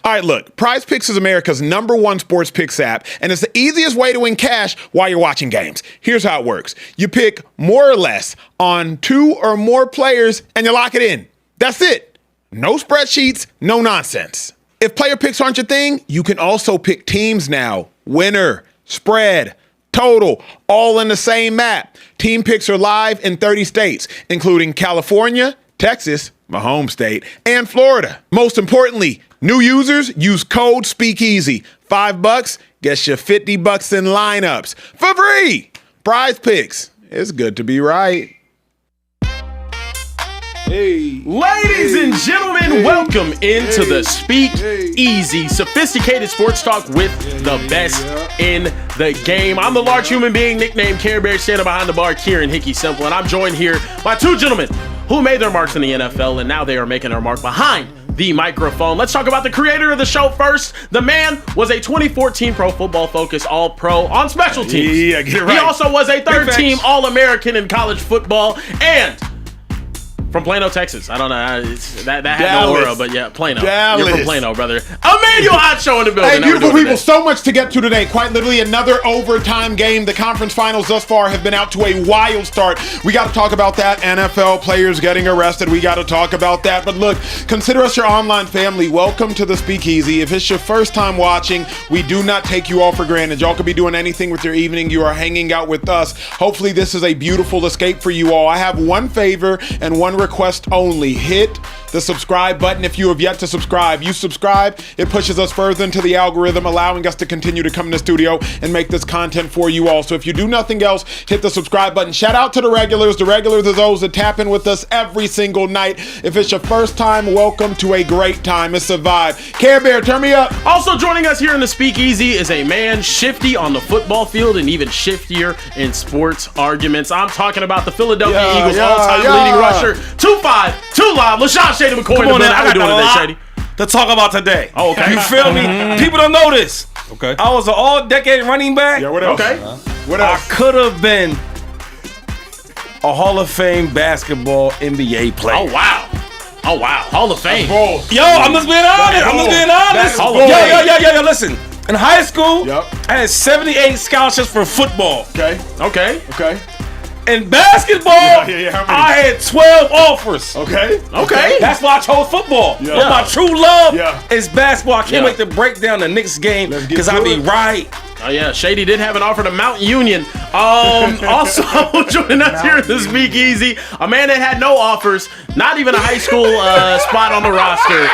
All right, look, PrizePicks is America's #1 sports picks app, and it's the easiest way to win cash while you're watching games. Here's how it works. You pick more or less on 2 or more players, and you lock it in. That's it. No spreadsheets, no nonsense. If player picks aren't your thing, you can also pick teams now. Winner, spread, total, all in the same map. Team picks are live in 30 states, including California, Texas, my home state, and Florida. Most importantly, new users use code Speakeasy. $5 gets you $50 in lineups for free. PrizePicks. It's good to be right. Hey. Ladies and gentlemen, welcome into the Speakeasy, sophisticated sports talk with the best in the game. I'm the large human being nicknamed Carebear, standing behind the bar, Kieran Hickey Simple, and I'm joined here by two gentlemen who made their marks in the NFL, and now they are making their mark behind the microphone. Let's talk about the creator of the show first. The man was a 2014 Pro Football Focus All-Pro on special teams. Yeah, get it right. He also was a third-team All-American in college football, and from Plano, Texas. I don't know. That had no aura, but yeah, Plano. Dallas. You're from Plano, brother. Emmanuel Acho in the building. Hey, beautiful people, so much to get to today. Quite literally another overtime game. The conference finals thus far have been out to a wild start. We got to talk about that. NFL players getting arrested. We got to talk about that. But look, consider us your online family. Welcome to the Speakeasy. If it's your first time watching, we do not take you all for granted. Y'all could be doing anything with your evening. You are hanging out with us. Hopefully this is a beautiful escape for you all. I have one favor and one request only. Hit the subscribe button if you have yet to subscribe. You subscribe, it pushes us further into the algorithm, allowing us to continue to come in the studio and make this content for you all. So if you do nothing else, hit the subscribe button. Shout out to the regulars. The regulars are those that tap in with us every single night. If it's your first time, welcome to a great time. It's a vibe. Carebear, turn me up. Also joining us here in the Speakeasy is a man shifty on the football field and even shiftier in sports arguments. I'm talking about the Philadelphia Eagles all-time leading rusher, 2-5, 2 live, LaShawn Shady McCoy. Come on now, How we doing today, Shady? To talk about today. Oh, okay. You feel me? People don't know this. Okay. I was an all-decade running back. Yeah, what else? Okay. What I else? could have been a Hall of Fame basketball NBA player. Oh, wow. Oh, wow. Hall of Fame. Yo, I'm just being honest. That's bold. Yo, listen. In high school, Yep. I had 78 scholarships for football. Okay. In basketball, How many? I had 12 offers. Okay. That's why I chose football. Yeah. But my true love Yeah. is basketball. I can't Yeah. wait to break down the Knicks game Let's get because to I be it. right. Oh, yeah. Shady did have an offer to Mount Union. Also joining us here in the Speakeasy, a man that had no offers, not even a high school spot on the roster.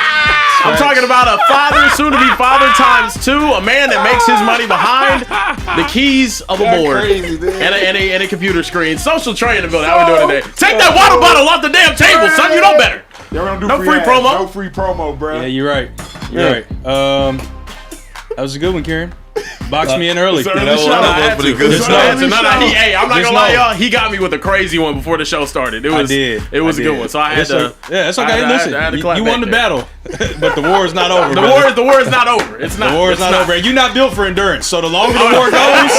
I'm talking about a father, soon-to-be father ×2, a man that makes his money behind the keys of a board and a computer screen. Social Trey in the building. How we doing today? Take that water bottle off the damn table, son. You know better. Yeah, we don't do No free ads. promo. No free promo, bro. Yeah, you're right. You're right. That was a good one, Kieran. Boxed me in early. Sir, You know, shout out. I had to. Good Just shout out. know. Hey, I'm not Just gonna lie, know. y'all. He got me with a crazy one before the show started. It was, It was a good one. So I had It's to. okay. Yeah, it's okay. I Listen, had to clap you back won the there. battle, but the war is not over. The war is not over. It's not. The war is It's not over. And you're not built for endurance. So the longer the war goes,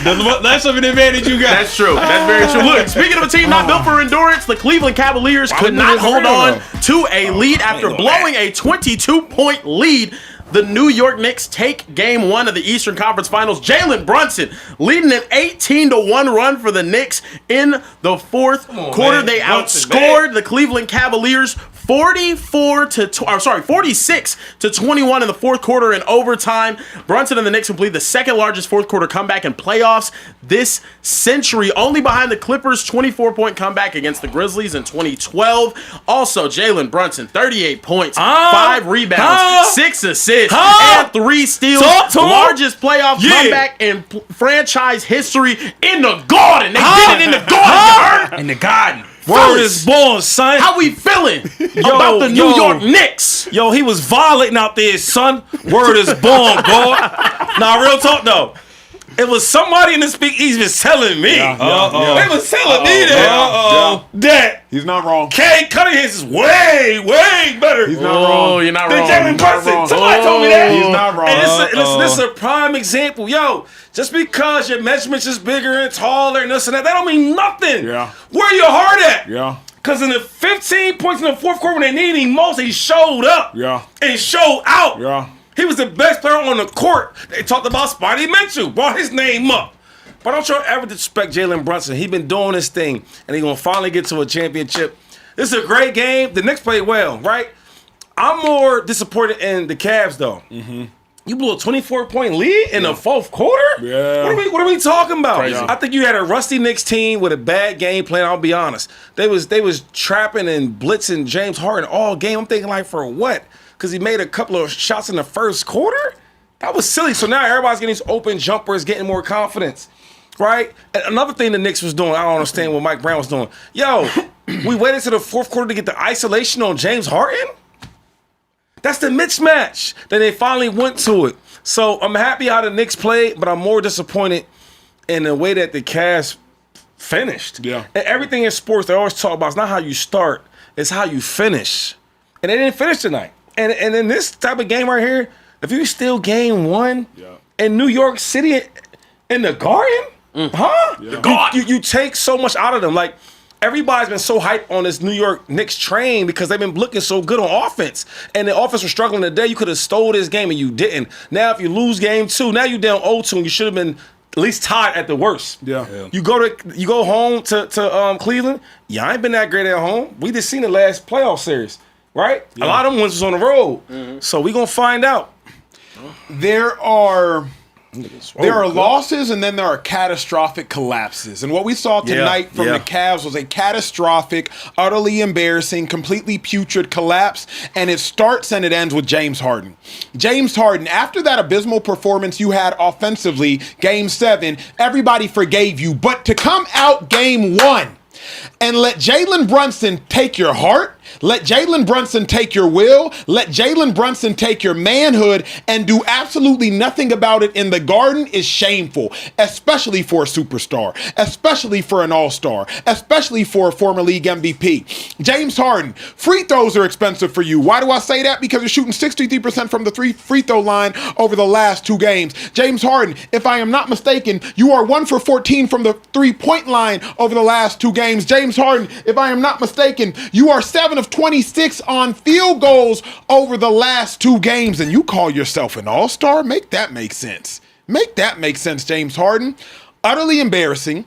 the less of an advantage you got. That's true. That's very true. Look, speaking of a team not built for endurance, the Cleveland Cavaliers could not hold on to a lead after blowing a 22-point lead. The New York Knicks take game 1 of the Eastern Conference Finals. Jalen Brunson leading an 18-1 run for the Knicks in the fourth quarter. They outscored the Cleveland Cavaliers 46 to 21 in the fourth quarter in overtime. Brunson and the Knicks complete the second largest fourth quarter comeback in playoffs this century, only behind the Clippers' 24-point comeback against the Grizzlies in 2012. Also, Jalen Brunson, 38 points, 5 rebounds, 6 assists, and 3 steals. Largest playoff comeback in franchise history in the Garden. They did it in the Garden, you heard? In the garden. Fellas, Word is born, son. How we feeling about the New York Knicks? Yo, he was violating out there, son. Word is born, God. Nah, real talk though. It was somebody in the Speakeasy was telling me. They was telling me that He's not wrong. Kay Cunningham's is way better. He's not wrong. You're not than wrong. Jalen Brunson. Somebody told me that. He's not wrong. And this is a prime example. Yo, just because your measurements is bigger and taller and this and that don't mean nothing. Yeah. Where your heart at? Yeah. Because in the 15 points in the fourth quarter when they needed him most, he showed up. Yeah. And showed out. Yeah. He was the best player on the court. They talked about Spidey Mitchell, brought his name up. But don't you ever disrespect Jalen Brunson. He been doing this thing, and he gonna finally get to a championship. This is a great game. The Knicks played well, right? I'm more disappointed in the Cavs, though. Mm-hmm. You blew a 24-point lead in the fourth quarter? Yeah. What are we talking about? Crazy. I think you had a rusty Knicks team with a bad game plan, I'll be honest. They was trapping and blitzing James Harden all game. I'm thinking, like, for what? Because he made a couple of shots in the first quarter? That was silly. So now everybody's getting these open jumpers, getting more confidence. Right? And another thing the Knicks was doing, I don't understand what Mike Brown was doing. Yo, we waited to the fourth quarter to get the isolation on James Harden? That's the mismatch. Then they finally went to it. So I'm happy how the Knicks played, but I'm more disappointed in the way that the Cavs finished. Yeah. And everything in sports, they always talk about, it's not how you start, it's how you finish. And they didn't finish tonight. And in this type of game right here, if you still game one in New York City in the Garden, you take so much out of them. Like, everybody's been so hyped on this New York Knicks train because they've been looking so good on offense. And the offense was struggling today. You could have stole this game and you didn't. Now, if you lose game two, now you're down 0-2 and you should have been at least tied at the worst. Yeah. You go home to Cleveland. I ain't been that great at home. We just seen the last playoff series, right? A lot of them ones was on the road. So we gonna find out. There are losses and then there are catastrophic collapses. And what we saw tonight from the Cavs was a catastrophic, utterly embarrassing, completely putrid collapse. And it starts and it ends with James Harden. James Harden, after that abysmal performance you had offensively, game 7, everybody forgave you. But to come out game 1 and let Jalen Brunson take your heart, let Jalen Brunson take your will, let Jalen Brunson take your manhood, and do absolutely nothing about it in the Garden is shameful, especially for a superstar, especially for an all-star, especially for a former league MVP. James Harden, free throws are expensive for you. Why do I say that? Because you're shooting 63% from the free throw line over the last 2 games. James Harden, if I am not mistaken, you are 1 for 14 from the 3-point line over the last 2 games. James Harden, if I am not mistaken, you are 7 of 26 on field goals over the last 2 games, and you call yourself an all-star? Make that make sense. Make that make sense, James Harden. Utterly embarrassing,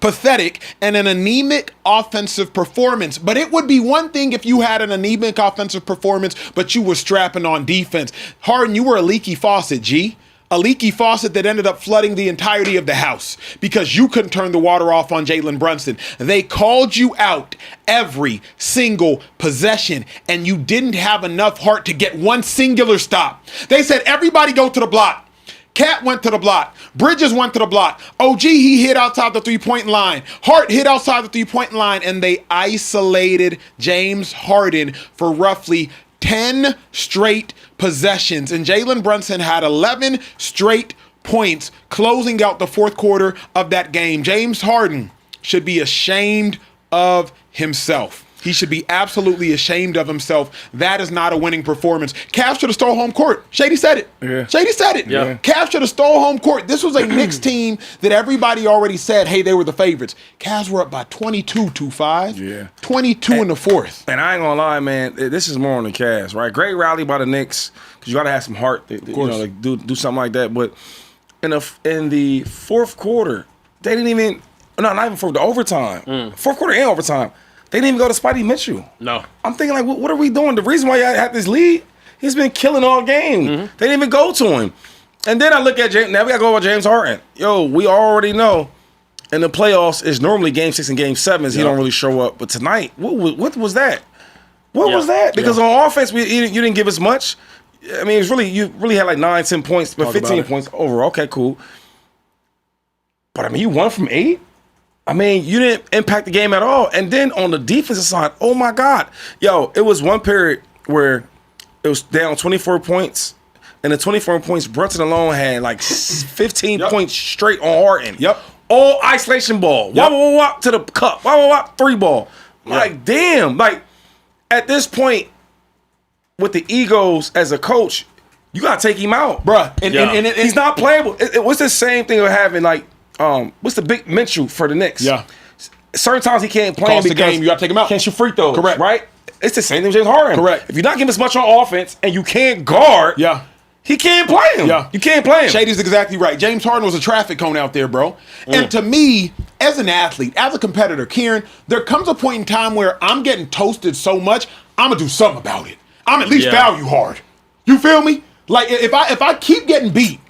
pathetic, and an anemic offensive performance. But it would be one thing if you had an anemic offensive performance, but you were strapping on defense. Harden, you were a leaky faucet, G. A leaky faucet that ended up flooding the entirety of the house because you couldn't turn the water off on Jalen Brunson. They called you out every single possession, and you didn't have enough heart to get one singular stop. They said, everybody go to the block. Cat went to the block. Bridges went to the block. OG, he hit outside the 3-point line. Hart hit outside the 3-point line, and they isolated James Harden for roughly 10 straight possessions, and Jalen Brunson had 11 straight points closing out the fourth quarter of that game. James Harden should be ashamed of himself. He should be absolutely ashamed of himself. That is not a winning performance. Cavs should have stole home court. Shady said it. Yeah. Shady said it. Yeah. Cavs should have stole home court. This was a Knicks team that everybody already said, hey, they were the favorites. Cavs were up by 22-5. Yeah. 22 in the fourth. And I ain't gonna lie, man, this is more on the Cavs, right? Great rally by the Knicks, because you gotta have some heart to do something like that. But in the fourth quarter, they didn't even, not even for the overtime. Fourth quarter and overtime. They didn't even go to Spidey Mitchell. No. I'm thinking, like, what are we doing? The reason why y'all had this lead, he's been killing all game. They didn't even go to him. And then I look at James. Now we got to go over James Harden. Yo, we already know in the playoffs, it's normally game 6 and game 7s. He don't really show up. But tonight, what was that? What was that? Because on offense, you didn't give us much. I mean, you really had like 9, 10 points, but 15 points overall. Okay, cool. But I mean, you 1 from 8? I mean, you didn't impact the game at all. And then on the defensive side, oh my God. Yo, it was one period where it was down 24 points. And the 24 points, Brunson alone had like 15 points straight on Harden. All isolation ball. Wop to the cup. Wop 3 ball. Like, damn. Like, at this point, with the egos as a coach, you got to take him out. Bruh. And he's not playable. What's the same thing of having, like, what's the big Minshew for the Knicks? Yeah. certain times he can't play Cost the because game, you gotta take him out. Can't shoot free throws. Correct. Right? It's the same thing with James Harden. Correct. If you're not giving as much on offense and you can't guard, he can't play him. Yeah. You can't play him. Shady's exactly right. James Harden was a traffic cone out there, bro. And to me, as an athlete, as a competitor, Kieran, there comes a point in time where I'm getting toasted so much, I'm gonna do something about it. I'm at least foul you hard. You feel me? Like if I keep getting beat,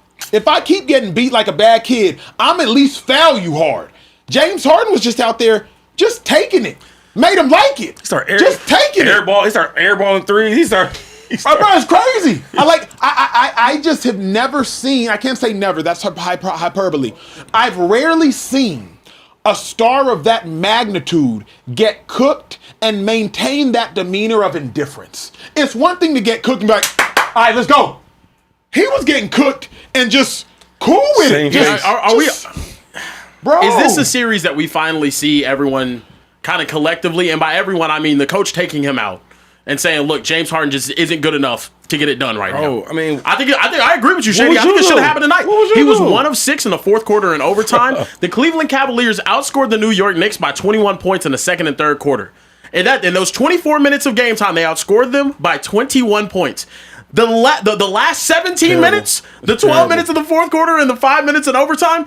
like a bad kid, I'm at least foul you hard. James Harden was just out there just taking it. Made him like it. Just taking it. He started airballing threes. Bro, it's crazy. I just have never seen, I can't say never, that's hyperbole. I've rarely seen a star of that magnitude get cooked and maintain that demeanor of indifference. It's one thing to get cooked and be like, all right, let's go. He was getting cooked and just cool with it. Are we, bro? Is this a series that we finally see everyone kind of collectively, and by everyone I mean the coach taking him out and saying, "Look, James Harden just isn't good enough to get it done right now." I mean, I think I agree with you, Shady. I think it should have happened tonight. He was 1 of 6 in the fourth quarter in overtime. The Cleveland Cavaliers outscored the New York Knicks by 21 points in the second and third quarter. And in those 24 minutes of game time, they outscored them by 21 points. The last 17 minutes, the 12 minutes of the fourth quarter, and the 5 minutes in overtime,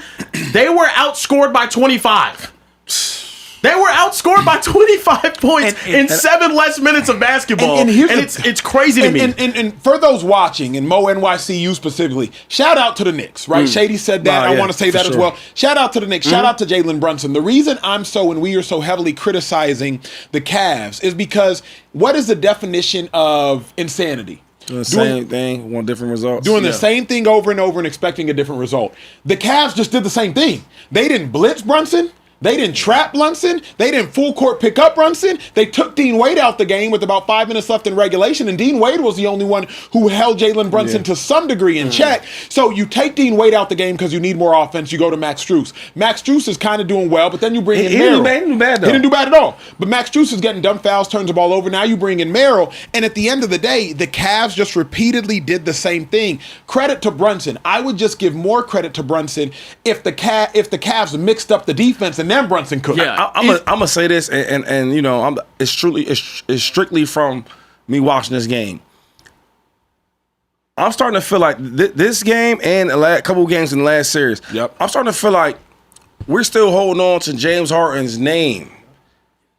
they were outscored by 25. They were outscored by 25 points in 7 less minutes of basketball. And it's crazy to me. And for those watching, and Mo NYCU specifically, shout out to the Knicks, right? Shady said that. I want to say that as well. Shout out to the Knicks. Shout out to Jalen Brunson. The reason we are so heavily criticizing the Cavs is because what is the definition of insanity? Doing the same thing, want different results. Doing the same thing over and over and expecting a different result. The Cavs just did the same thing. They didn't blitz Brunson. They didn't trap Brunson. They didn't full court pick up Brunson. They took Dean Wade out the game with about 5 minutes left in regulation, and Dean Wade was the only one who held Jalen Brunson to some degree in check. So you take Dean Wade out the game because you need more offense. You go to Max Strus. Max Strus is kind of doing well, but then you bring in Merrill. He didn't do bad, though. He didn't do bad at all. But Max Strus is getting dumb fouls, turns the ball over. Now you bring in Merrill, and at the end of the day, the Cavs just repeatedly did the same thing. Credit to Brunson. I would just give more credit to Brunson if the Cavs mixed up the defense and then Brunson cooked. Yeah. I'm gonna say this, and you know, it's strictly from me watching this game. I'm starting to feel like this game and a couple of games in the last series. I'm starting to feel like we're still holding on to James Harden's name.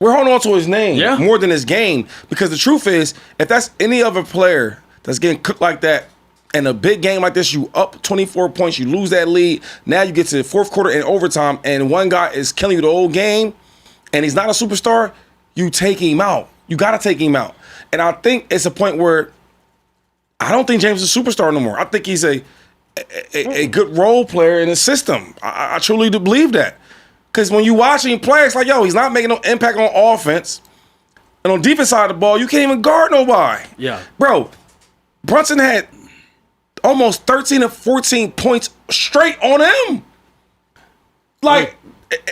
We're holding on to his name more than his game, because the truth is, if that's any other player that's getting cooked like that in a big game like this, you up 24 points, you lose that lead. Now you get to the fourth quarter and overtime, and one guy is killing you the whole game, and he's not a superstar. You take him out. You got to take him out. And I think it's a point where I don't think James is a superstar no more. I think he's a good role player in the system. I truly do believe that. Because when you watch him play, it's like, yo, he's not making no impact on offense. And on defense side of the ball, you can't even guard nobody. Yeah. Bro, Brunson had almost 13 or 14 points straight on him. Like,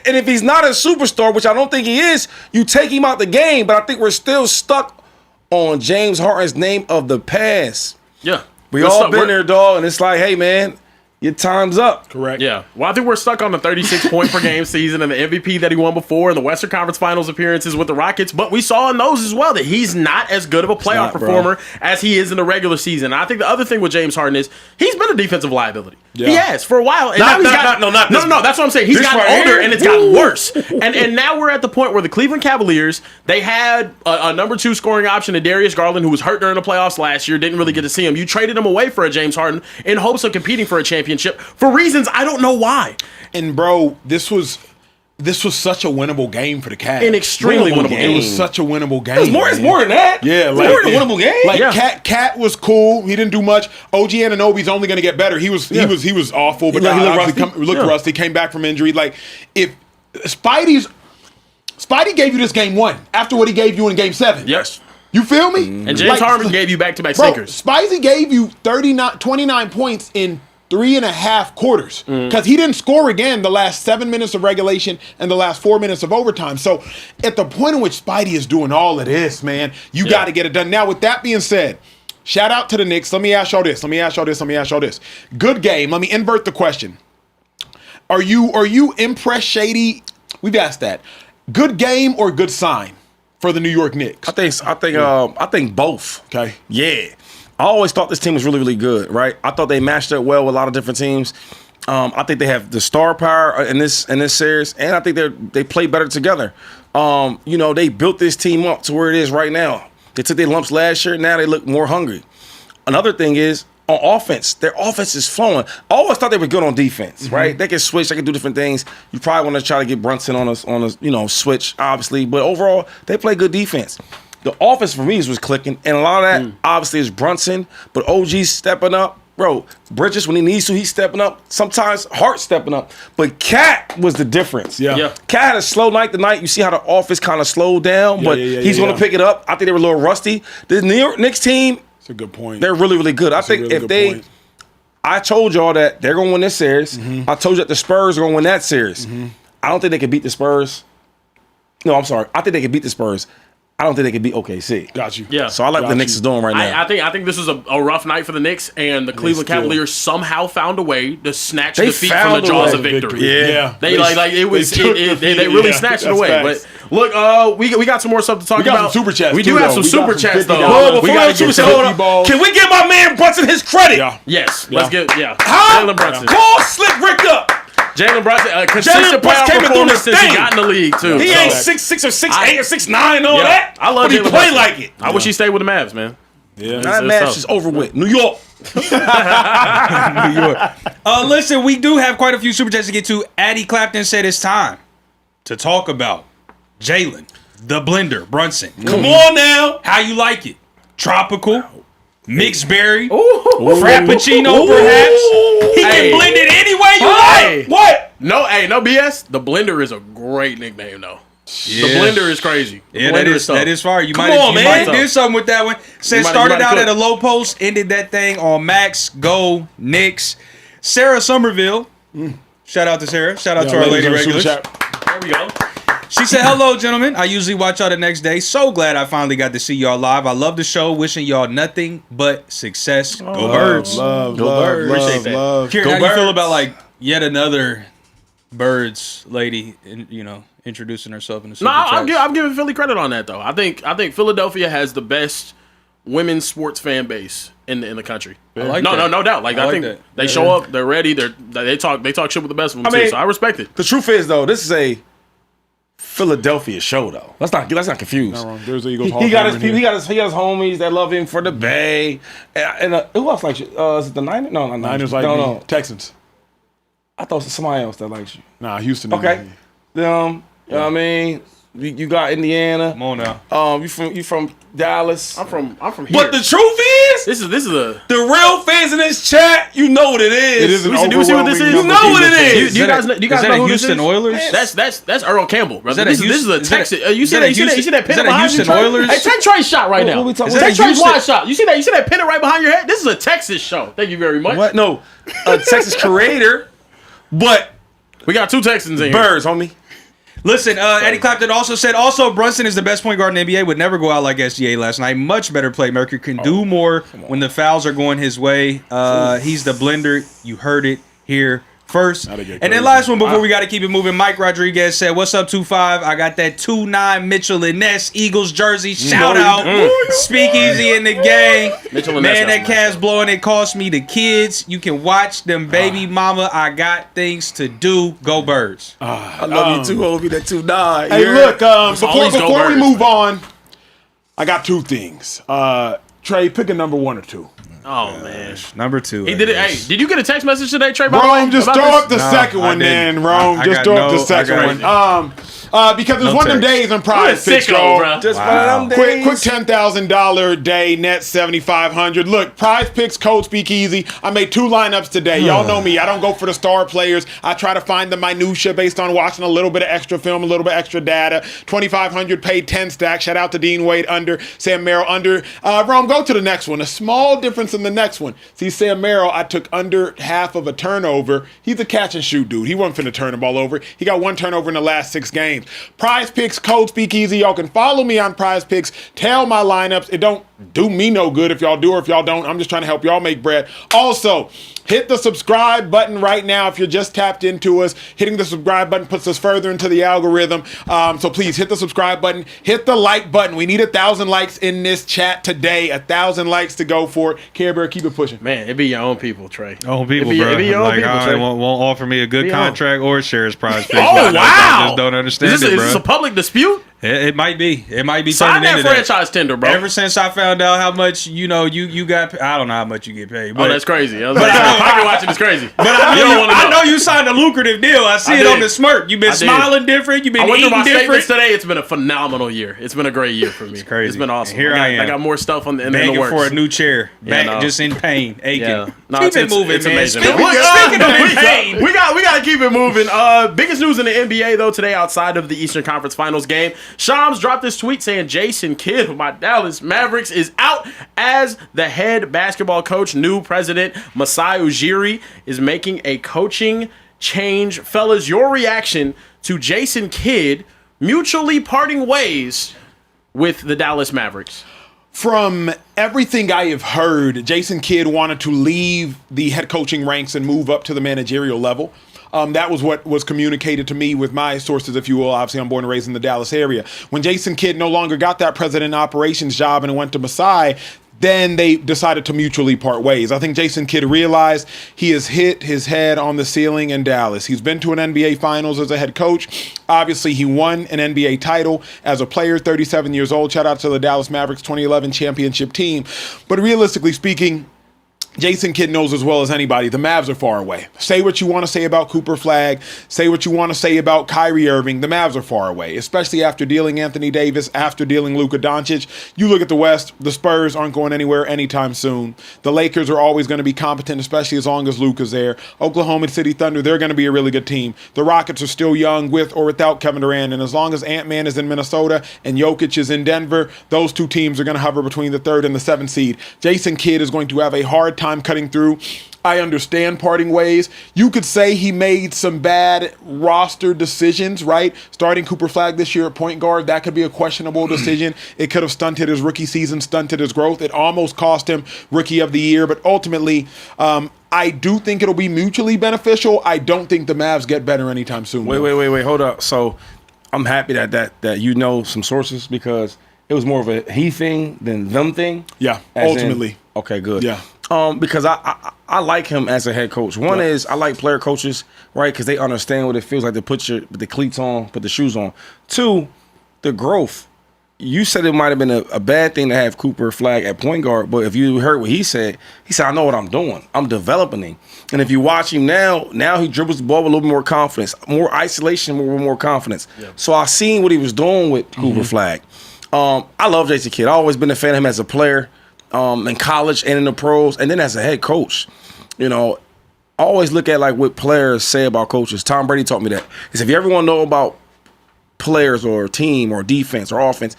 and if he's not a superstar, which I don't think he is, you take him out the game. But I think we're still stuck on James Harden's name of the past. Yeah. We all been there, dog, and it's like, hey, man, your time's up. Correct. Yeah. Well, I think we're stuck on the 36 point per game season and the MVP that he won before and the Western Conference Finals appearances with the Rockets. But we saw in those as well that he's not as good of a playoff performer as he is in the regular season. And I think the other thing with James Harden is he's been a defensive liability. Yeah. He has for a while. And no, that's what I'm saying. He's gotten older and it's gotten worse. And now we're at the point where the Cleveland Cavaliers, they had a number 2 scoring option in Darius Garland, who was hurt during the playoffs last year, didn't really get to see him. You traded him away for a James Harden in hopes of competing for a championship for reasons I don't know why. And bro, this was such a winnable game for the Cavs. An extremely winnable game. It was such a winnable game. It's more than that. Yeah, it's more than a winnable game. Like Cat was cool. He didn't do much. OG Anunoby's only going to get better. He was awful, but he looked rusty. Came back from injury. Like if Spidey gave you this game 1 after what he gave you in game 7. Yes. You feel me? And James Harden gave you back-to-back sinkers. Spidey gave you 29 points in 3.5 quarters because he didn't score again the last 7 minutes of regulation and the last 4 minutes of overtime. So at the point in which Spidey is doing all of this, man, you got to get it done. Now, with that being said, shout out to the Knicks. Let me ask y'all this. Good game. Let me invert the question. Are you impressed, Shady? We've asked that. Good game or good sign for the New York Knicks? I think both. Okay. Yeah. I always thought this team was really, really good, right? I thought they matched up well with a lot of different teams. I think they have the star power in this series, and I think they play better together. They built this team up to where it is right now. They took their lumps last year, now they look more hungry. Another thing is on offense, their offense is flowing. I always thought they were good on defense, right? They can switch, they can do different things. You probably want to try to get Brunson on a switch, obviously, but overall they play good defense. The offense for me was clicking, and a lot of that obviously is Brunson, but OG's stepping up. Bro, Bridges, when he needs to, he's stepping up. Sometimes Hart stepping up. But Cat was the difference. Yeah. Cat had a slow night tonight. You see how the offense kind of slowed down, but he's going to pick it up. I think they were a little rusty. The New York Knicks team, That's a good point. they're really, really good. That's I think if they point. I told y'all that they're going to win this series. I told you that the Spurs are going to win that series. I don't think they can beat the Spurs. No, I'm sorry. I think they can beat the Spurs. I don't think they can beat OKC. Got you. Yeah. So I like what the Knicks is doing right now. I think this is a rough night for the Knicks, and the Cleveland Cavaliers somehow found a way to snatch defeat from the jaws of victory. Yeah. They really snatched it away. facts. But look, we got some more stuff to talk We got about. some super chats, We too, do have though. some We got super some chats $50. though. Before We got the to super get chat, to hold $50 on. balls. Can we give my man Brunson his credit? Yeah. Yes, let's get Huh? Jalen Brunson. Call Slick Rick up. Jalen Brunson, consistent Brunson playoff came and doing performance his since he thing. got in the league too. He So, ain't 6'6" or 6'8" or 6'9" and all yeah. that. I love but he Jalen play Brunson. like it. I wish he stayed with the Mavs, man. Yeah. That it's match tough. is over with. New York. Listen, we do have quite a few super chats to get to. Addie Clapton said it's time to talk about Jalen, the blender, Brunson. Come on now. How you like it? Tropical, mixed berry, Ooh. frappuccino, perhaps. He Hey. can blend it any way you Hey. like. What? No BS. The blender is a great nickname though. The blender is crazy. The Yeah, blender that tough. is fire. You Come might on, you man. might do something with that one. Said You might started out cook. at a low post, ended that thing on Max, Go, Knicks. Sarah Somerville. Shout out to Sarah. Shout out to our lady regulars. There we go. She said, hello, gentlemen. I usually watch y'all the next day. So glad I finally got to see y'all live. I love the show. Wishing y'all nothing but success. Go Birds. Love, Go love, Birds. Appreciate love, that. love. Kieran, Go how do you feel Birds. about like yet another Birds lady, introducing herself in the super No, chats? I'm giving Philly credit on that though. I think Philadelphia has the best women's sports fan base in the country. like no, that. no doubt. Like I think that. they show up, they're ready, they talk shit with the best of them I too. mean- So I respect it. The truth is, though, this is a Philadelphia show, though. Let's not confuse. Not wrong. There's the Eagles Hall He of got Famer his in people. here. He got his homies that love him for the Bay. And who else likes you? Is it the Niners? No, not Niners like no, me. no. Texans. I thought it was somebody else that likes you. Nah, Houston. Okay. You know what I mean? You got Indiana. Come on now. You from Dallas. I'm from here. But the truth is, this is a the real fans in this chat, you know what it is. It is an Do we see what this overwhelming is? You number know of what it Eagles is. fans. Do you guys know Is that a who Houston this is? Oilers? That's Earl Campbell, brother. that a This is Houston- a is that a- Texas. You is see that that? a You see that Houston- pin is that a behind you, Houston Trey? Oilers? Hey, take Trey's shot right now. what we talking- Take is that a Trey's Houston- wide shot. You see that pin right behind your head? This is a Texas show. Thank you very much. What? No, a Texas creator, but We got two Texans in here. Birds, homie. Listen, Eddie Clapton also said, Brunson is the best point guard in the NBA, would never go out like SGA last night. Much better playmaker, can do more when the fouls are going his way. He's the blender. You heard it here first. That'd get And then crazy. last one before we got to keep it moving. Mike Rodriguez said, what's up, 2-5? I got that 2-9 Mitchell and Ness Eagles jersey. Shout out. Speakeasy in the gang. Mitchell and Man, Ness that Cavs blowing, it cost me the kids. You can watch them, baby mama. I got things to do. Go Birds. I love you too, homie. That 2-9. Hey, look, always go before we Birds, move on, I got two things. Trey, pick a number one or two. Oh man, Number 2. he did it. Hey, did you get a text message today, Trey? By the Rome, way, just about throw this? up the No, second I one, didn't. then. Rome, I just got throw up no- the second I one. got Because it's No one of them text. days in What a PrizePicks, sicko, y'all. bro. Just Wow. one of them Quick days. $10,000 day, net 7,500. Look, PrizePicks code Speakeasy. I made two lineups today. Y'all know me. I don't go for the star players. I try to find the minutia based on watching a little bit of extra film, a little bit extra data. 2,500 paid 10 stack. Shout out to Dean Wade under, Sam Merrill under. Rome, go to the next one. A small difference in the next one. See, Sam Merrill, I took under half of a turnover. He's a catch and shoot dude. He wasn't finna turn the ball over. He got one turnover in the last 6 games. PrizePicks code Speakeasy. Y'all can follow me on PrizePicks. Tell my lineups. It don't do me no good if y'all do or if y'all don't. I'm just trying to help y'all make bread. Also, hit the subscribe button right now if you're just tapped into us. Hitting the subscribe button puts us further into the algorithm. So please hit the subscribe button. Hit the like button. We need 1,000 likes in this chat today. 1,000 likes to go for it. Carebear, keep it pushing. Man, it be your own people, Trey. Own people, It bro. be your own Like, people, I Trey. won't offer me a good contract or shares prize. Oh, wow. I just don't understand Is this a public dispute? It might be. It might be Sign turning that into franchise tender, bro. Ever since I found out how much you got, I don't know how much you get paid. But, Oh, that's crazy. I was like, pocket watching is crazy. But I know you signed a lucrative deal. I see it on the smirk. You've been smiling different. You've been I went through eating my different. statements today. It's been a phenomenal year. It's been a great year for me. It's crazy. It's been awesome. Here I am. I got more stuff in the Begging works. for a new chair. Yeah, Just in pain, aching. Yeah. No, Keep it moving, it's man. amazing. Speaking of in pain. We got to keep it moving. Biggest news in the NBA though today, outside of the Eastern Conference Finals game, Shams dropped this tweet saying Jason Kidd of my Dallas Mavericks is out as the head basketball coach. New president Masai Ujiri is making a coaching change. Fellas, your reaction to Jason Kidd mutually parting ways with the Dallas Mavericks? From everything I have heard, Jason Kidd wanted to leave the head coaching ranks and move up to the managerial level. That was what was communicated to me with my sources, if you will. Obviously, I'm born and raised in the Dallas area. When Jason Kidd no longer got that president operations job and went to Masai, then they decided to mutually part ways. I think Jason Kidd realized he has hit his head on the ceiling in Dallas. He's been to an NBA Finals as a head coach. Obviously, he won an NBA title as a player, 37 years old. Shout out to the Dallas Mavericks 2011 championship team. But realistically speaking, Jason Kidd knows as well as anybody, the Mavs are far away. Say what you want to say about Cooper Flagg. Say what you want to say about Kyrie Irving. The Mavs are far away, especially after dealing Anthony Davis, after dealing Luka Doncic. You look at the West, the Spurs aren't going anywhere anytime soon. The Lakers are always going to be competent, especially as long as Luka's there. Oklahoma City Thunder, they're going to be a really good team. The Rockets are still young with or without Kevin Durant, and as long as Ant-Man is in Minnesota and Jokic is in Denver, those two teams are going to hover between the 3rd and the 7th seed. Jason Kidd is going to have a hard time cutting through. I understand parting ways. You could say he made some bad roster decisions, right? Starting Cooper Flagg this year at point guard, that could be a questionable decision. It could have stunted his rookie season, stunted his growth. It almost cost him Rookie of the Year, but ultimately, I do think it'll be mutually beneficial. I don't think the Mavs get better anytime soon. Wait, hold up. So I'm happy that you know some sources because it was more of a he thing than them thing. Yeah, As ultimately. Okay, good. Yeah. Because I like him as a head coach. One is I like player coaches, right? Because they understand what it feels like to put the cleats on, put the shoes on. Two, the growth. You said it might have been a bad thing to have Cooper Flagg at point guard, but if you heard what he said, I know what I'm doing. I'm developing him. And if you watch him now he dribbles the ball with a little bit more confidence, more isolation, more confidence. Yeah. So I seen what he was doing with Cooper Flagg. I love Jason Kidd. I've always been a fan of him as a player. In college and in the pros, and then as a head coach, I always look at like what players say about coaches. Tom Brady taught me that. Because if you ever want to know about players or team or defense or offense,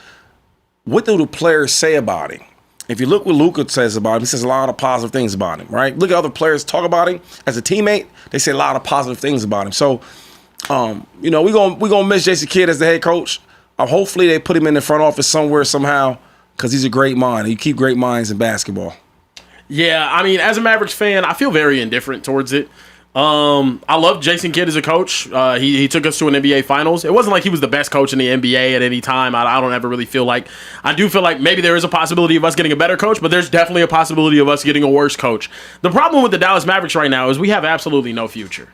what do the players say about him? If you look what Luka says about him, he says a lot of positive things about him, right? Look at other players talk about him as a teammate. They say a lot of positive things about him. So, we're gonna miss Jason Kidd as the head coach. Hopefully they put him in the front office somewhere somehow. Because he's a great mind. You keep great minds in basketball. Yeah, I mean, as a Mavericks fan, I feel very indifferent towards it. I love Jason Kidd as a coach. He took us to an NBA Finals. It wasn't like he was the best coach in the NBA at any time. I don't ever really feel like – I do feel like maybe there is a possibility of us getting a better coach, but there's definitely a possibility of us getting a worse coach. The problem with the Dallas Mavericks right now is we have absolutely no future.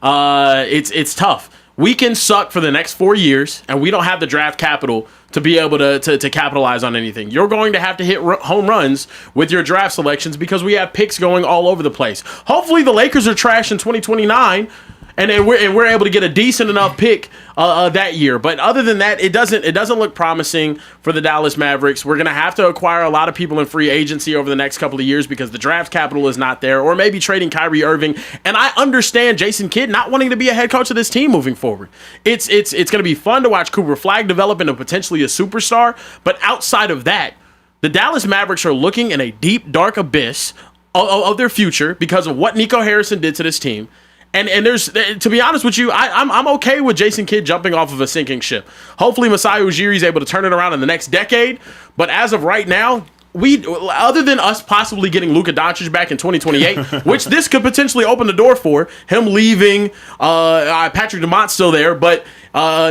It's tough. We can suck for the next 4 years, and we don't have the draft capital to be able to capitalize on anything. You're going to have to hit home runs with your draft selections because we have picks going all over the place. Hopefully the Lakers are trash in 2029, and we're able to get a decent enough pick that year. But other than that, it doesn't look promising for the Dallas Mavericks. We're going to have to acquire a lot of people in free agency over the next couple of years because the draft capital is not there, or maybe trading Kyrie Irving. And I understand Jason Kidd not wanting to be a head coach of this team moving forward. It's going to be fun to watch Cooper Flagg develop into potentially a superstar. But outside of that, the Dallas Mavericks are looking in a deep, dark abyss of their future because of what Nico Harrison did to this team. And there's, to be honest with you, I'm okay with Jason Kidd jumping off of a sinking ship. Hopefully Masai Ujiri is able to turn it around in the next decade. But as of right now, other than us possibly getting Luka Doncic back in 2028, which this could potentially open the door for, him leaving, Patrick DeMont's still there, but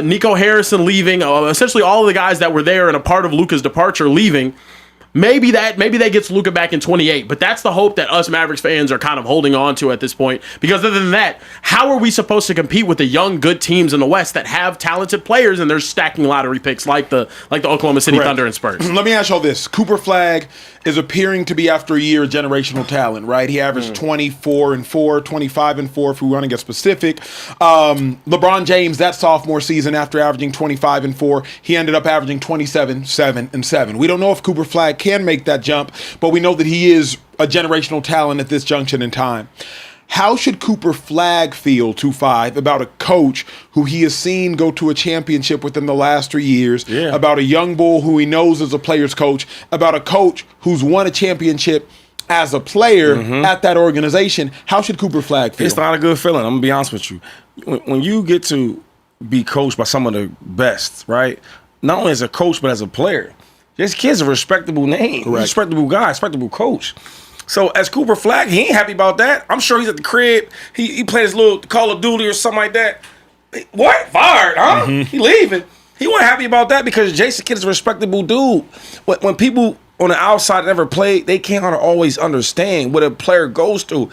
Nico Harrison leaving, essentially all of the guys that were there and a part of Luka's departure leaving. Maybe that gets Luka back in 28, but that's the hope that us Mavericks fans are kind of holding on to at this point. Because other than that, how are we supposed to compete with the young, good teams in the West that have talented players and they're stacking lottery picks like the Oklahoma City Thunder and Spurs? Let me ask y'all this: Cooper Flagg is appearing to be, after a year, generational talent, right? He averaged 24-4, 25-4, if we want to get specific. LeBron James, that sophomore season, after averaging 25-4, he ended up averaging 27-7. We don't know if Cooper Flagg can make that jump, but we know that he is a generational talent at this junction in time. How should Cooper Flagg feel, 2-5, about a coach who he has seen go to a championship within the last 3 years, about a young bull who he knows is a player's coach, about a coach who's won a championship as a player at that organization? How should Cooper Flagg feel? It's not a good feeling. I'm going to be honest with you. When you get to be coached by some of the best, right, not only as a coach but as a player, this kid's a respectable name. He's a respectable guy, respectable coach. So as Cooper Flagg, he ain't happy about that. I'm sure he's at the crib. He played his little Call of Duty or something like that. What? Fired, huh? He leaving. He wasn't happy about that because Jason Kidd is a respectable dude. When people on the outside never played, they can't always understand what a player goes through.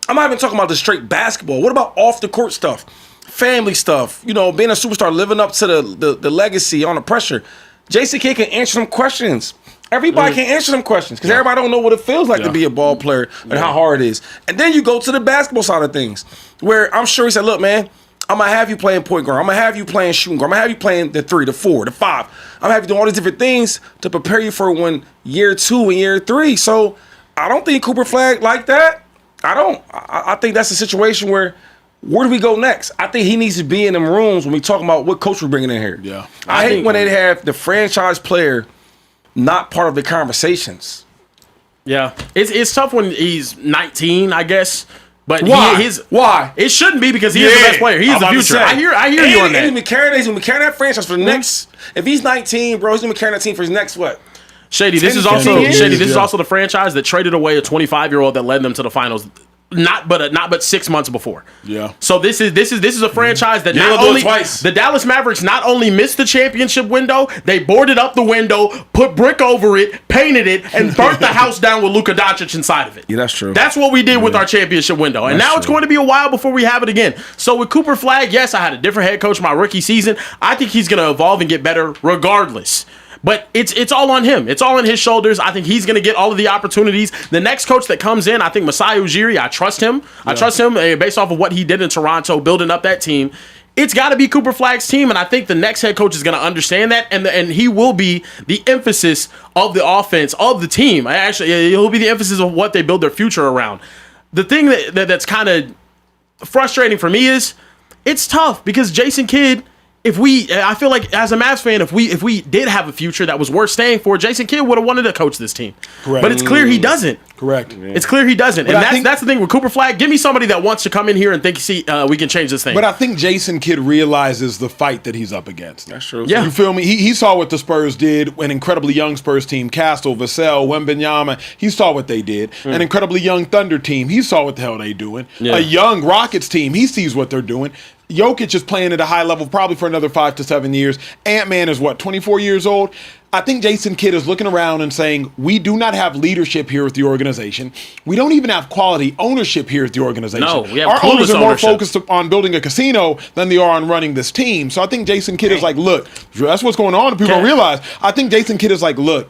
I'm not even talking about the straight basketball. What about off the court stuff? Family stuff. You know, being a superstar, living up to the legacy on the pressure. Jason Kidd can answer some questions. Everybody can answer them questions because everybody don't know what it feels like to be a ball player and how hard it is. And then you go to the basketball side of things where I'm sure he said, look, man, I'm going to have you playing point guard. I'm going to have you playing shooting guard. I'm going to have you playing the 3, the 4, the 5. I'm going to have you doing all these different things to prepare you for when year 2 and year 3. So I don't think Cooper Flagg like that. I don't. I think that's a situation where do we go next? I think he needs to be in them rooms when we talking about what coach we're bringing in here. Yeah. I hate when they have the franchise player not part of the conversations. Yeah, it's tough when he's 19, I guess. But why? Why? It shouldn't be because he is the best player. He is the future. I hear you on that. He's gonna be carrying that franchise for the next. If he's 19, bro, he's gonna be carrying that team for his next what? Shady, this is also the franchise that traded away a 25-year-old that led them to the finals. Not but 6 months before. Yeah. So this is a franchise that not only the Dallas Mavericks not only missed the championship window, they boarded up the window, put brick over it, painted it, and burnt the house down with Luka Doncic inside of it. Yeah, that's true. That's what we did with our championship window. And now it's going to be a while before we have it again. So with Cooper Flagg, yes, I had a different head coach my rookie season. I think he's going to evolve and get better regardless. But it's all on him. It's all on his shoulders. I think he's going to get all of the opportunities. The next coach that comes in, I think Masai Ujiri, I trust him. I trust him based off of what he did in Toronto, building up that team. It's got to be Cooper Flagg's team, and I think the next head coach is going to understand that, and he will be the emphasis of the offense of the team. Actually, he'll be the emphasis of what they build their future around. The thing that's kind of frustrating for me is it's tough because Jason Kidd, I feel like as a Mavs fan, if we did have a future that was worth staying for, Jason Kidd would have wanted to coach this team. Correct. But it's clear he doesn't. Correct. Yeah. It's clear he doesn't. But and that's the thing with Cooper Flagg. Give me somebody that wants to come in here and think, we can change this thing. But I think Jason Kidd realizes the fight that he's up against. That's true. Yeah. You feel me? He saw what the Spurs did, an incredibly young Spurs team, Castle, Vassell, Wembanyama. He saw what they did. An incredibly young Thunder team. He saw what the hell they doing. Yeah. A young Rockets team. He sees what they're doing. Jokic is playing at a high level probably for another 5 to 7 years. Ant-Man is 24 years old? I think Jason Kidd is looking around and saying, we do not have leadership here at the organization. We don't even have quality ownership here at the organization. No, we have our owners are more ownership. Focused on building a casino than they are on running this team. So I think Jason Kidd is like, look, that's what's going on. And people don't realize. I think Jason Kidd is like, look,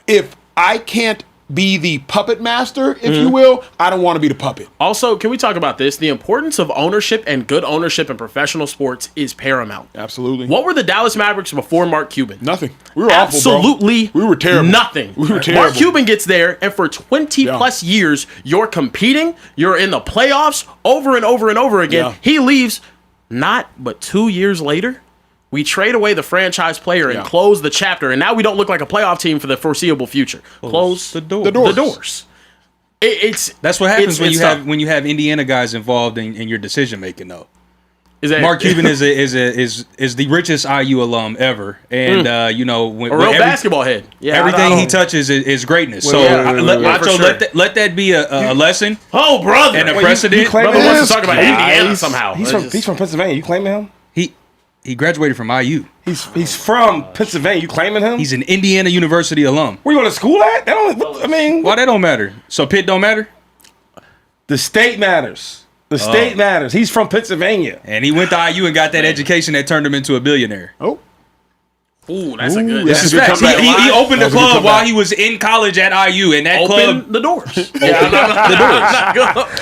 if I can't be the puppet master, if you will, I don't want to be the puppet. Also, can we talk about this? The importance of ownership and good ownership in professional sports is paramount. Absolutely. What were the Dallas Mavericks before Mark Cuban? Nothing. We were absolutely awful, bro. We were terrible. Nothing. We were terrible. Mark Cuban gets there, and for 20 plus years, you're competing. You're in the playoffs over and over and over again. Yeah. He leaves not but 2 years later. We trade away the franchise player and close the chapter, and now we don't look like a playoff team for the foreseeable future. Close the doors. That's what happens it's when you have Indiana guys involved in your decision making, though. Is that Mark Cuban is the richest IU alum ever, and when a real basketball head. Yeah, everything he touches is greatness. So let that be a lesson. Oh, brother, and a precedent. Brother wants to talk about Indiana somehow. He's from Pennsylvania. You claiming him? He graduated from IU. He's from Pennsylvania. You claiming him? He's an Indiana University alum. Where you going to school at? Why that don't matter? So Pitt don't matter? The state matters. The state matters. He's from Pennsylvania. And he went to IU and got that education that turned him into a billionaire. Oh. Ooh, that's a good. This is facts. He opened a club while he was in college at IU, and that club the doors. the doors.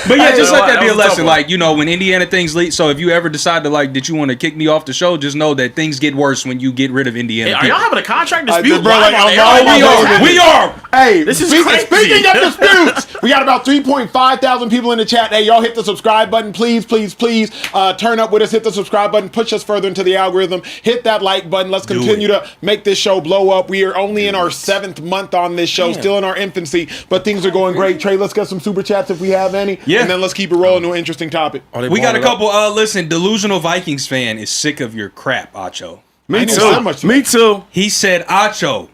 But yeah, just let that be a lesson. Like, when Indiana things lead. So if you ever decide to that you want to kick me off the show, just know that things get worse when you get rid of Indiana. Are y'all having a contract dispute? We are. Hey, this is speaking crazy. of disputes, we got about 3.5 thousand people in the chat. Hey, y'all hit the subscribe button, please. Turn up with us. Hit the subscribe button. Push us further into the algorithm. Hit that like button. Let's continue to make this show blow up. We are only in our 7th month on this show, still in our infancy, but things are going great. Trey, let's get some super chats if we have any. Yeah. And then let's keep it rolling to an interesting topic. We got a couple. Listen, delusional Vikings fan is sick of your crap, Acho. Me too. He said, Acho,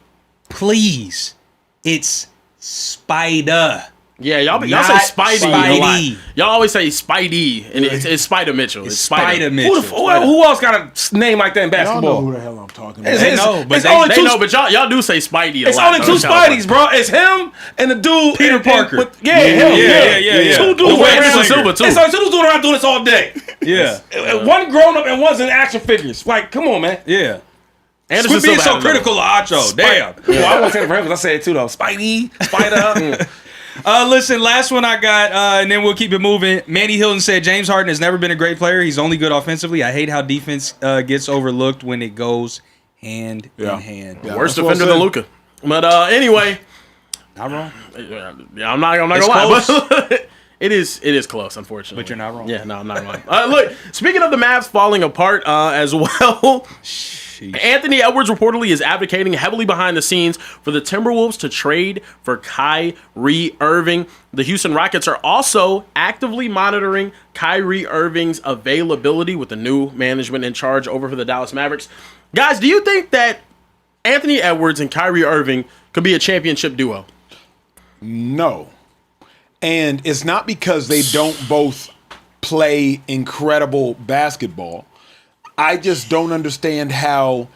please, it's Spider. Yeah, y'all say Not Spidey. a lot. Spidey. Y'all always say Spidey, and it's Spider Mitchell. It's Spider Spider. Mitchell. Who else got a name like that in Y'all know who basketball? the hell I'm talking about. They know, but They know, but y'all do say Spidey a It's lot. only 2 Spideys, bro. It's him and the dude Peter Parker. him. Yeah. 2 dudes. Who wears around- the silver, too? It's only 2 dudes doing around doing this all day. Yeah. One grown up and one's in action figures. Like, come on, man. Yeah. Anderson Quit being Silva so has critical of Acho. Damn. Well, I won't say it for him because I say it too, though. Spidey, Spider. Listen, last one I got, and then we'll keep it moving. Manny Hilton said James Harden has never been a great player. He's only good offensively. I hate how defense gets overlooked when it goes hand in hand. Yeah. Worse That's what defender I than said. Luka. But anyway, Not wrong. yeah, I'm not gonna It's lie, close. but it is close, unfortunately. But you're not wrong. Yeah, no, I'm not wrong. Look, speaking of the Mavs falling apart as well, Anthony Edwards reportedly is advocating heavily behind the scenes for the Timberwolves to trade for Kyrie Irving. The Houston Rockets are also actively monitoring Kyrie Irving's availability with the new management in charge over for the Dallas Mavericks. Guys, do you think that Anthony Edwards and Kyrie Irving could be a championship duo? No. And it's not because they don't both play incredible basketball. I just don't understand how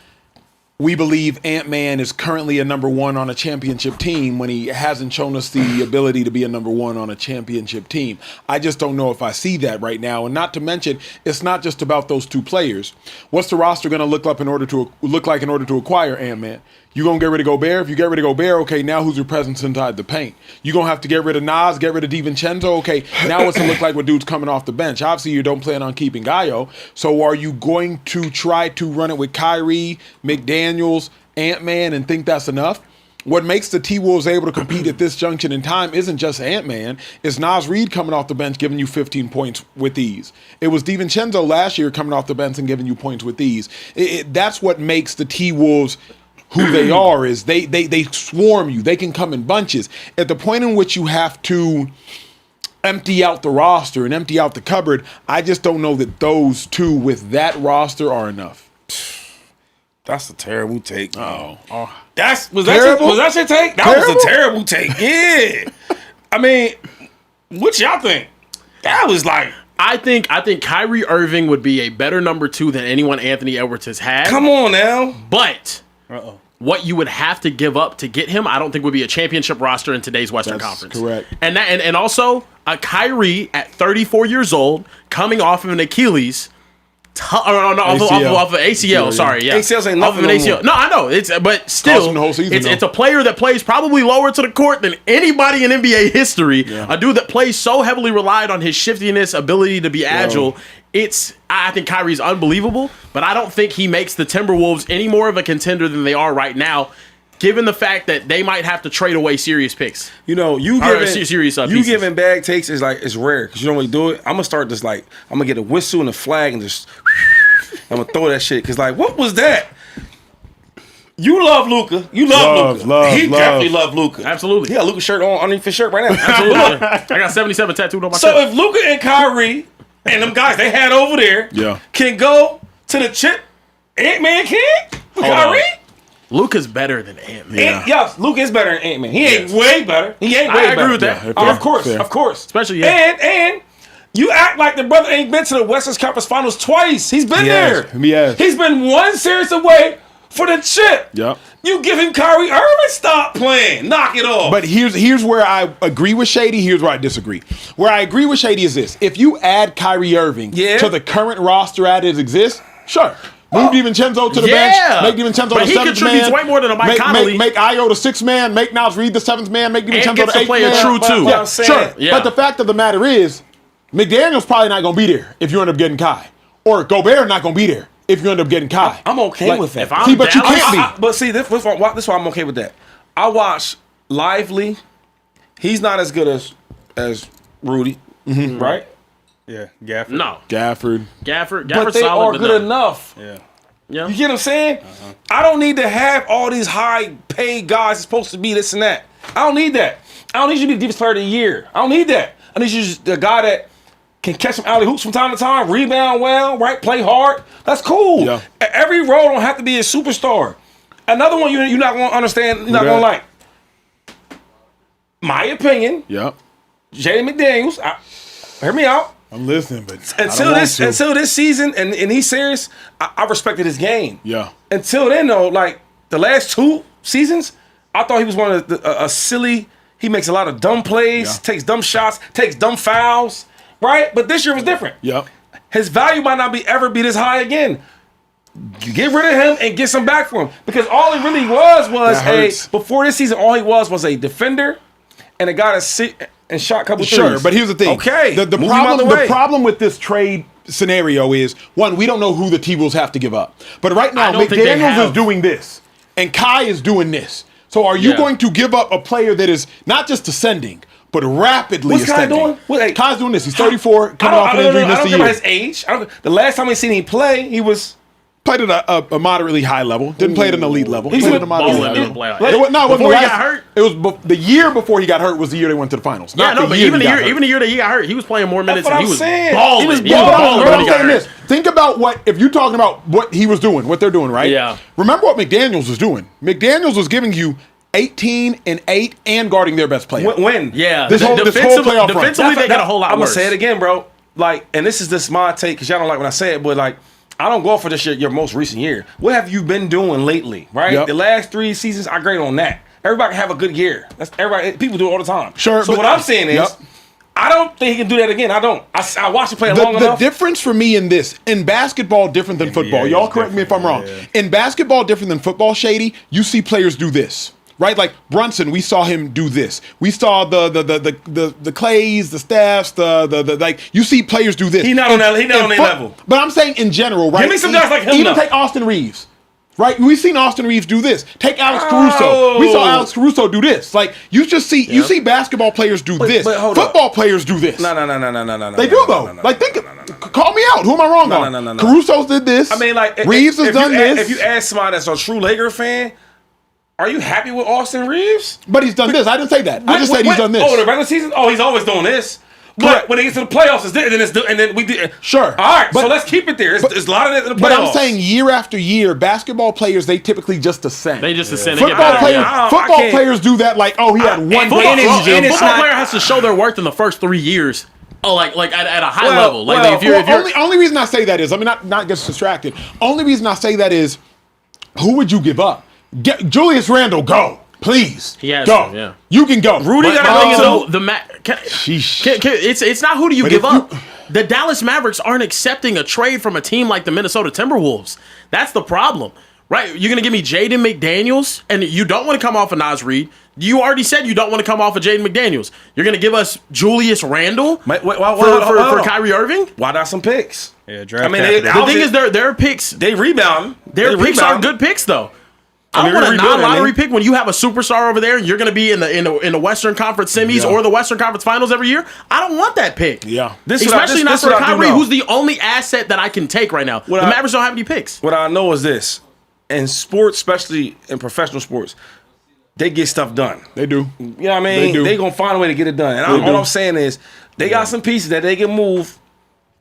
we believe Ant-Man is currently a number 1 on a championship team when he hasn't shown us the ability to be a number 1 on a championship team. I just don't know if I see that right now. And not to mention, it's not just about those 2 players. What's the roster going to look like in order to acquire Ant-Man? You going to get rid of Gobert? If you get rid of Gobert, okay, now who's your presence inside the paint? You going to have to get rid of Nas, get rid of DiVincenzo? Okay, now what's it look like with dudes coming off the bench? Obviously, you don't plan on keeping Gallo. So are you going to try to run it with Kyrie, McDaniels, Ant-Man, and think that's enough? What makes the T-Wolves able to compete at this junction in time isn't just Ant-Man. It's Nas Reed coming off the bench giving you 15 points with ease. It was DiVincenzo last year coming off the bench and giving you points with ease. That's what makes the T-Wolves who they are, is they swarm you. They can come in bunches. At the point in which you have to empty out the roster and empty out the cupboard, I just don't know that those 2 with that roster are enough. That's a terrible take. Oh. Was Terrible? that your take? That Terrible? was a terrible take. Yeah. I mean, what y'all think? That was like, I think Kyrie Irving would be a better number 2 than anyone Anthony Edwards has had. come on now. But what you would have to give up to get him, I don't think would be a championship roster in today's Western That's Conference. correct. And also a Kyrie at 34 years old coming off of an Achilles. Off of ACL. Sorry, yeah. ACLs ain't off of nothing an no ACL. No, I know. But Cost still, him the whole season, it's though. a player that plays probably lower to the court than anybody in NBA history. Yeah. A dude that plays so heavily relied on his shiftiness, ability to be agile. I think Kyrie's unbelievable, but I don't think he makes the Timberwolves any more of a contender than they are right now, given the fact that they might have to trade away serious picks. You know, you giving bad takes is like, it's rare because you don't really do it. I'm gonna start this I'm gonna get a whistle and a flag and just I'm gonna throw that shit because what was that? You love Luka. You love Luka. He definitely love Luka. Absolutely. He got Luka shirt on underneath his shirt right now. Absolutely. I got 77 tattooed on my So chest. if Luka and Kyrie and them guys they had over there can go to the chip, Ant-Man can? Kyrie? Luka's better than Ant-Man. Yes, Luka is better than Ant-Man. He ain't way better. He ain't way better. I agree with that. Of course. Especially, And you act like the brother ain't been to the Western Conference Finals twice. He's been there. He's been one series away for the chip. Yep. You give him Kyrie Irving, stop playing. Knock it off. But here's where I agree with Shady. Here's where I disagree. Where I agree with Shady is this. If you add Kyrie Irving to the current roster as it exists, sure. Move DiVincenzo to the bench. Make DiVincenzo the seventh man. He contributes way more than a Mike Conley. Make Acho the sixth man. Make Naz Reid the seventh man. Make DiVincenzo the eighth man. And true too. Yeah, sure. Yeah. But the fact of the matter is, McDaniel's probably not going to be there if you end up getting Kai. Or Gobert not going to be there if you end up getting Kai. I'm okay with that. If I'm see, but Dallas, you can't be. But see, this is why I'm okay with that. I watch Lively. He's not as good as Rudy, right? Yeah, Gafford. No. Gafford. Gafford's They solid, are but good no. enough. Yeah. Yeah. You get what I'm saying? I don't need to have all these high-paid guys supposed to be this and that. I don't need that. I don't need you to be the defense player of the year. I don't need that. I need you to be the guy that can catch some alley hoops from time to time, rebound well, right? Play hard. That's cool. Yeah. Every role don't have to be a superstar. Another one you're not going to understand, you're not going to like. My opinion, Yep. Jay McDaniels, hear me out. I'm listening, but Until this season, and he's serious, I respected his game. Yeah. Until then, though, like the last 2 seasons, I thought he was one of a silly. He makes a lot of dumb plays, takes dumb shots, takes dumb fouls, right? But this year was different. Yep. His value might not ever be this high again. You get rid of him and get some back for him, because all he really was before this season, all he was a defender and a guy that sit and shot a couple threes. Sure, but here's the thing. Okay, The problem with this trade scenario is, one, we don't know who the T-Wolves have to give up. But right now, McDaniels is doing this, and Kai is doing this. So are you going to give up a player that is not just ascending, but rapidly ascending? What's Kai doing? Kai's doing this. He's 34, coming off an injury this year. I don't care about his age. The last time we seen him play, he was... Played at a moderately high level. Didn't play at an elite level. He's Played at a moderately high level. Before he got hurt? It was the year before he got hurt was the year they went to the finals. Yeah, no, but even the year that he got hurt, he was playing more minutes and he was balling. He was balling. But I'm saying this. Think about if you're talking about what he was doing, what they're doing, right? Yeah. Remember what McDaniels was doing. McDaniels was giving you 18 and 8 and guarding their best player. When? Yeah. This whole playoff run. Defensively, they got a whole lot I'm worse. going to say it again, bro. Like, and this is my take, because y'all don't like when I say it, but like, I don't go for this your most recent year. What have you been doing lately, right? Yep. The last 3 seasons, I grade on that. Everybody can have a good year. That's everybody. People do it all the time. Sure. So what I'm saying is, I don't think he can do that again. I don't. I watched him play long enough. The difference for me in basketball, different than football. Y'all correct me if I'm wrong. In basketball, different than football, Shady, you see players do this. Right, like Brunson, we saw him do this. We saw the Clays, the Stephs, the like. You see players do this. He's not on that level. But I'm saying in general, right? Give me some guys like him. Even take Austin Reeves. Right, we've seen Austin Reeves do this. Take Alex Caruso. We saw Alex Caruso do this. Like you just see, you see basketball players do this. Football players do this. No. They do though. Like call me out. Who am I wrong on? No. Caruso's did this. I mean, like Reeves has done this. If you ask somebody that's a true Laker fan, are you happy with Austin Reeves? But he's done this. I didn't say that. I just said he's done this. Oh, the regular season? Oh, he's always doing this. But when it gets to the playoffs, and then we do. Sure. All right, so let's keep it there. There's a lot of it in the playoffs. But I'm saying year after year, basketball players, they typically just ascend. They just ascend. Football players do that like, oh, he had one Football great player has to show their worth in the first 3 years. Oh, like at a high level. Like only reason I say that is, I mean, not get distracted. Only reason I say that is, who would you give up? Get Julius Randle, go. Please, he has go. To, yeah. You can go. Rudy got to go. It's not who do you give up. The Dallas Mavericks aren't accepting a trade from a team like the Minnesota Timberwolves. That's the problem, right? You're gonna give me Jaden McDaniels, and you don't want to come off of Naz Reid. You already said you don't want to come off of Jaden McDaniels. You're gonna give us Julius Randle for Kyrie Irving? Why not some picks? Yeah, draft. I mean, the thing is, their picks. They rebound. Their picks are good picks, though. I don't want a non-lottery pick when you have a superstar over there and you're going to be in the Western Conference semis or the Western Conference Finals every year. I don't want that pick. Yeah. Especially not for Kyrie, who's the only asset that I can take right now. The Mavericks don't have any picks. What I know is this. in sports, especially in professional sports, they get stuff done. They do. You know what I mean? They gonna find a way to get it done. And all I'm saying is they got some pieces that they can move,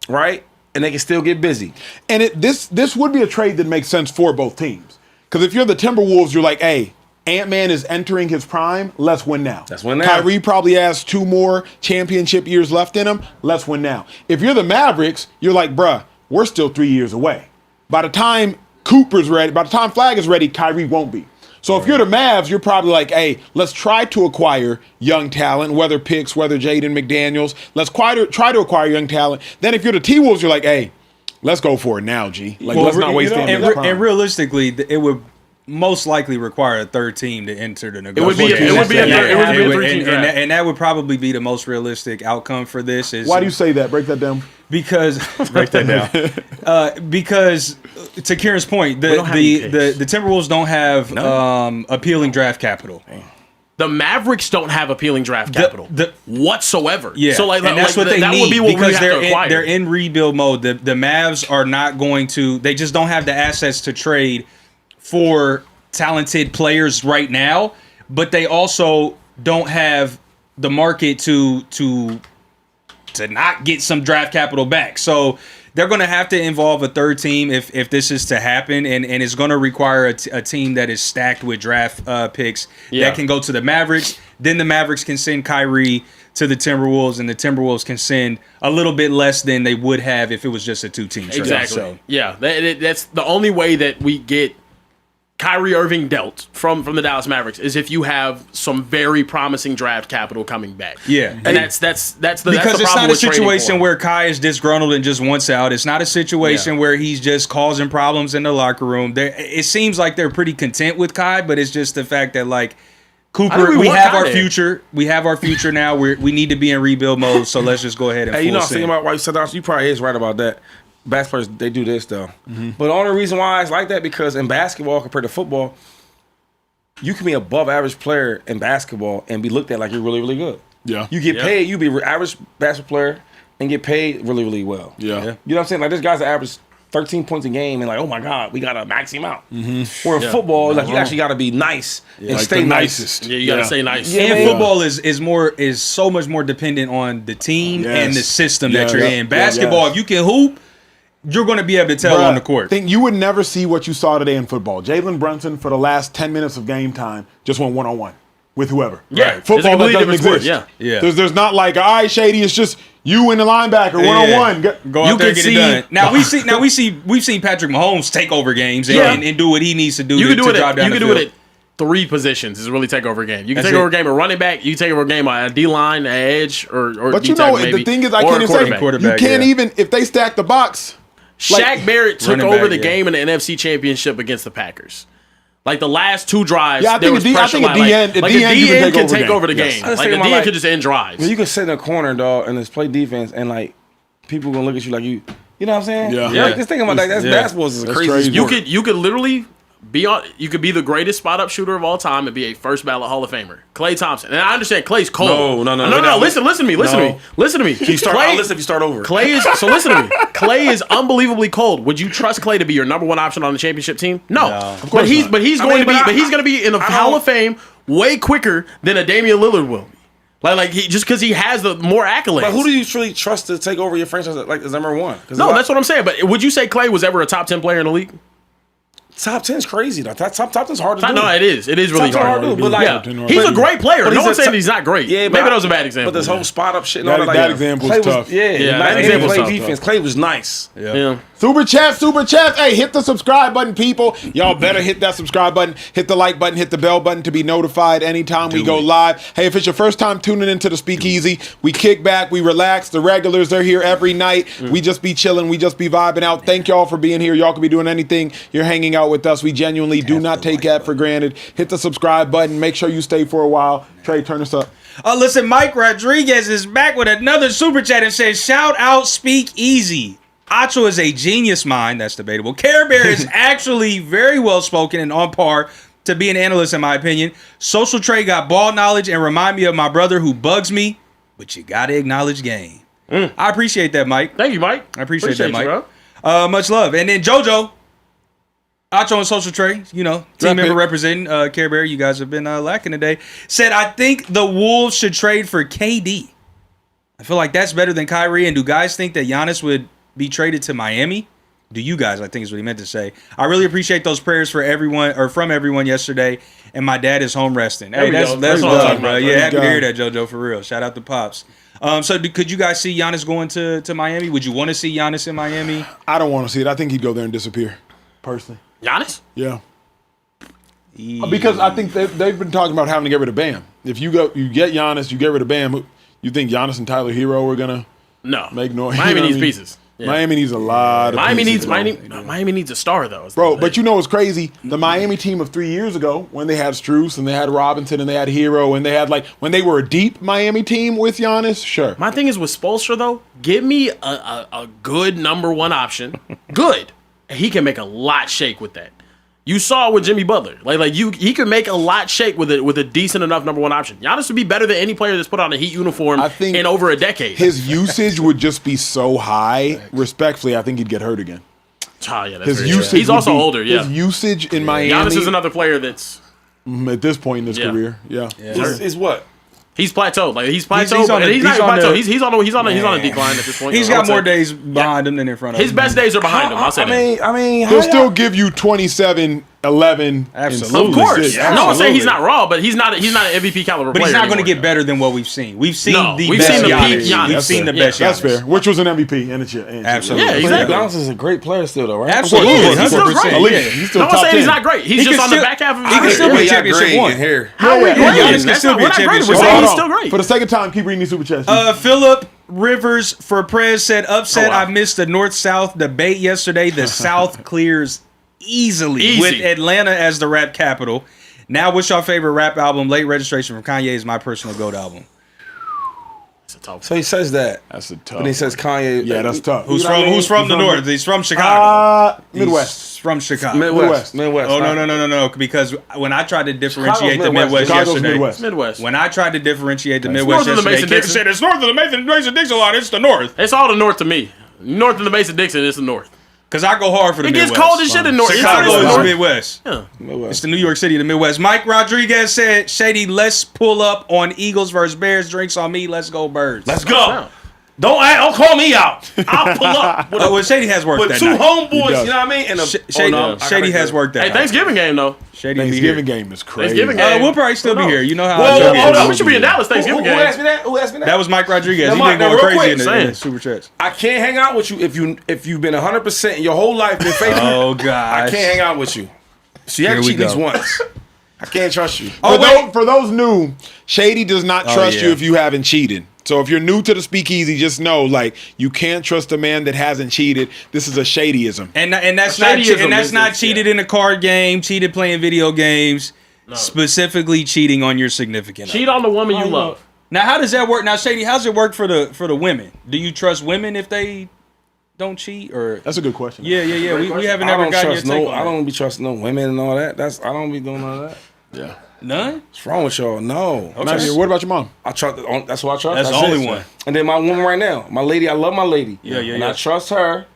right? And they can still get busy. And this would be a trade that makes sense for both teams. Because if you're the Timberwolves, you're like, hey, Ant-Man is entering his prime. Let's win now. Let's win now. Kyrie probably has 2 more championship years left in him. Let's win now. If you're the Mavericks, you're like, bruh, we're still 3 years away. By the time Cooper's ready, by the time Flag is ready, Kyrie won't be. So if you're the Mavs, you're probably like, hey, let's try to acquire young talent, whether picks, whether Jaden McDaniels. Let's try to acquire young talent. Then if you're the T-Wolves, you're like, hey, let's go for it now, G. Like, let's not waste any time. And realistically, it would most likely require a third team to enter the It negotiation. would be a three-team draft. And that would probably be the most realistic outcome for this. Why do you say that? Break that down. Because break that down. Because to Kieran's point, the Timberwolves don't have appealing draft capital. The Mavericks don't have appealing draft capital whatsoever. Yeah, so like, and that's what they that need would be what because we have to acquire. they're in rebuild mode. The Mavs are not going to. They just don't have the assets to trade for talented players right now. But they also don't have the market to not get some draft capital back. So they're going to have to involve a third team if this is to happen, and it's going to require a team that is stacked with draft picks that can go to the Mavericks. Then the Mavericks can send Kyrie to the Timberwolves, and the Timberwolves can send a little bit less than they would have if it was just a 2-team trade. Exactly. So. Yeah, that's the only way that we get Kyrie Irving dealt from the Dallas Mavericks is if you have some very promising draft capital coming back. Yeah, and that's the because it's not a situation where where Kai is disgruntled and just wants out. It's not a situation where he's just causing problems in the locker room. It seems like they're pretty content with Kai, but it's just the fact that like Cooper, we have our future. We have our future now. We need to be in rebuild mode. So let's just go ahead and. Hey, you know, thinking about why you said that. You probably is right about that. Basketball players, they do this though. But the only reason why it's like that because in basketball compared to football, you can be an above average player in basketball and be looked at like you're really, really good. Yeah. You get paid, you be an average basketball player and get paid really, really well. Yeah. You know what I'm saying? Like this guy's an average 13 points a game and like, oh my God, we gotta max him out. Where in football, like you actually gotta be nice and like stay the nice. nicest. Yeah, you gotta stay nice. Yeah, and football is so much more dependent on the team and the system that you're in. Basketball, if you can hoop, you're going to be able to tell on the court. Think you would never see what you saw today in football. Jalen Brunson, for the last 10 minutes of game time, just went one-on-one with whoever. Yeah. Right. Football that doesn't exist. Yeah. There's not like, all right, Shady, it's just you and the linebacker one-on-one. Go out there and get it done. Now we've seen Patrick Mahomes take over games and do what he needs to do to drive down the field. It at 3 positions is really take over a game. You can take over a game of running back. You can take over a game of D-line, edge, or but you know, the thing is, I can't even say, you can't even, if they stack the box. Shaq Barrett took over the game in the NFC Championship against the Packers. Like the last 2 drives, there was pressure. I think a DN can take over the game. Like a DN can just end drives. You can sit in a corner, dog, and just play defense, and like people gonna look at you like you know what I'm saying? Yeah. Like, just think about that. Basketball is crazy. You could literally you could be the greatest spot up shooter of all time and be a first ballot Hall of Famer. Klay Thompson. And I understand Klay's cold. No. Listen to me. Listen to me. I'll listen if you start over. Listen to me. Klay is unbelievably cold. Would you trust Klay to be your number 1 option on the championship team? No. Of course he's going to be in the Hall of Fame way quicker than a Damian Lillard will. Like just because he has the more accolades. But who do you truly trust to take over your franchise like as number 1? No, that's what I'm saying. But would you say Klay was ever a top 10 player in the league? Top 10 is crazy though. Top 10's hard to do. No, it is. It is really hard to do. But like, he's a great player. But no one's saying he's not great. Yeah, maybe that was a bad example. But this whole spot up shit and all that example was tough. That example was tough. Defense. Klay was nice. Yeah. Super chat. Hey, hit the subscribe button, people. Y'all better hit that subscribe button, hit the like button, hit the bell button to be notified anytime we go live. Hey, if it's your first time tuning into the Speakeasy, we kick back, we relax. The regulars are here every night. We just be chilling, we just be vibing out. Thank y'all for being here. Y'all could be doing anything. You're hanging out with us. We genuinely do not take that for granted. Hit the subscribe button. Make sure you stay for a while. Trey, turn us up. Listen, Mike Rodriguez is back with another super chat and says, shout out Speakeasy. Acho is a genius mind. That's debatable. Carebear is actually very well spoken and on par to be an analyst, in my opinion. Social Trey got ball knowledge and remind me of my brother who bugs me, but you got to acknowledge game. I appreciate that, Mike. Thank you, Mike. I appreciate that, Mike. You, bro. Much love. And then JoJo, Acho and Social Trade, team member representing Carebear. You guys have been lacking today. Said, I think the Wolves should trade for KD. I feel like that's better than Kyrie. And do guys think that Giannis would be traded to Miami? Do you guys? I think is what he meant to say. I really appreciate those prayers for everyone or from everyone yesterday. And my dad is home resting. Hey, that's what I'm talking about. Yeah, happy to hear that, JoJo, for real. Shout out to Pops. So could you guys see Giannis going to Miami? Would you want to see Giannis in Miami? I don't want to see it. I think he'd go there and disappear, personally. Giannis? Yeah. Because I think they've been talking about having to get rid of Bam. If you get Giannis, you get rid of Bam. You think Giannis and Tyler Hero are gonna make noise? Miami needs pieces. Yeah. Miami needs a lot of pieces. Miami needs a star though. Bro, but you know what's crazy? The Miami team of 3 years ago, when they had Strus and they had Robinson and they had Hero and they had when they were a deep Miami team with Giannis, sure. My thing is with Spoelstra though, give me a good number one option. Good. He can make a lot shake with that. You saw it with Jimmy Butler. He could make a lot shake with a decent enough number one option. Giannis would be better than any player that's put on a Heat uniform in over a decade. His usage would just be so high. Respectfully, I think he'd get hurt again. Oh, yeah, that's his usage. He's also older. Yeah, his usage in Miami. Giannis is another player that's at this point in his career. Yeah. Is what? He's plateaued. He's plateaued. He's not plateaued. He's on a decline at this point. He's got more days behind him than in front of him. His best days are behind him. I'll say that. I mean, he'll still give you 27, 11. Absolutely. Of course. Yeah. No one's saying he's not raw, but he's not an MVP caliber player. But he's not going to get better than what we've seen. We've seen the peak best Giannis. We've seen the best Giannis. That's fair. Which was an MVP and Absolutely. Yeah, exactly. Giannis is a great player still, though, right? Absolutely. He's still great. He's still no one's saying he's not great. He's just on the back half of his career. He can still be championship one. How are we great? Giannis can still be a championship We're saying he's still great. For the second time, keep reading these super chats. Philip Rivers for Prez said, upset. I missed the North-South debate yesterday. The South clears easily with Atlanta as the rap capital. Now, what's your favorite rap album? Late Registration from Kanye is my personal GOAT album. So he says that. That's a tough. And he says Kanye. Yeah, that's tough. Who's from the North? He's from Chicago. Midwest. He's from Chicago. Midwest. Oh, no. Because when I tried to differentiate the Midwest yesterday. Midwest. When I tried to differentiate the Midwest north yesterday, of the Mason-Dixon. said it's north of the Mason-Dixon line. It's the North. It's all the North to me. North of the Mason-Dixon, it's the North. Because I go hard for the Midwest. It gets cold as shit in North. Chicago is the Midwest. Yeah. It's the New York City of the Midwest. Mike Rodriguez said, Shady, let's pull up on Eagles versus Bears. Drinks on me. Let's go Birds. Let's go. Don't call me out. I'll pull up. Well, Shady has worked with that two night. homeboys, you know what I mean? And Shady has worked that night. Thanksgiving game, though. Thanksgiving game is crazy. Thanksgiving game. We'll probably still be here. You know how we should be in Dallas Thanksgiving game. Who asked me that? That was Mike Rodriguez. He Mike, been going crazy in quick, the super chats. I can't hang out with you if you've been 100% in your whole life been faithful. Oh, God. I can't hang out with you. So you have to cheat at least once. I can't trust you. For those new, Shady does not trust you if you haven't cheated. So if you're new to the Speakeasy, just know you can't trust a man that hasn't cheated. This is a Shadyism. And that's not cheated in a card game, cheated playing video games, specifically cheating on your significant other. Cheat on the woman you love. Now how does that work? Now Shady, how's it work for the women? Do you trust women if they don't cheat or? That's a good question. Yeah. We haven't ever gotten your take on that. I don't be trusting no women and all that. I don't be doing all that. Yeah. None? What's wrong with y'all? No. Okay. What about your mom? I trust. That's who I trust. That's the only one. And then my woman right now, my lady. I love my lady. Yeah. And I trust her,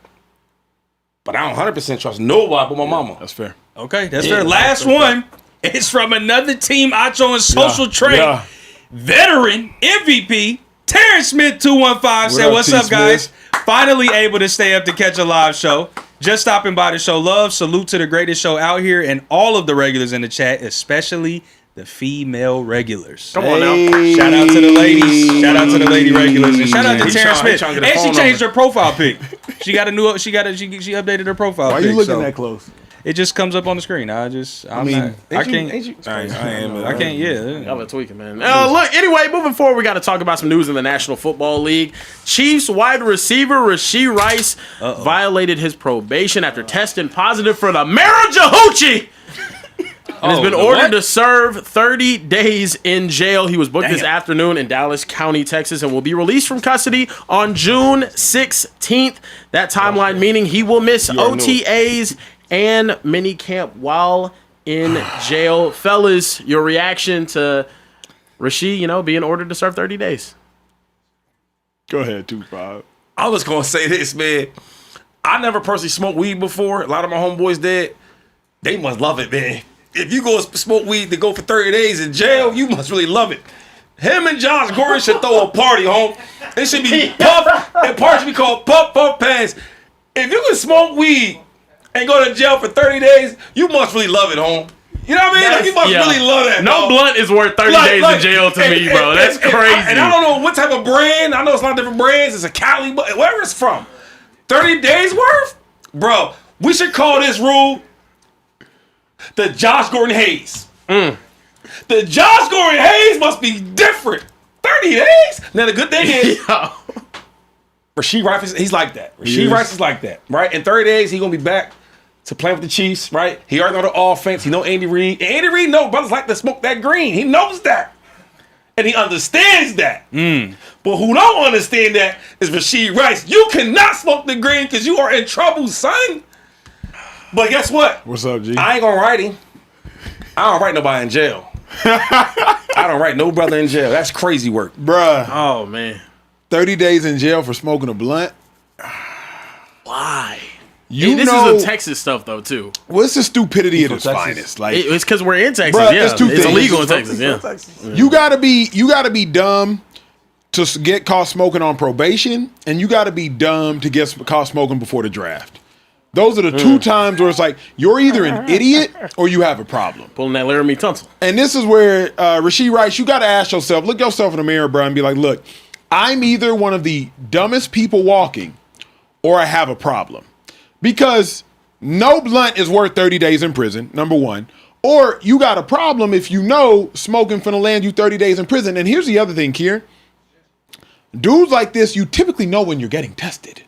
but I don't 100% trust nobody but my mama. That's fair. Okay, that's fair. Last one is from another team, Acho and Social Trade. Yeah. Veteran MVP Terrence Smith 215 said, "What's up, guys? Finally able to stay up to catch a live show. Just stopping by to show love. Salute to the greatest show out here and all of the regulars in the chat, especially the female regulars. Come on now. Shout out to the ladies. Shout out to the lady regulars. And shout out to Terrence Smith. And she changed her profile pic. She got a new. She updated her profile pic. Why are you looking that close? It just comes up on the screen. I can't. I can't. Yeah. Y'all are tweaking, man. Look, anyway, moving forward, we got to talk about some news in the National Football League. Chiefs wide receiver Rashee Rice violated his probation after testing positive for the Marijuana. And has been ordered to serve 30 days in jail. He was booked this afternoon in Dallas County, Texas, and will be released from custody on June 16th. That timeline meaning he will miss OTAs and minicamp while in jail. Fellas, your reaction to Rashee, being ordered to serve 30 days? Go ahead, 2-5. I was going to say this, man. I never personally smoked weed before. A lot of my homeboys did. They must love it, man. If you go smoke weed to go for 30 days in jail, you must really love it. Him and Josh Gordon should throw a party, home. It should be puff, and party should be called Puff Puff Pass. If you can smoke weed and go to jail for 30 days, you must really love it, home. You know what I mean? Like, you must really love that. No blunt is worth 30 days in jail to me, bro. That's crazy. And I don't know what type of brand. I know it's a lot of different brands. It's a Cali, but wherever it's from. 30 days worth? Bro, we should call this rule the Josh Gordon Haze. The Josh Gordon Haze must be different. 30 days? Now, the good thing is, Rashee Wright, he's like that. Rashee Wright is like that, right? In 30 days, he's going to be back to play with the Chiefs, right? He already know the offense. He know Andy Reid. And Andy Reid knows brothers like to smoke that green. He knows that. And he understands that. But who don't understand that is Rashee Rice. You cannot smoke the green because you are in trouble, son. But guess what? What's up, G? I ain't going to write him. I don't write nobody in jail. I don't write no brother in jail. That's crazy work. Bruh. Oh, man. 30 days in jail for smoking a blunt? Why? You this know, is a Texas stuff, though, too. What's the stupidity of its finest? Like, It's because we're in Texas, Bruh, yeah. it's two It's things. illegal in Texas, yeah. you gotta be dumb to get caught smoking on probation, and you gotta be dumb to get caught smoking before the draft. Those are the two times where it's like, you're either an idiot or you have a problem. Pulling that Laramie Tunsil. And this is where Rashee Rice, you got to ask yourself, look yourself in the mirror, bro, and be like, look, I'm either one of the dumbest people walking or I have a problem. Because no blunt is worth 30 days in prison, number one. Or you got a problem if you know smoking finna land you 30 days in prison. And here's the other thing, Kier. Dudes like this, you typically know when you're getting tested.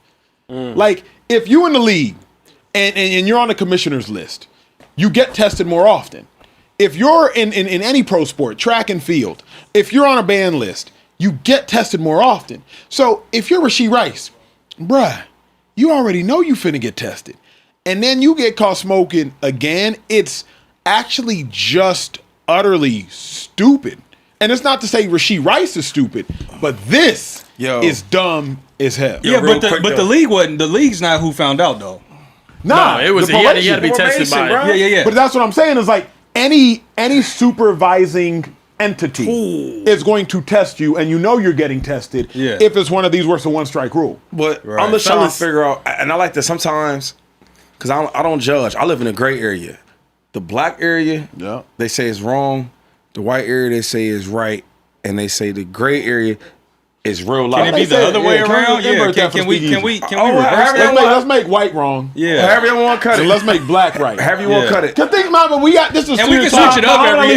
Like, if you in the league, and you're on the commissioner's list, you get tested more often. If you're in any pro sport, track and field, if you're on a ban list, you get tested more often. So if you're Rashee Rice, bruh, you already know you finna get tested. And then you get caught smoking again, it's actually just utterly stupid. And it's not to say Rashee Rice is stupid, but this is dumb as hell. Yeah, but the league wasn't. The league's not who found out, though. Nah, it was the he had to be probation, tested by. bro. Yeah. But that's what I'm saying is like any supervising entity is going to test you, and you know you're getting tested if it's one of these where it's a one strike rule. But I'm just trying to figure out, and I like to sometimes, because I don't judge. I live in a gray area. The black area, they say is wrong. The white area, they say is right. And they say the gray area is real life. Can it be the other way around? Yeah. Can we reverse that? Let's make white wrong. Yeah. However you want to cut it. And let's make black right. However you want to cut it. Cause think, mama, we got this is And we can serious switch it talk. up every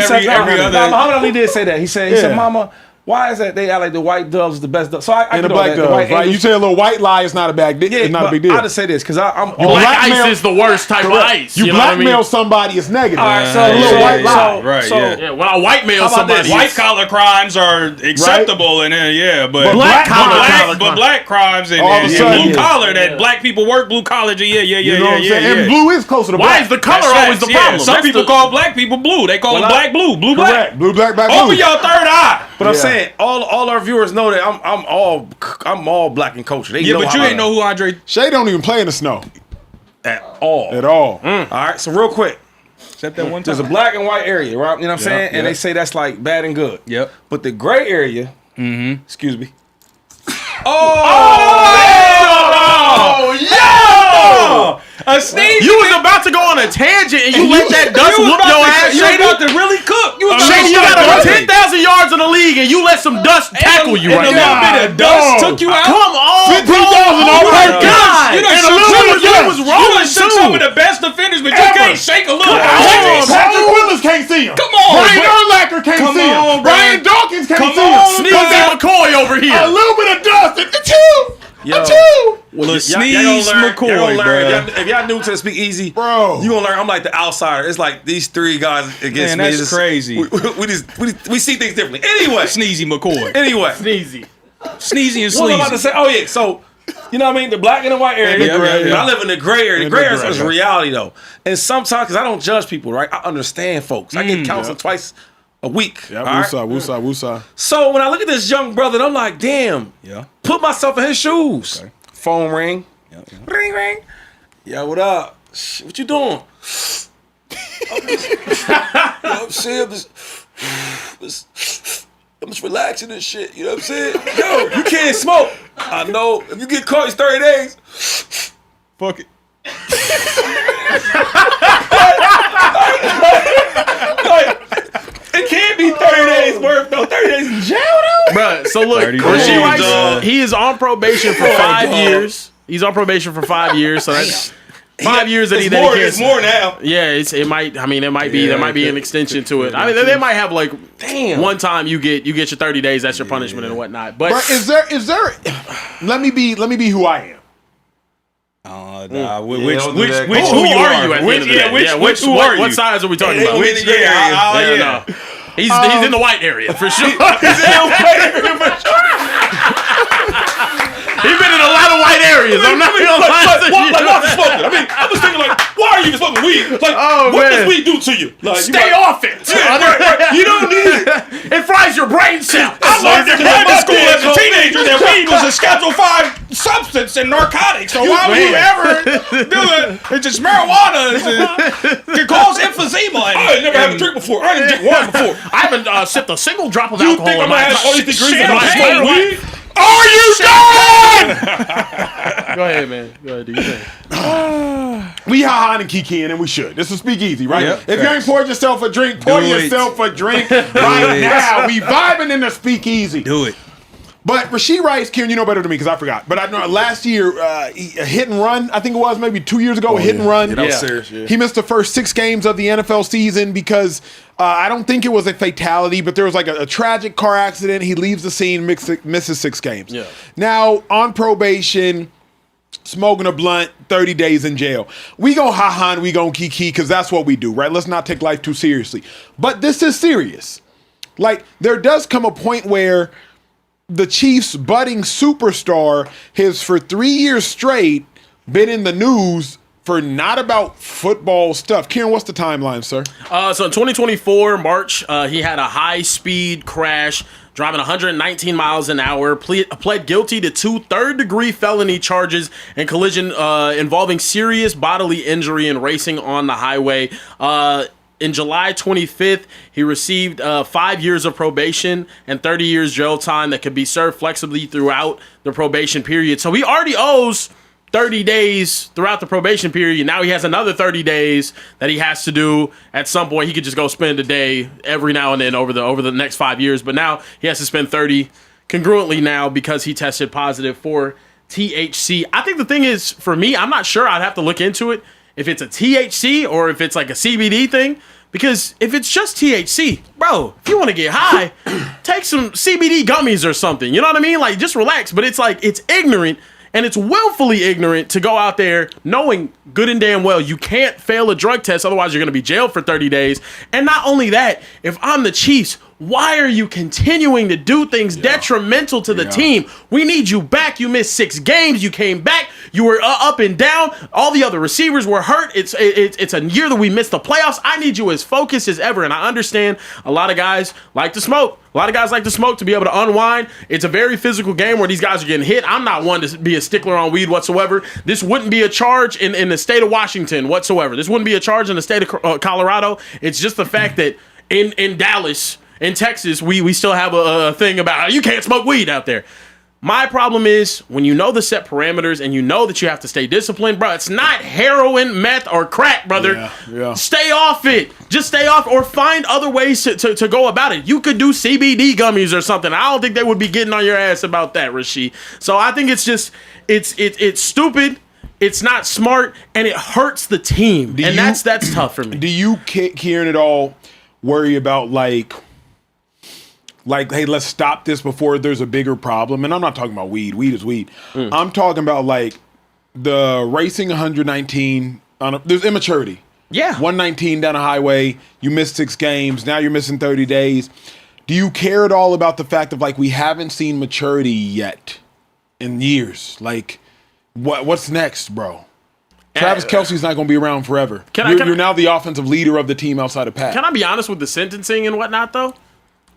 other. Muhammad Ali did say that. He said, Mama, why is that they act like the white doves is the best dove? So I And the get all black that. dove, white right? angels- You say a little white lie is not a big deal. It's not a big deal. I'll just say this, because I'm You Black blackmail- ice is the worst type of ice. You know what I blackmail mean? somebody, it's negative. All right, so a little white lie. Right, Yeah, when I white mail How about somebody, this? White collar crimes are acceptable, and but Black collar but black crimes and, All of a sudden, blue collar that black people work blue collar. You know what I'm saying? And blue is closer to why black. is the color That's always the facts, yeah. problem? Some That's people the- call black people blue. They call them black blue, blue black. Correct. Blue, black, black, Open blue. your third eye. But I'm saying all our viewers know that I'm all black and cultured. They know But you how I ain't know who Andre Shady don't even play in the snow at all. at all. All right, so real quick, except that one there's a time. black and white area, right? You know what I'm saying? And they say that's like bad and good. Yep. But the gray area, excuse me. A sneeze. You was about to go on a tangent and you let that dust whoop your ass, You Shady. about to really cook. You was about Shady, to you got over really 10,000 yards in the league and you let some dust tackle you right and a little now. bit of dust dog. took you out. Come on, 15,000 bro. on Oh my purpose. God. You done And a shook little some bit of of you was you rolling done shook some of too. the best defenders, but you can't shake a little. Patrick Willis can't see him. Come on, Brian bro. Urlacher can't Come see him. on, bro. Brian Dawkins can't Come see him. on, Sneezy McCoy over here. A little bit of dust. Achoo! Achoo! Well, Sneeze McCoy, bro. If y'all new to the Speakeasy, Bro. you gonna learn. I'm like the outsider. It's like these three guys against Man, me. that's It's- crazy. We see things differently. Anyway, Sneezy McCoy. anyway. Sneezy. Sneezy and What was I about to Sleazy. say? Oh yeah, so you know what I mean? The black and the white area. And the gray, But yeah. I live in the gray area. The And gray the area gray, is yeah. reality though. And sometimes, because I don't judge people, right? I understand folks. I get counseling twice a week. Yeah, all right? woosah, woosah. So when I look at this young brother, I'm like, damn. Yeah. Put myself in his shoes. Okay. Phone ring. Ring, ring. Yo, what up? What you doing? I'm saying? I'm just relaxing and shit. You know what I'm saying? Yo, you can't smoke. I know. If you get caught, it's 30 days. Fuck it. It can't be 30 days worth, though. 30 days in jail, though? Bruh, so look, 30 Rashee days, Rice, he is on probation for 5 years. He's on probation for 5 years, so that's 5 years that he can't. It's more now. Yeah, it might. I mean, it might be. There might be an extension to it. I mean, they might have like one time you get your 30 days. That's your punishment and whatnot. But is there? Let me be who I am. Which who are you at the end of the day? Who are you? What size are we talking about? Which No. He's in the white area for sure. He's been in a lot of white areas. I'm not gonna lie. Why smoking? I mean, I was thinking like, why are you even smoking weed? Like, what does weed do to you? Like, Stay off it. Right. You don't need it. It fries your brain cells. I learned in private school as a teenager that weed was a Schedule 5 substance and narcotic. So why would you ever do it? It's just marijuana. It can cause emphysema. I ain't never had a drink before. I didn't drink wine before. I haven't sipped a single drop of You alcohol think in I'm my gonna have all these degrees and I'm Champagne. smoking weed? Are you done? Go ahead, man. Go ahead, do your thing. We ha-ha and kikiing, and we should. This is Speakeasy, right? Yep. If you ain't poured yourself a drink, pour yourself a drink right now. We vibing in the Speakeasy. Do it. But Rashee Rice, Kieran, you know better than me because I forgot. But I know last year, a hit and run, I think it was maybe 2 years ago, a hit and run. Yeah, that was serious, yeah. He missed the first 6 games of the NFL season because I don't think it was a fatality, but there was like a tragic car accident. He leaves the scene, misses 6 games. Yeah. Now, on probation, smoking a blunt, 30 days in jail. We gon' ha-ha and we gon' kiki because that's what we do, right? Let's not take life too seriously. But this is serious. Like, there does come a point where the Chiefs' budding superstar has for 3 years straight been in the news for not about football stuff. Kieran, what's the timeline, sir? So in 2024, March, he had a high-speed crash, driving 119 miles an hour, pled guilty to 2 third-degree felony charges and collision involving serious bodily injury and racing on the highway. In July 25th, he received 5 years of probation and 30 years jail time that could be served flexibly throughout the probation period. So he already owes 30 days throughout the probation period. Now he has another 30 days that he has to do at some point. He could just go spend a day every now and then over the next 5 years. But now he has to spend 30 congruently now because he tested positive for THC. I think the thing is, for me, I'm not sure. I'd have to look into it if it's a THC or if it's like a CBD thing. Because if it's just THC, bro, if you want to get high, take some CBD gummies or something. You know what I mean? Like, just relax. But it's like, it's ignorant, and it's willfully ignorant to go out there knowing good and damn well you can't fail a drug test. Otherwise, you're going to be jailed for 30 days. And not only that, if I'm the Chiefs, why are you continuing to do things detrimental to the team? We need you back. You missed 6 games. You came back. You were up and down. All the other receivers were hurt. It's a year that we missed the playoffs. I need you as focused as ever. And I understand a lot of guys like to smoke. A lot of guys like to smoke to be able to unwind. It's a very physical game where these guys are getting hit. I'm not one to be a stickler on weed whatsoever. This wouldn't be a charge in the state of Washington whatsoever. This wouldn't be a charge in the state of Colorado. It's just the fact that in Dallas, in Texas, we still have a thing about you can't smoke weed out there. My problem is when you know the set parameters and you know that you have to stay disciplined, bro. It's not heroin, meth, or crack, brother. Yeah. Stay off it. Just stay off or find other ways to go about it. You could do CBD gummies or something. I don't think they would be getting on your ass about that, Rashee. So I think it's just it's stupid. It's not smart, and it hurts the team. That's tough for me. Do you, Kieran, at all worry about like, hey, let's stop this before there's a bigger problem? And I'm not talking about weed. Weed is weed. I'm talking about like the racing 119. There's immaturity. Yeah. 119 down a highway. You missed 6 games. Now you're missing 30 days. Do you care at all about the fact of like we haven't seen maturity yet in years? Like, what's next, bro? Travis Kelce's not going to be around forever. You're now the offensive leader of the team outside of Pat. Can I be honest with the sentencing and whatnot, though?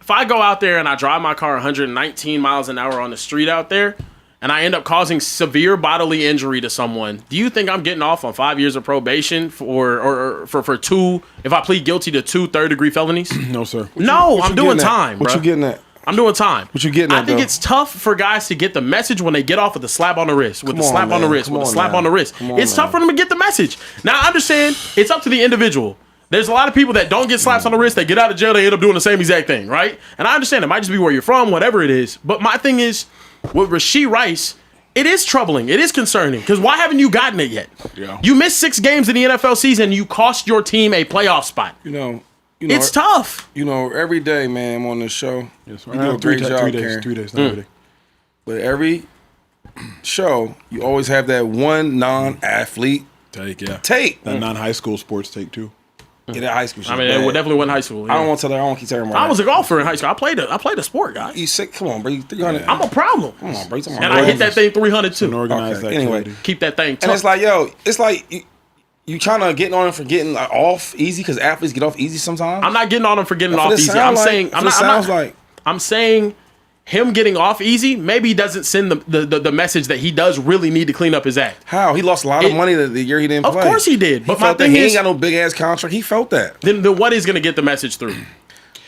If I go out there and I drive my car 119 miles an hour on the street out there, and I end up causing severe bodily injury to someone, do you think I'm getting off on 5 years of probation for two, if I plead guilty to 2 third-degree felonies? No, sir. No, I'm doing time, bro. What you getting at? I'm doing time. What you getting at, I think though? it's tough for guys to get the message when they get off with the slap on the wrist, with the slap on the wrist, with the slap on the wrist. It's tough for them to get the message. Now, I understand it's up to the individual. There's a lot of people that don't get slaps on the wrist. They get out of jail. They end up doing the same exact thing, right? And I understand it might just be where you're from, whatever it is. But my thing is, with Rashee Rice, it is troubling. It is concerning. Because why haven't you gotten it yet? Yeah. You missed 6 games in the NFL season. You cost your team a playoff spot. You know, It's tough. You know, every day, man, I'm on this show. Yes, You do a great job, 3 days. Karen. 3 days. Not every day. But every show, you always have that one non-athlete take. That non-high school sports take too. Get that high school shit. I mean, bad. it definitely wasn't high school. I don't want to tell her. I don't keep telling her. I was a golfer in high school. I played a sport, guy. You sick? Come on, bro. You 300. I'm a problem. Come on, bro. You talking And about I hit that brains. thing 300 An too. organized Okay, activity. anyway. Keep that thing And tough. it's like, yo, it's like you kind of getting on him for getting like, off easy because athletes get off easy sometimes. I'm not getting on him for getting That's off what it easy. sound I'm like. saying That's what it sounds like. I'm saying him getting off easy, maybe he doesn't send the message that he does really need to clean up his act. How he lost a lot of money the year he didn't Of play. course he did. But He my felt that thing he ain't is, got no big ass contract. He felt that. then what is going to get the message through?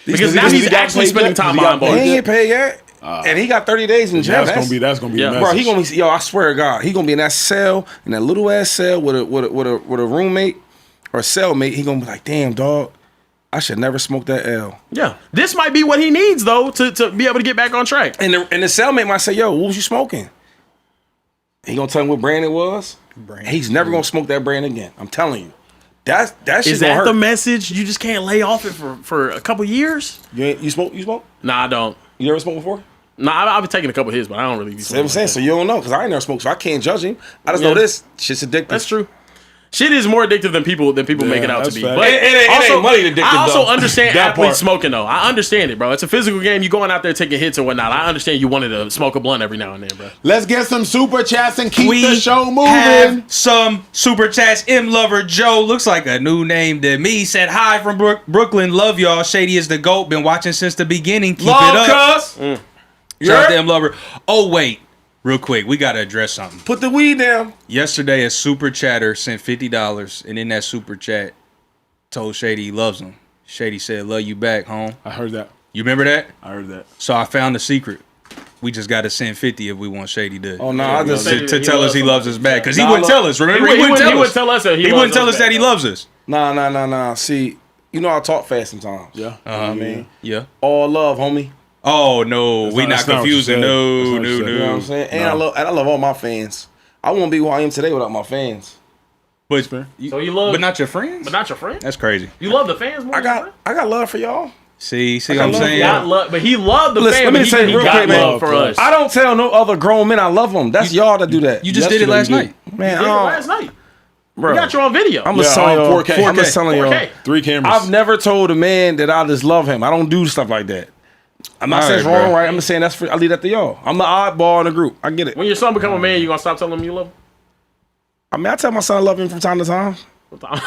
Because Does now he he's got actually paid spending yet? time Does he got behind He bars. ain't get paid yet, and he got 30 days in jail. That's gonna be the Yeah. message. Bro, he gonna be, yo, I swear to God, he gonna be in that cell, in that little ass cell with a roommate or a cellmate. He gonna be like, damn, dog, I should never smoke that L. Yeah. This might be what he needs, though, to be able to get back on track. And the cellmate might say, yo, what was you smoking? He gonna tell him what brand it was. He's never gonna smoke that brand again. I'm telling you. That shit Is gonna that hurt. the message? You just can't lay off it for a couple years? You smoke? You smoke? Nah, I don't. You ever smoked before? Nah, I've been taking a couple of his, but I don't really be See what I'm saying? like So you don't know, because I ain't never smoked, so I can't judge him. I just Yeah. know this shit's addictive. That's true. Shit is more addictive than people make it out to that's be. fact. But It ain't money addictive, I also though. understand That athletes part. smoking though. I understand it, bro. It's a physical game. You going out there taking hits and whatnot. I understand you wanted to smoke a blunt every now and then, bro. Let's get some super chats and keep We the show moving. have some super chats. M Lover Joe looks like a new name to me. Said hi from Brooklyn. Love y'all. Shady is the GOAT. Been watching since the beginning. Keep it up. cuz. Shout out to M Lover. Oh wait, real quick, we gotta address something. Put the weed down. Yesterday, a super chatter sent $50, and in that super chat, told Shady he loves him. Shady said, "Love you back, home." I heard that. You remember that? I heard that. So I found the secret. We just got to send 50 if we want Shady to. Oh, no, I just said- to He tell us loves he us. loves us back because he Nah, wouldn't look, tell us. Remember, he wouldn't tell us that he he loves wouldn't tell us us that back. he loves us. Nah. See, you know I talk fast sometimes. Yeah. I mean, Yeah. all love, homie. Oh no, we not that's not what you confusing. said. No, That's not what no, you said. You know what no. I'm saying? And I love all my fans. I won't be who I am today without my fans. But So you love, but not your friends. but not your friend. That's crazy. You love the fans more. I than your got love for y'all. See what I'm love saying? friend? But he loved the Listen, fans. let me but say he real got quick, man. love for us. I don't tell no other grown men I love them. That's y'all that do that. You just did it Yesterday last you night. did. man, Did it last night. bro. We got you on video. I'm Yeah, just telling on y'all. 4K. I'm just telling y'all. 4K. 3 cameras. I've never told a man that I just love him. I don't do stuff like that. I'm not All saying it's right, wrong, bro. right? I'm just saying that's for. I leave that to y'all. I'm the oddball in the group. I get it. When your son become a man, you gonna stop telling him you love him? I mean, I tell my son I love him from time to time. What the-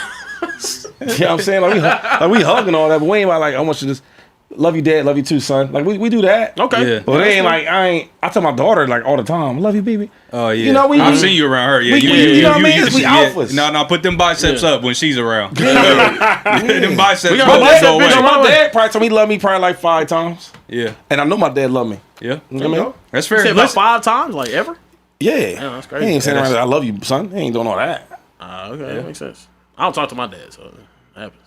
You know what I'm saying? Like we hug and all that, but we ain't like I want you to just love you, dad, love you too, son. Like we do that. Okay. Yeah. But it ain't like I tell my daughter like all the time, love you, baby. Oh yeah. You know, I've seen you around her. Yeah. you know what I mean? We alphas. No, put them biceps Yeah. up when she's around. Them biceps. We got bro, my they bicep go away. picture. My dad probably told me he loved me probably like 5 times. Yeah. And I know my dad loved me. Yeah. You know what I mean? That's You fair. said about Listen, 5 times, like ever? Yeah. that's crazy. He ain't saying Yeah, around I love you, son. He ain't doing all that. Okay, that makes sense. I don't talk to my dad, so it happens.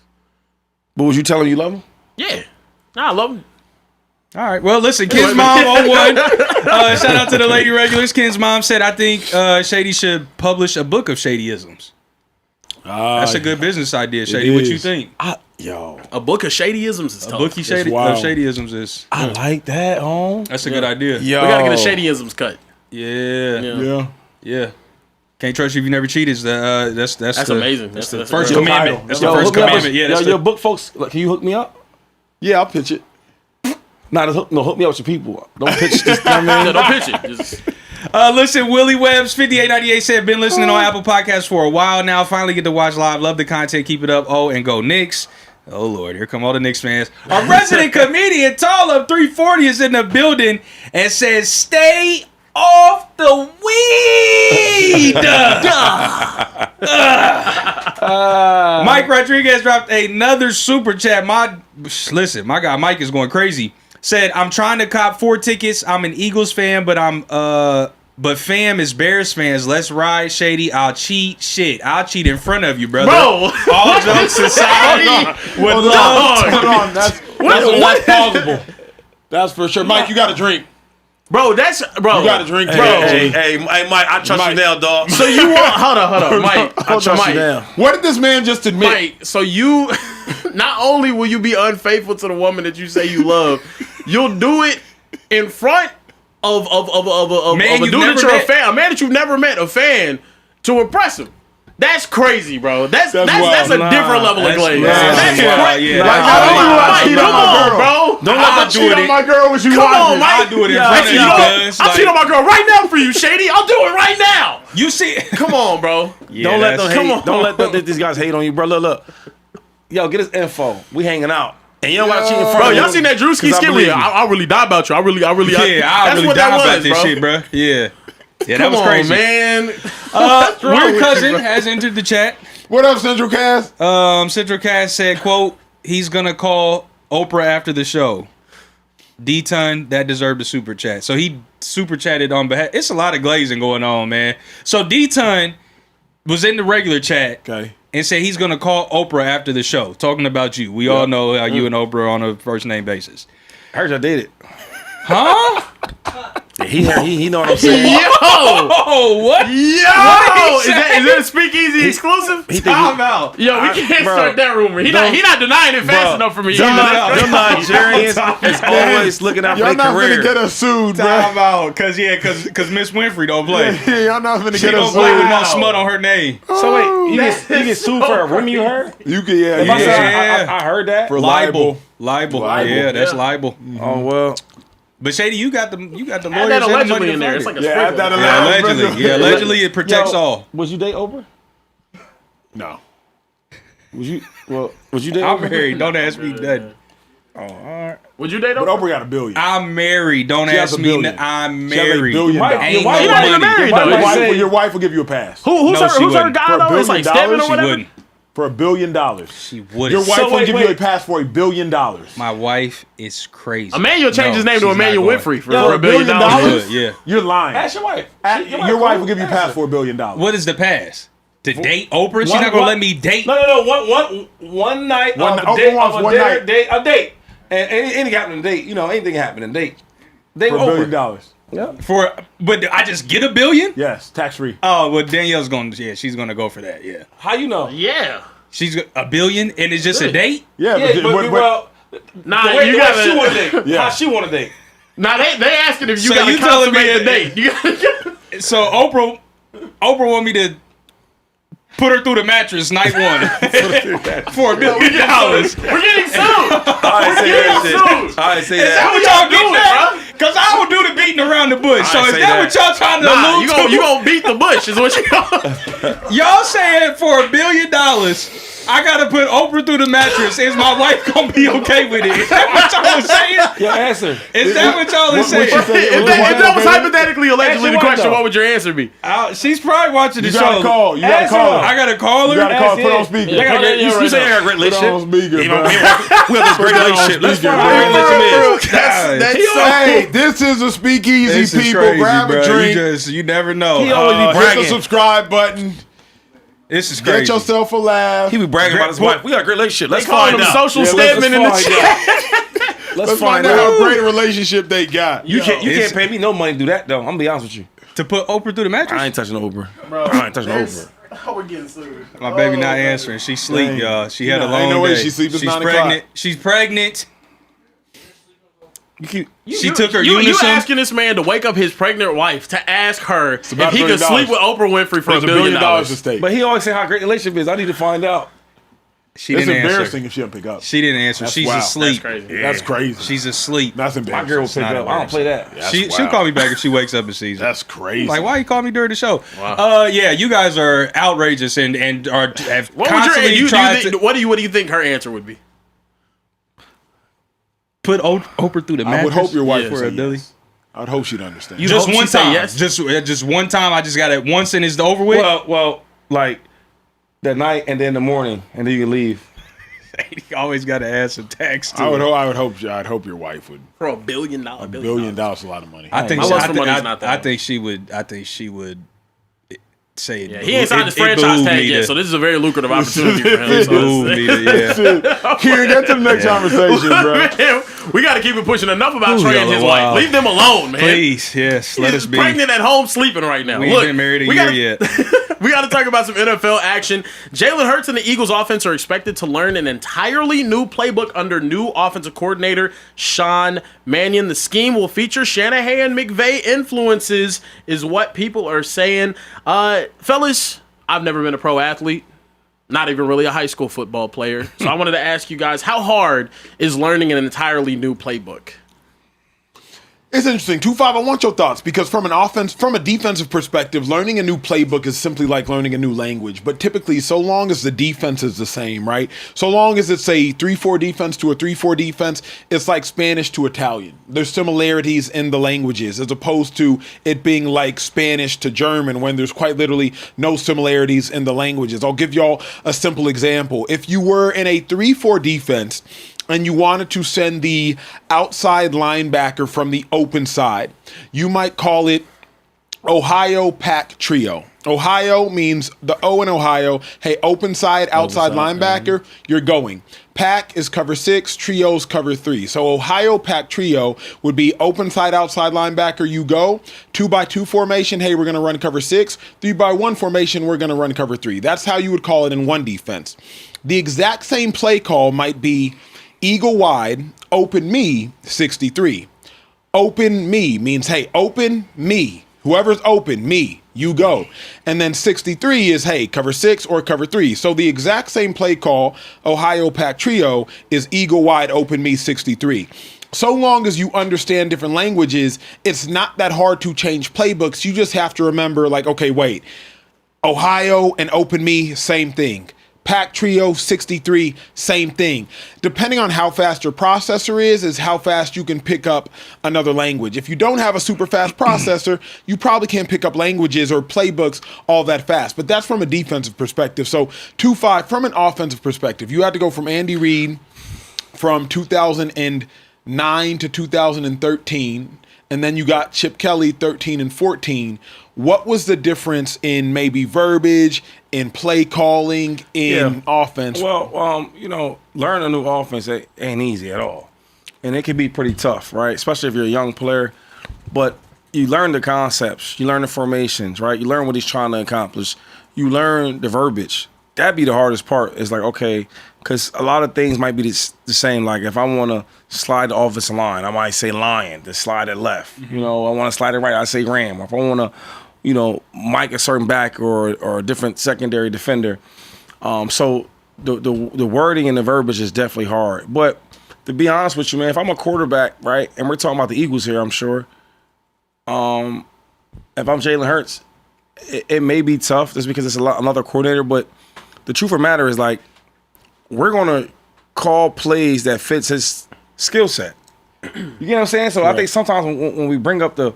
But was you telling him you love him? Yeah. Nah, I love him. all right. Well, listen, Ken's mom 01. Shout out to the lady regulars. Ken's mom said, I think Shady should publish a book of Shadyisms. That's a good business idea, Shady. What you is. think? Yo, A book of Shadyisms is A tough. bookie Shady wild. of Shadyisms is. I like that, home. That's a good idea. Yo, We gotta get a Shadyisms cut. Yeah. Yeah. Yeah. Can't trust you if you never cheated. That's That's amazing. That's the the first real commandment. title. That's Yo, the first hook me up. commandment. Yeah, Yo, that's your the, book folks, like, can you hook me up? Yeah, I'll pitch it. Nah, just hook me up with your people. Don't pitch this. I Yeah, mean, don't pitch it. Just, listen, Willie Webbs 5898 said, been listening on Apple Podcasts for a while now. Finally get to watch live. Love the content. Keep it up. Oh, and go Knicks. Oh, Lord. Here come all the Knicks fans. Our resident comedian, Tall Up 340, is in the building and says, stay off the weed. Mike Rodriguez dropped another super chat. My guy Mike is going crazy. Said, I'm trying to cop 4 tickets. I'm an Eagles fan, but fam is Bears fans. Let's ride, Shady. I'll cheat. Shit, I'll cheat in front of you, brother. Bro. All jokes aside, would love to. Hold on. That's plausible. That's for sure. Mike, you got a drink. Bro, that's bro. You got a drink, bro. Hey, Mike, I trust you now, dog. So you want? Hold on, Mike. I trust Mike. you now. What did this man just admit? Mike, so you not only will you be unfaithful to the woman that you say you love, you'll do it in front of a dude that you're a fan, a man that you've never met, a fan, to impress him. That's crazy, bro. That's a different level of glaze. That's crazy. Like, I don't Come on, bro. Don't let me cheat on my girl when she Come on, watches. Mike. I'll do it in front of you, I'll cheat on my girl right now for you, Shady. I'll do it right now. You see? Come on, bro. Don't let them come hate. on. Don't let these guys hate on you, bro. Look. Yo, get his info. We hanging out. And you don't got to cheat in front Bro, of y'all him, seen that Drewski 'cause I skit? believe you. I really die about you. I really. I That's really what die that about was, this bro. shit, bro. Yeah, that Come was on, crazy. man. Weird with cousin you, bro? has entered the chat. What up, Central Cast? Central Cast said, "Quote: He's gonna call Oprah after the show." D-Ton, that deserved a super chat. So he super chatted on behalf. It's a lot of glazing going on, man. So D-Ton was in the regular chat. Okay. And said he's gonna call Oprah after the show, talking about you. We all know how you and Oprah are on a first name basis. I heard y'all dated. Huh? He know what I'm saying. Oh, what? Yo, is that a Speakeasy exclusive? He think Time out. Yo, we can't bro, start that rumor. He not denying it fast enough for me. Them either. Nigerians is always looking out for Y'all their not career. finna get us sued, bro. Time out, cause Miss Winfrey don't play. Y'all not finna She get don't us play with sued. no smut on her name. So wait, you get sued for a rumor you heard? You can, yeah. If I said Yeah. I heard that. For Libel. Libel. Yeah, that's libel. Oh well. But Shady, you got the Add lawyers that and the money allegedly to in there. fight It's it. like a Yeah, add sprinkle. that Allegedly it protects all. Was you date Oprah? No. Was you date I'm Oprah? married. Don't ask me that. Oh, all right. Would you date But Oprah? Oprah got $1 billion. I'm married. Don't She has ask $1 me. billion. I'm She has $1 married. billion. Ain't Why no you not even money. married, Why though? would you say- Your wife will give you a pass. Who's No, she her wouldn't. guy For though? $1 It's like billion, Stebbin or she whatever. Wouldn't. For $1 billion. She wouldn't. Your wife So will wait, give you wait. a pass for $1 billion. My wife is crazy. Emmanuel changed his name to she's Emmanuel not Winfrey for Yo, $1 billion. $1 billion? Yeah. You're lying. Ask your wife. Your wife will give you a pass for $1 billion. What is the pass? To date Oprah? She's One- not gonna one- let me date. No. One night One- of Oprah a date. wants Of a one date. night. A date. And anything happen in a date. You know, anything happen in a date. Date For $1 Oprah. billion. But I just get $1 billion? Yes, tax free. Oh, well, Danielle's gonna. Yeah, she's gonna go for that. Yeah, How you know? Yeah. she's $1 billion, and it's just a date. Yeah, Yeah, but well, Nah, wait, you you gotta. she want to date. Yeah. How she want to date? Nah, they asking if you So gotta you telling me consummate the that- date. You gotta. So Oprah want me to put her through the mattress night one for $1 billion. We're getting sued. I say that shit. I say Is that that. what y'all do, bro? Because I would do the beating around the bush. So is say that that. what y'all trying to Nah, allude to? you gonna beat the bush is what you gonna. Y'all saying for $1 billion, I gotta put Oprah through the mattress. Is my wife gonna be okay with it? Is that what y'all is saying? Your answer. Is that what y'all is saying? If that was hypothetically, allegedly the Ask your wife, question, though. what would your answer be? She's probably watching the You gotta show. call. You gotta Ask call her. her. I gotta call her. You gotta call. Put on it. speaker. You say I got a great Put on relationship. speaker, You know, bro. we have this great relationship. Let's speaker, find out bro. what your relationship is. That's so Hey, this is a speakeasy, This is people. crazy, Grab bro. a drink. You never know. He always be Hit the bragging. subscribe button. This is Get crazy. yourself a laugh. He be bragging about his wife. We got a great relationship. Let's calling find him out. social Yeah, statement in the find chat. out. Let's Let's find find out how out. great a relationship they got. You can't It's- pay me no money to do that though. I'm gonna be honest with you. To put Oprah through the mattress? I ain't touching no Oprah. I ain't touching no Oprah. Oh, we're getting sued. My baby not answering. She sleep, Dang. y'all. She had a Ain't long no way day. she sleep. It's She's 9 pregnant. o'clock. She's pregnant. She You- took her you unison. asking this man to wake up his pregnant wife to ask her if about he $1 could billion. sleep with Oprah Winfrey for There's $1 billion. at stake. But he always say how great the relationship is. I need to find out. She It's didn't embarrassing answer. if she don't pick up. She didn't answer. That's She's wild. asleep. That's crazy. That's crazy. She's asleep. That's My embarrassing. girl will pick not up. I don't play that. That's She'll wild. call me back if she wakes up and sees it. That's crazy. Like, why you call me during the show? Wow. Yeah, you guys are outrageous and are have What would constantly your, tried to what do you think her answer would be? put Oprah through the mattress. I would hope your wife Yeah. would for say $1 billion. yes. I would hope she'd understand. You Just hope one she say time. yes? Just one time. I just got it once and it's over with. Well, like that night and then the morning, and then you can leave. He always got to add some tax to I would it. I'd hope your wife would. For $1 billion. $1 billion is a lot of money. I think My so. love for money is not that I much. think she would say it. Yeah, he ain't signed his franchise behooved tag me yet, to- so this is a very lucrative opportunity for him. it So behooved me to- yeah. Kieran, get to the next conversation, bro. we got to keep it pushing. Enough about Ooh, Trey and y'all his are wife. wild. Leave them alone, man. Please, yes, let He's us be. pregnant at home sleeping right now. We ain't Look, been married a we year gotta- yet. We got to talk about some NFL action. Jalen Hurts and the Eagles offense are expected to learn an entirely new playbook under new offensive coordinator Sean Mannion. The scheme will feature Shanahan McVay influences, is what people are saying. Fellas, I've never been a pro athlete. Not even really a high school football player. So I wanted to ask you guys, how hard is learning an entirely new playbook? It's interesting. 2-5, I want your thoughts because from a defensive perspective, learning a new playbook is simply like learning a new language. But typically, so long as the defense is the same, right? So long as it's a 3-4 defense to a 3-4 defense, it's like Spanish to Italian. There's similarities in the languages as opposed to it being like Spanish to German when there's quite literally no similarities in the languages. I'll give y'all a simple example. If you were in a 3-4 defense, and you wanted to send the outside linebacker from the open side, you might call it Ohio Pack Trio. Ohio means the O in Ohio. Hey, open side, outside linebacker, you're going. Pack is cover 6, trios cover 3. So Ohio Pack Trio would be open side, outside linebacker, you go. 2x2 formation, hey, we're going to run cover 6. 3x1 formation, we're going to run cover 3. That's how you would call it in one defense. The exact same play call might be eagle wide, open me, 63. Open me means, hey, open me. Whoever's open, me, you go. And then 63 is, hey, cover 6 or cover 3. So the exact same play call, Ohio Pack Trio, is eagle wide, open me, 63. So long as you understand different languages, it's not that hard to change playbooks. You just have to remember, like, okay, wait, Ohio and open me, same thing. Pack Trio 63, same thing. Depending on how fast your processor is how fast you can pick up another language. If you don't have a super fast processor, you probably can't pick up languages or playbooks all that fast. But that's from a defensive perspective. So 2-5, from an offensive perspective, you had to go from Andy Reid from 2009 to 2013, and then you got Chip Kelly 13 and 14. What was the difference in maybe verbiage, in play calling, in offense? Well, learning a new offense ain't easy at all. And it can be pretty tough, right? Especially if you're a young player. But you learn the concepts. You learn the formations, right? You learn what he's trying to accomplish. You learn the verbiage. That'd be the hardest part. Is like, okay, because a lot of things might be the same. Like if I want to slide the offensive line, I might say lion to slide it left. Mm-hmm. I want to slide it right, I say ram. Or if I want to, mic a certain back or a different secondary defender. So the wording and the verbiage is definitely hard. But to be honest with you, man, if I'm a quarterback, right, and we're talking about the Eagles here, I'm sure. If I'm Jalen Hurts, it may be tough just because it's another coordinator. But the truth of the matter is, like, we're going to call plays that fits his skill set. You get what I'm saying? So right. I think sometimes when we bring up the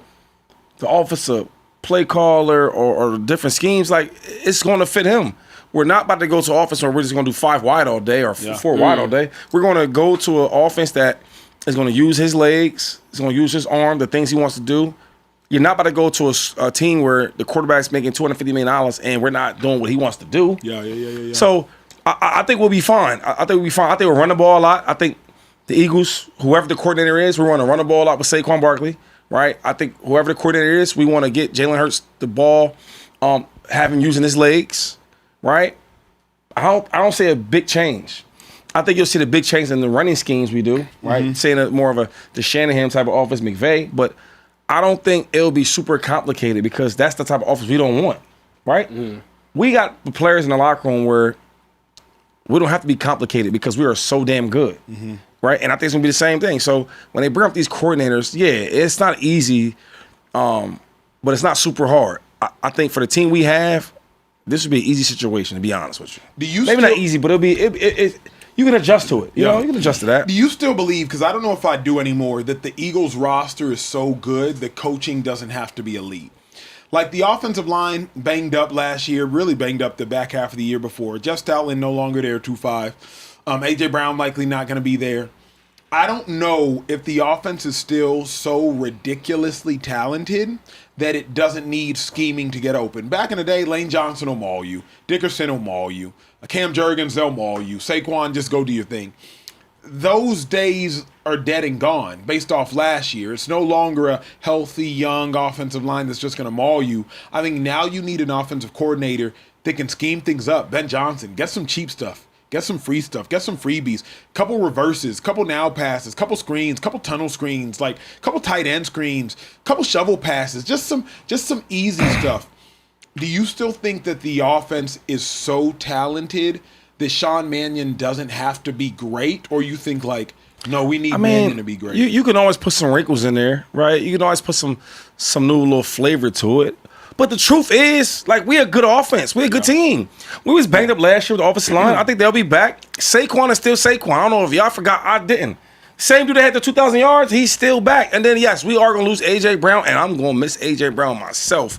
offensive play caller or different schemes, like, it's going to fit him. We're not about to go to an offense where we're just going to do 5 wide all day or 4 wide all day. We're going to go to an offense that is going to use his legs, is going to use his arm, the things he wants to do. You're not about to go to a team where the quarterback's making $250 million and we're not doing what he wants to do. Yeah. So I think we'll be fine. I think we'll be fine. I think we'll run the ball a lot. I think the Eagles, whoever the coordinator is, we're going to run the ball a lot with Saquon Barkley, right? I think whoever the coordinator is, we want to get Jalen Hurts the ball, have him using his legs, right? I don't see a big change. I think you'll see the big change in the running schemes we do, right? Mm-hmm. Saying more of the Shanahan type of offense, McVay, but I don't think it'll be super complicated because that's the type of offense we don't want, right? Mm. We got the players in the locker room where we don't have to be complicated because we are so damn good, right? And I think it's going to be the same thing. So when they bring up these coordinators, it's not easy, but it's not super hard. I think for the team we have, this would be an easy situation, to be honest with you. Maybe not easy, but it'll be you can adjust to it. You know, you can adjust to that. Do you still believe, because I don't know if I do anymore, that the Eagles roster is so good that coaching doesn't have to be elite? Like the offensive line banged up last year, really banged up the back half of the year before. Jeff Stoutland no longer there, 2-5. A.J. Brown likely not going to be there. I don't know if the offense is still so ridiculously talented that it doesn't need scheming to get open. Back in the day, Lane Johnson will maul you. Dickerson will maul you. Cam Jurgens, they'll maul you. Saquon, just go do your thing. Those days are dead and gone based off last year. It's no longer a healthy, young offensive line that's just going to maul you. I think now you need an offensive coordinator that can scheme things up. Ben Johnson, get some cheap stuff. Get some free stuff. Get some freebies. Couple reverses. Couple now passes. Couple screens. Couple tunnel screens. Like couple tight end screens. Couple shovel passes. Just some easy stuff. Do you still think that the offense is so talented that Sean Mannion doesn't have to be great, or you think like, no, we need Mannion to be great? You can always put some wrinkles in there, right? You can always put some new little flavor to it. But the truth is, like, we're a good offense. We're a good team. We was banged up last year with the offensive line. I think they'll be back. Saquon is still Saquon. I don't know if y'all forgot. I didn't. Same dude that had the 2,000 yards, he's still back. And then, yes, we are going to lose A.J. Brown, and I'm going to miss A.J. Brown myself.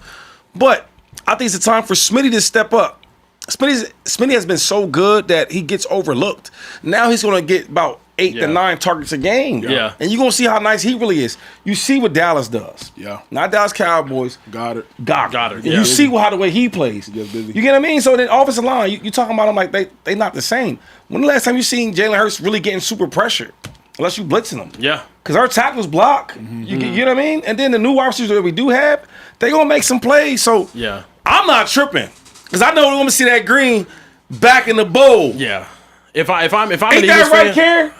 But I think it's the time for Smitty to step up. Smitty has been so good that he gets overlooked. Now he's going to get about 8 to 9 targets a game. Yeah. And you're going to see how nice he really is. You see what Dallas does. Yeah. Not Dallas Cowboys. Got it. And you see how the way he plays. You get what I mean? So then offensive line, you talking about them like they not the same. When the last time you seen Jalen Hurts really getting super pressured? Unless you blitzing them. Yeah. Because our tackles block. You know what I mean? And then the new wide receivers that we do have, they going to make some plays. So Yeah. I'm not tripping. Because I know we're going to see that green back in the bowl. Yeah. If I'm Ain't an Eagles that right, fan, Karen?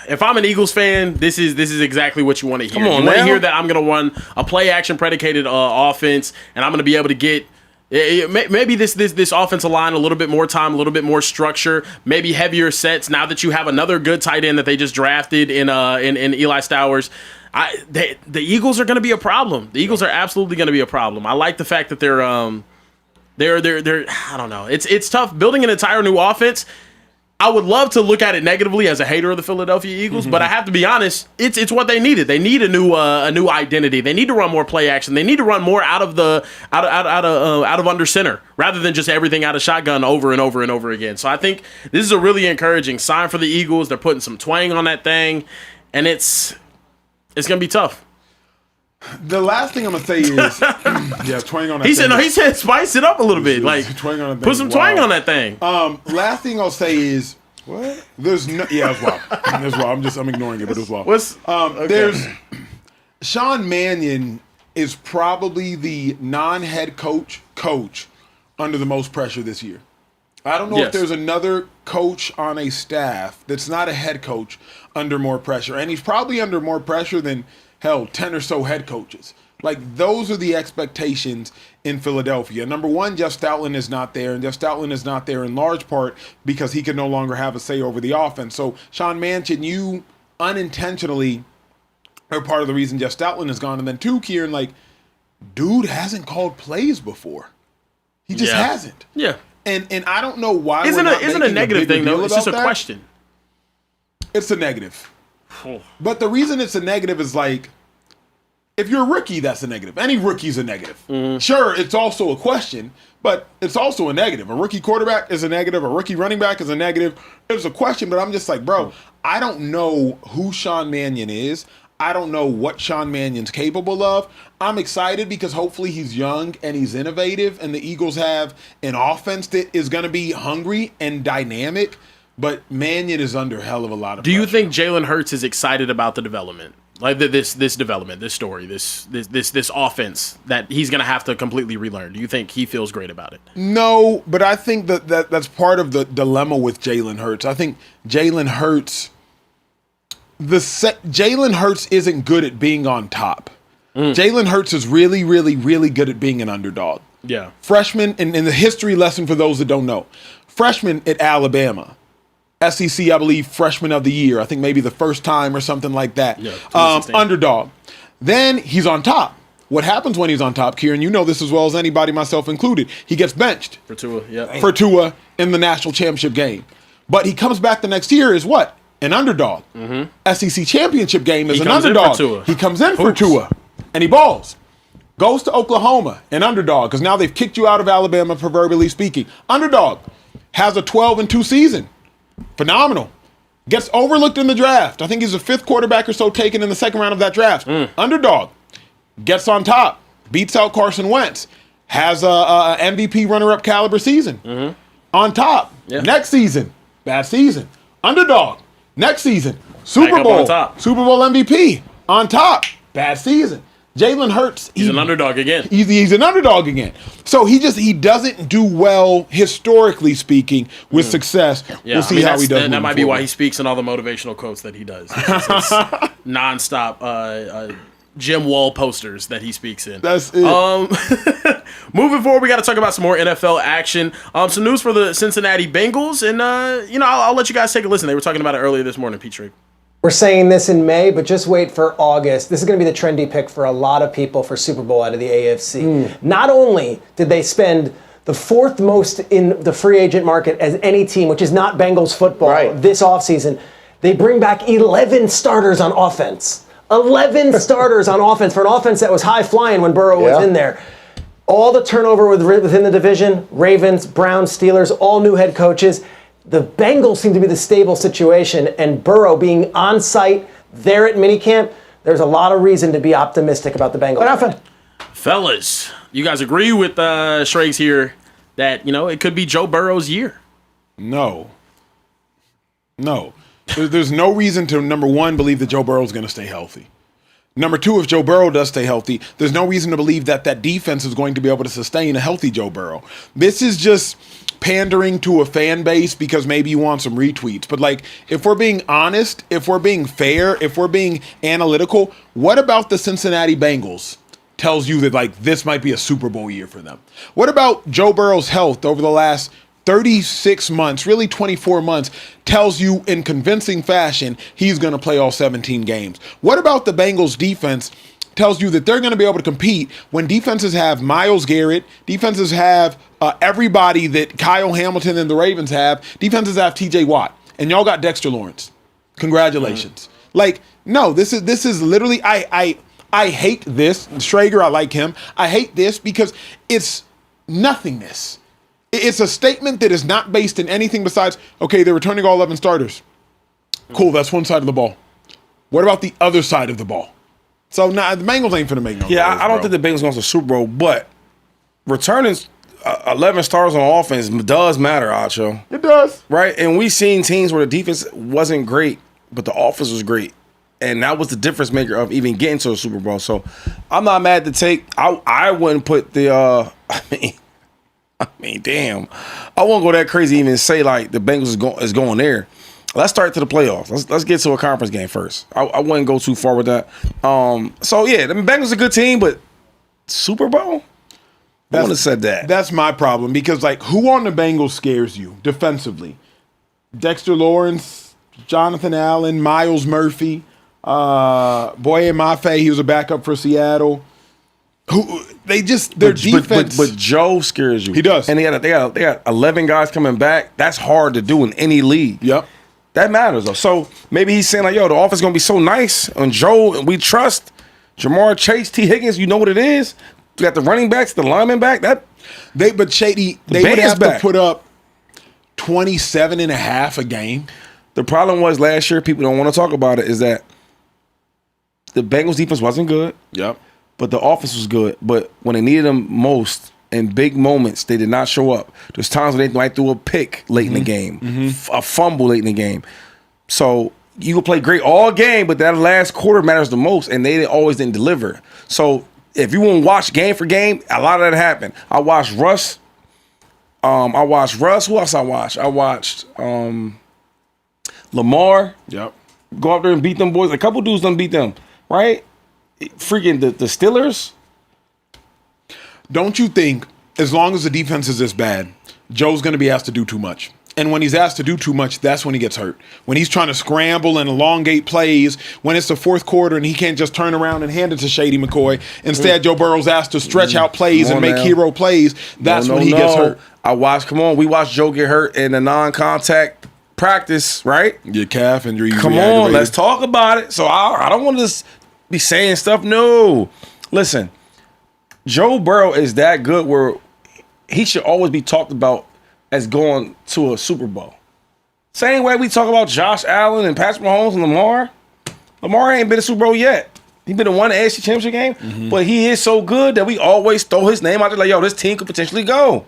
if I'm an Eagles fan, this is exactly what you want to hear. Come on, you want to now. hear that I'm going to run a play action predicated offense, and I'm going to be able to get maybe this offensive line a little bit more time, a little bit more structure, maybe heavier sets. Now that you have another good tight end that they just drafted in Eli Stowers. The Eagles are going to be a problem. The Eagles are absolutely going to be a problem. I like the fact that they're I don't know. It's tough building an entire new offense. I would love to look at it negatively as a hater of the Philadelphia Eagles, but I have to be honest. It's what they needed. They need a new identity. They need to run more play action. They need to run more out of under center rather than just everything out of shotgun over and over and over again. So I think this is a really encouraging sign for the Eagles. They're putting some twang on that thing, and it's gonna be tough. The last thing I'm gonna say is, twang on that. He thing. said spice it up a little bit, like twang on that thing. put some twang on that thing. Last thing I'll say is, what? There's no, it's wild. It's wild. I'm ignoring it, but it's wild. There's Sean Mannion is probably the non-head coach under the most pressure this year. I don't know if there's another coach on a staff that's not a head coach under more pressure, and he's probably under more pressure than 10 or so head coaches. Like, those are the expectations in Philadelphia. Number one, Jeff Stoutland is not there, and Jeff Stoutland is not there in large part because he can no longer have a say over the offense. So, Sean Mannion, you unintentionally are part of the reason Jeff Stoutland is gone. And then two, Kieran, like, dude hasn't called plays before. He just hasn't. Yeah. And I don't know why. Isn't a negative thing though? It's just a question. It's a negative. But the reason it's a negative is like, if you're a rookie, that's a negative. Any rookie's a negative. Sure, it's also a question, but it's also a negative. A rookie quarterback is a negative. A rookie running back is a negative. It's a question, but I'm just like, bro, I don't know who Sean Mannion is. I don't know what Sean Mannion's capable of. I'm excited because hopefully he's young and he's innovative, and the Eagles have an offense that is going to be hungry and dynamic, but Mannion is under a hell of a lot of pressure. Do you think Jalen Hurts is excited about the development? Like this development, this story, this offense that he's going to have to completely relearn. Do you think he feels great about it? No, but I think that's part of the dilemma with Jalen Hurts. I think Jalen Hurts isn't good at being on top. Jalen Hurts is really, really, really good at being an underdog. Yeah. Freshman, and the history lesson for those that don't know, freshman at Alabama, SEC, I believe, freshman of the year. I think maybe the first time or something like that. Yeah, underdog. Then he's on top. What happens when he's on top, Kieran? You know this as well as anybody, myself included. He gets benched For Tua, yeah. for Tua in the national championship game. But he comes back the next year as what? An underdog. SEC championship game is an underdog. He comes in for Tua, and he balls. Goes to Oklahoma, an underdog, because now they've kicked you out of Alabama, proverbially speaking. Underdog. Has a 12-2 season. Phenomenal. Gets overlooked in the draft. I think he's the 5th quarterback or so taken in the second round of that draft. Underdog. Gets on top. Beats out Carson Wentz. Has a MVP runner-up caliber season. On top. Yeah. Next season. Bad season. Underdog. Next season. Super Bowl. Super Bowl MVP. On top. Bad season. Jalen Hurts. He's an underdog again. He's an underdog again. So he doesn't do well, historically speaking, with success. Yeah, we'll see how he does. That might be why he speaks in all the motivational quotes that he does. It's nonstop Jim Wall posters that he speaks in. That's it. Moving forward, we got to talk about some more NFL action. Some news for the Cincinnati Bengals, and I'll let you guys take a listen. They were talking about it earlier this morning, Petrie. We're saying this in May, but just wait for August. This is going to be the trendy pick for a lot of people for Super Bowl out of the AFC. Not only did they spend the 4th most in the free agent market as any team, which is not Bengals football, this offseason, they bring back 11 starters on offense. 11 starters on offense for an offense that was high-flying when Burrow was in there. All the turnover within the division, Ravens, Browns, Steelers, all new head coaches. The Bengals seem to be the stable situation, and Burrow being on site there at minicamp, there's a lot of reason to be optimistic about the Bengals. What happened? Fellas, you guys agree with Schrags here that, it could be Joe Burrow's year? No. There's no reason to, number one, believe that Joe Burrow's going to stay healthy. Number two, if Joe Burrow does stay healthy, there's no reason to believe that defense is going to be able to sustain a healthy Joe Burrow. This is just pandering to a fan base because maybe you want some retweets. But if we're being honest, if we're being fair, if we're being analytical, what about the Cincinnati Bengals tells you that this might be a Super Bowl year for them? What about Joe Burrow's health over the last 36 months, really 24 months, tells you in convincing fashion he's going to play all 17 games? What about the Bengals defense tells you that they're going to be able to compete when defenses have Myles Garrett, defenses have everybody that Kyle Hamilton and the Ravens have, defenses have TJ Watt, and y'all got Dexter Lawrence. Congratulations. No, this is literally, I hate this. Schrager, I like him. I hate this because it's nothingness. It's a statement that is not based in anything besides, okay, they're returning all 11 starters. Cool, that's one side of the ball. What about the other side of the ball? So, the Bengals ain't finna make no Yeah, noise, I don't think the Bengals going to the Super Bowl, but returning 11 stars on offense does matter, Acho. It does. Right? And we've seen teams where the defense wasn't great, but the offense was great. And that was the difference maker of even getting to the Super Bowl. So, I'm not mad to take. I wouldn't put the, damn. I won't go that crazy even say the Bengals is going there. Let's start to the playoffs. Let's get to a conference game first. I wouldn't go too far with that. The Bengals are a good team, but Super Bowl? I wouldn't have said that. That's my problem because, who on the Bengals scares you defensively? Dexter Lawrence, Jonathan Allen, Miles Murphy, Boye Mafe, he was a backup for Seattle. Their defense. But Joe scares you. He does. And they got 11 guys coming back. That's hard to do in any league. Yep. That matters, though. So maybe he's saying, the offense is going to be so nice on Joe, and we trust Jamar Chase, T. Higgins. You know what it is. We got the running backs, the lineman back. But Shady, they would have to put up 27.5 a game. The problem was last year, people don't want to talk about it, is that the Bengals defense wasn't good. Yep. But the offense was good. But when they needed them most, in big moments, they did not show up. There's times when they might throw a pick late in the game, a fumble late in the game. So you can play great all game, but that last quarter matters the most, and they always didn't deliver. So if you want to watch game for game, a lot of that happened. I watched Russ. Who else I watched? I watched Lamar. Yep. Go out there and beat them boys. A couple dudes done beat them, right? Freaking the Steelers. Don't you think, as long as the defense is this bad, Joe's going to be asked to do too much? And when he's asked to do too much, that's when he gets hurt. When he's trying to scramble and elongate plays, when it's the fourth quarter and he can't just turn around and hand it to Shady McCoy. Instead, Joe Burrow's asked to stretch out plays and make hero plays. That's when he gets hurt. We watched Joe get hurt in the non-contact practice, right? Your calf injury. Come on, let's talk about it. So I don't want to just be saying stuff. No. Listen, Joe Burrow is that good where he should always be talked about as going to a Super Bowl. Same way we talk about Josh Allen and Patrick Mahomes and Lamar. Lamar ain't been to Super Bowl yet. He been to one AFC Championship game, but he is so good that we always throw his name out there like, yo, this team could potentially go.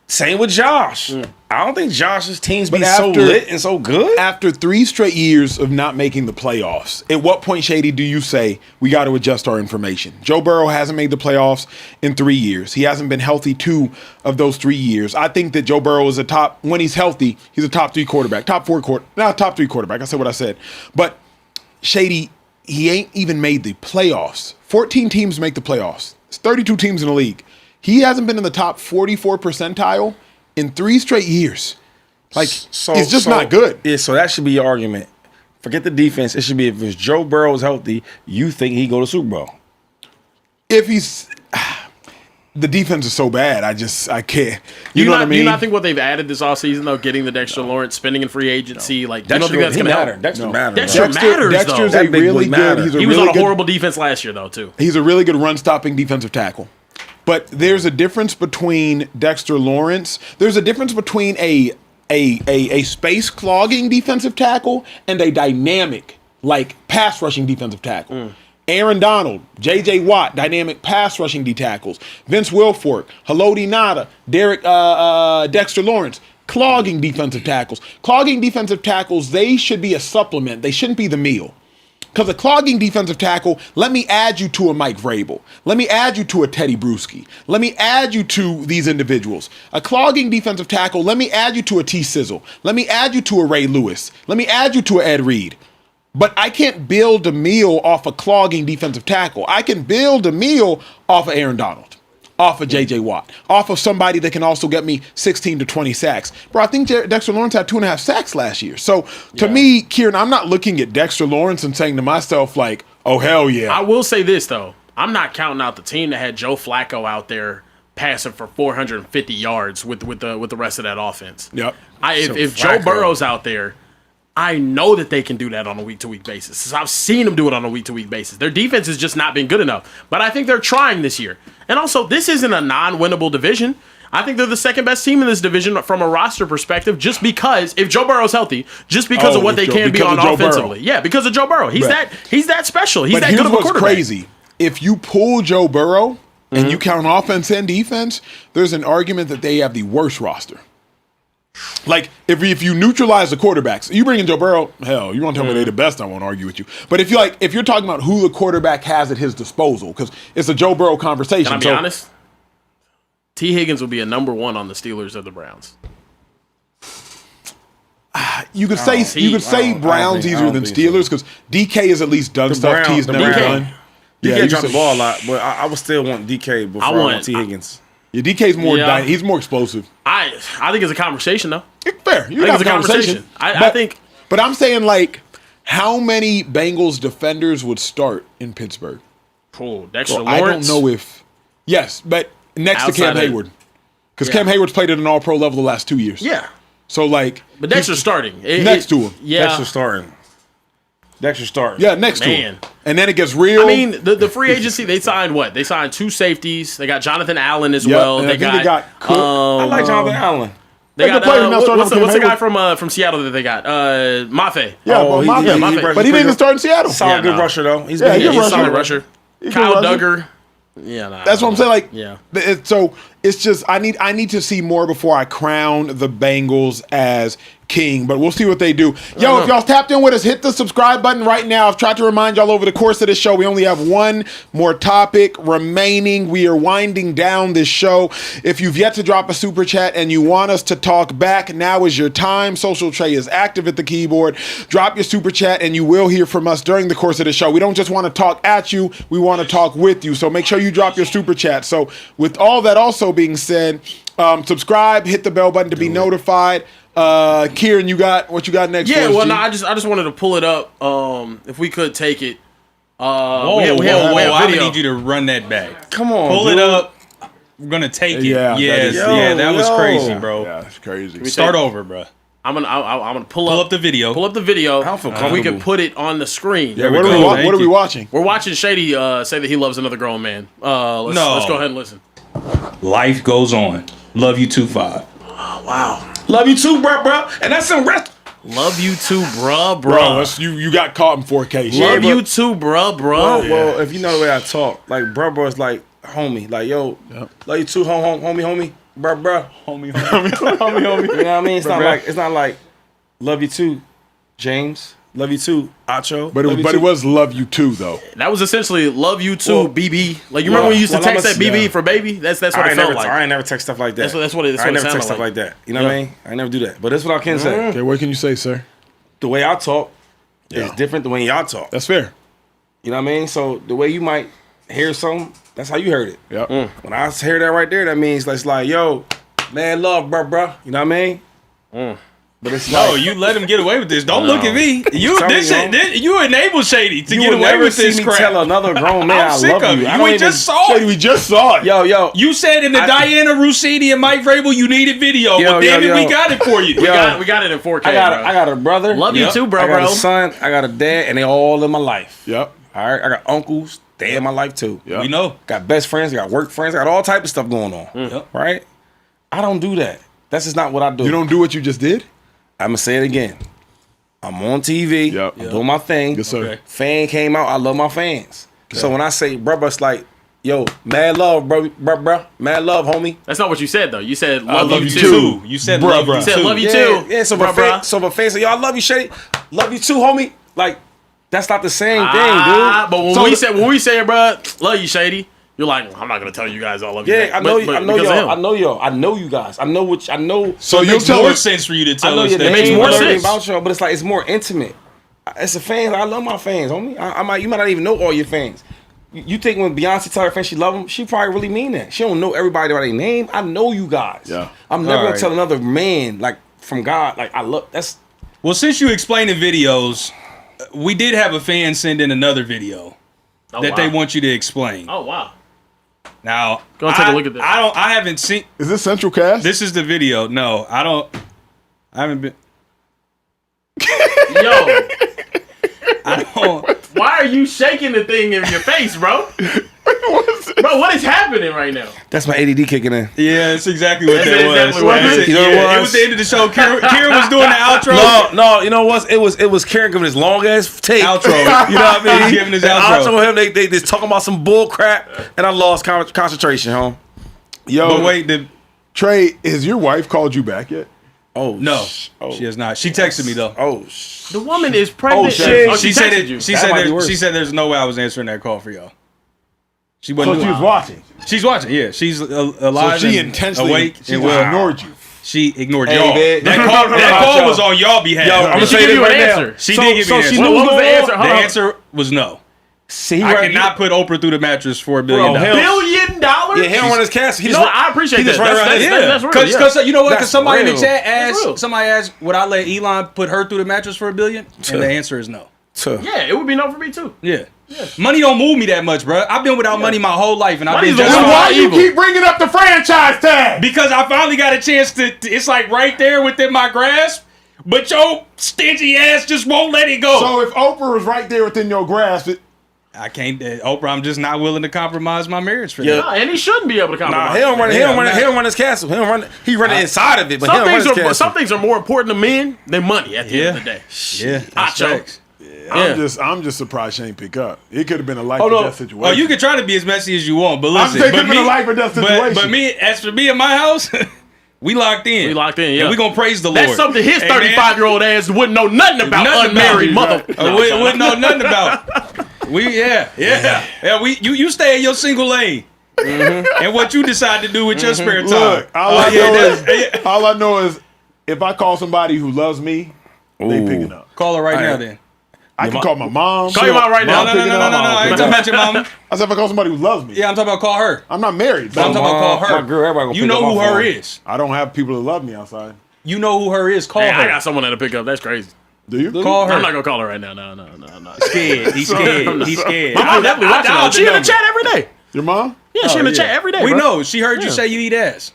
Same with Josh. I don't think Josh's teams be so lit and so good. After 3 straight years of not making the playoffs, at what point, Shady, do you say we got to adjust our information? Joe Burrow hasn't made the playoffs in 3 years. He hasn't been healthy 2 of those 3 years. I think that Joe Burrow is when he's healthy, he's a top 3 quarterback, top 3 quarterback. I said what I said. But Shady, he ain't even made the playoffs. 14 teams make the playoffs. It's 32 teams in the league. He hasn't been in the top 44 percentile in 3 straight years. Like, he's just not good. Yeah, so that should be your argument. Forget the defense. It should be if it's Joe Burrow is healthy, you think he go to Super Bowl. If he's... The defense is so bad, I can't. You know what I mean? Do you not think what they've added this offseason, though, getting the Dexter Lawrence, spending in free agency, like, you don't think that's going to help? Dexter matters. Dexter matters, Dexter's though. a really good... He was on a horrible defense last year, though, too. He's a really good run-stopping defensive tackle. But there's a difference between Dexter Lawrence. There's a difference between a space-clogging defensive tackle and a dynamic, like, pass-rushing defensive tackle. Aaron Donald, J.J. Watt, dynamic pass-rushing D tackles. Vince Wilfork, Haloti Ngata, Dexter Lawrence, clogging defensive tackles. Clogging defensive tackles, they should be a supplement. They shouldn't be the meal. Because a clogging defensive tackle, let me add you to a Mike Vrabel. Let me add you to a Teddy Bruschi. Let me add you to these individuals. A clogging defensive tackle, let me add you to a T. Sizzle. Let me add you to a Ray Lewis. Let me add you to a Ed Reed. But I can't build a meal off a clogging defensive tackle. I can build a meal off of Aaron Donald, off of J.J. Watt, off of somebody that can also get me 16 to 20 sacks. Bro, I think Dexter Lawrence had 2.5 sacks last year. So to me, Kieran, I'm not looking at Dexter Lawrence and saying to myself like, oh, hell yeah. I will say this, though. I'm not counting out the team that had Joe Flacco out there passing for 450 yards with the rest of that offense. Yep. If Joe Burrow's out there, I know that they can do that on a week-to-week basis. I've seen them do it on a week-to-week basis. Their defense has just not been good enough. But I think they're trying this year. And also, this isn't a non-winnable division. I think they're the second best team in this division from a roster perspective just because, if Joe Burrow's healthy, just because of what they can be on offensively. Yeah, because of Joe Burrow. He's that special. He's that good of a quarterback. Crazy. If you pull Joe Burrow and you count offense and defense, there's an argument that they have the worst roster. Like, if you neutralize the quarterbacks, you bring in Joe Burrow, hell, you want to tell me they're the best, I won't argue with you. But if you're talking about who the quarterback has at his disposal, because it's a Joe Burrow conversation. Can I be honest? T. Higgins will be a number 1 on the Steelers or the Browns. You could say Browns easier than Steelers because DK has at least done stuff T's never done. DK dropped the ball a lot, but I would still want DK before I want T. Higgins. Yeah, DK's more he's more explosive. I think it's a conversation though. Fair. You got a conversation. I think. But I'm saying like, how many Bengals defenders would start in Pittsburgh? Oh, Dexter Lawrence. I don't know if. Yes, but next to Cam Hayward, because Cam Hayward's played at an All-Pro level the last 2 years. Yeah. So like, but Dexter's starting next to him. Yeah, Dexter's starting. Yeah, next to him. And then it gets real. I mean, the free agency, they signed what? They signed 2 safeties. They got Jonathan Allen as well. And they got Cook. I like Jonathan Allen. They got what's the guy from Seattle that they got? Mafe. Yeah, Mafe. But he didn't start in Seattle. Solid good rusher though. He's a solid rusher. Kyle Duggar. Yeah, that's what I'm saying. Like, yeah. So it's just I need to see more before I crown the Bengals as king, but we'll see what they do. Yo, if y'all tapped in with us, hit the subscribe button right now. I've tried to remind y'all over the course of this show, we only have one more topic remaining. We are winding down this show. If you've yet to drop a super chat and you want us to talk back, now is your time. Social Tray is active at the keyboard. Drop your super chat and you will hear from us during the course of the show. We don't just want to talk at you, we want to talk with you. So make sure you drop your super chat. So with all that also being said, subscribe, hit the bell button to be notified. Kieran, what you got next? Yeah, well, no, I just wanted to pull it up. If we could take it. We have I need you to run that back. Come on, pull it up. We're gonna take it. Yeah, that was crazy, bro. Yeah, it's crazy. Start over, bro. I'm gonna pull up the video. Pull up the video. I don't feel We comfortable. can put it on the screen. Yeah, What are we watching? We're watching Shady say that he loves another grown man. Let's go ahead and listen. Life goes on. Love you too, 5. Wow. Love you too, bro. And that's some rest. Love you too, bruh. Bro, you got caught in 4K. Love you too, bruh. Well, if you know the way I talk, like bro is like homie, like yo, love you too, homie, bro, Homie. You know what I mean? It's not like love you too, James. Love you too, Acho. But it was love you too though. That was essentially love you too, Well, BB. Like you remember when you used to text that BB yeah. for baby? That's what it felt like. I ain't never text stuff like that. That's what it I ain't never sounded text stuff like. like that. You know what I mean? I never do that. But that's what I can say. Okay, what can you say, sir? The way I talk is different than when y'all talk. That's fair. You know what I mean? So the way you might hear something, that's how you heard it. Yep. When I hear that right there, that means it's like, yo, man, love, bro. You know what I mean? But it's No, like, you let him get away with this. Don't look at me. You Tell me, yo. you enable Shady to you get will away never with see this me crap. tell another grown man I'm I sick love of you. it. I You don't ain't even, just saw Shady, it. we just saw it. yo. You said in the Diana Rossini and Mike Vrabel you needed video. Yo, Well, damn yo, it, yo. we got it for you. We got it in 4K. I bro. got a brother. Love you too, bro. I got a son. I got a dad, and they all in my life. Yep. All right. I got uncles. They in my life too. Yep. We know. Got best friends. I got work friends. I got all type of stuff going on. Yep. Right. I don't do that. That's just not what I do. You don't do what you just did? I'm gonna say it again. I'm on TV. Yep. I'm doing my thing. Yes, sir. Okay. Fan came out. I love my fans. So when I say bruh, it's like, yo, mad love, bruh, mad love, homie. That's not what you said though. You said I love you too. You said Bruh, love bruh. You said too. love you too. Yeah. So bruh, if a fan say, yo, I love you, Shady. Love you too, homie. Like, that's not the same thing, Ah, dude. but when So we say, bro, love you, Shady. You're like, I'm not gonna tell you guys I love you. Yeah, I know, But I know because of y'all. him. I know y'all. I know you guys. I know what. I know. So It you'll makes tell more us. sense for you to I tell know us your that. name. makes I more know everything sense. about y'all, but it's like it's more intimate. As a fan, I love my fans, homie. You might not even know all your fans. You think when Beyonce tell her fans she love them, she probably really mean that. She don't know everybody by their name. I know you guys. Yeah. I'm never All gonna right. tell another man like from God like I love. That's Well, since you explained the videos, we did have a fan send in another video that they want you to explain. Oh wow. Now, Go and take a look at this. I haven't seen. Is this Central Cast? This is the video. No, I haven't been. Yo, I don't. why are you shaking the thing in your face, bro? Bro, what is happening right now? that's my ADD kicking in. Yeah, that's exactly what That's that was. exactly what it That's is. You know what it it was? was the end of the show. Kieran was doing the outro. No, you know what? It was Karen giving his long ass tape. Outro. You know what I mean? He's giving his And outro. I told him they just talking about some bull crap, and I lost concentration, home. Yo, But wait, Trey, has your wife called you back yet? Oh no, oh, she has not. She texted me though. oh The woman is pregnant. Oh, shit. Oh, She said texted it. you. She That said might be there, worse. she said there's no way I was answering that call for y'all. She So wasn't. she was watching. She's watching. Yeah, she's So alive. she and intentionally awake. she and just well. ignored you. She ignored Hey, y'all. man. That call was on y'all behalf. Yo, I'm Did gonna she say give this you an right now. answer? She did give me an she answer. knew What was the going on. answer? The Hold on. answer was no. See, I cannot put Oprah through the mattress for $1 billion. hell- $1 billion? Yeah, he don't run his cast. He You just know what? I appreciate he that. just run around That's, his- that's, that's real. Yeah. Because you know what? Because That's somebody in the real. chat That's real. asked, somebody asked, would I let Elon put her through the mattress for $1 billion? And the answer is no. Yeah, it would be no for me too. Yeah. Money don't move me that much, bro. I've been without money my whole life, and I've Money's been the just one Why Why you evil? keep bringing up the franchise tag? because I finally got a chance to. It's like right there within my grasp, but your stingy ass just won't let it go. So if Oprah was right there within your grasp, I can't, Oprah. I'm just not willing to compromise my marriage for Yeah. that. Nah, and he shouldn't be able to compromise. Nah, he don't run. He Yeah, don't run. I'm He not- don't run his castle. He run the inside of it, but he Some don't run things, his castle. some things are more important to men than money at the end of the day. Yeah, that's Acho. facts. I'm just surprised she ain't pick up. It could have been a life or no. death situation. Well, you can try to be as messy as you want, but I'm listen. saying it but could have been a life or death situation. But me, as for me in my house, we locked in. We locked in, yeah. And we gonna praise the Lord. That's something his Hey, man. 35-year-old ass wouldn't know nothing about. Nothing Unmarried about mother. We wouldn't know nothing about. Yeah. You stay in your single lane, and what you decide to do with your spare time. Look, all I know is if I call somebody who loves me, they picking up. Call her right now, right. then. I can call my mom. Call your mom right now. No. I ain't talking about your mama. I said if I call somebody who loves me. Yeah, I'm talking about call her. I'm not married, I'm but talking about call her. My girl, everybody gonna You pick know up who my her phone. is. I don't have people that love me outside. You know who her is. Call Hey, her. I got someone that'll pick up. That's crazy. Do you? Call her. I'm not gonna call her right now. No. Scared. He's scared. He's scared. My mom definitely watching. She in the number. chat every day. Your mom? Yeah, she in the chat every day. We bro. know. She heard you say you eat ass.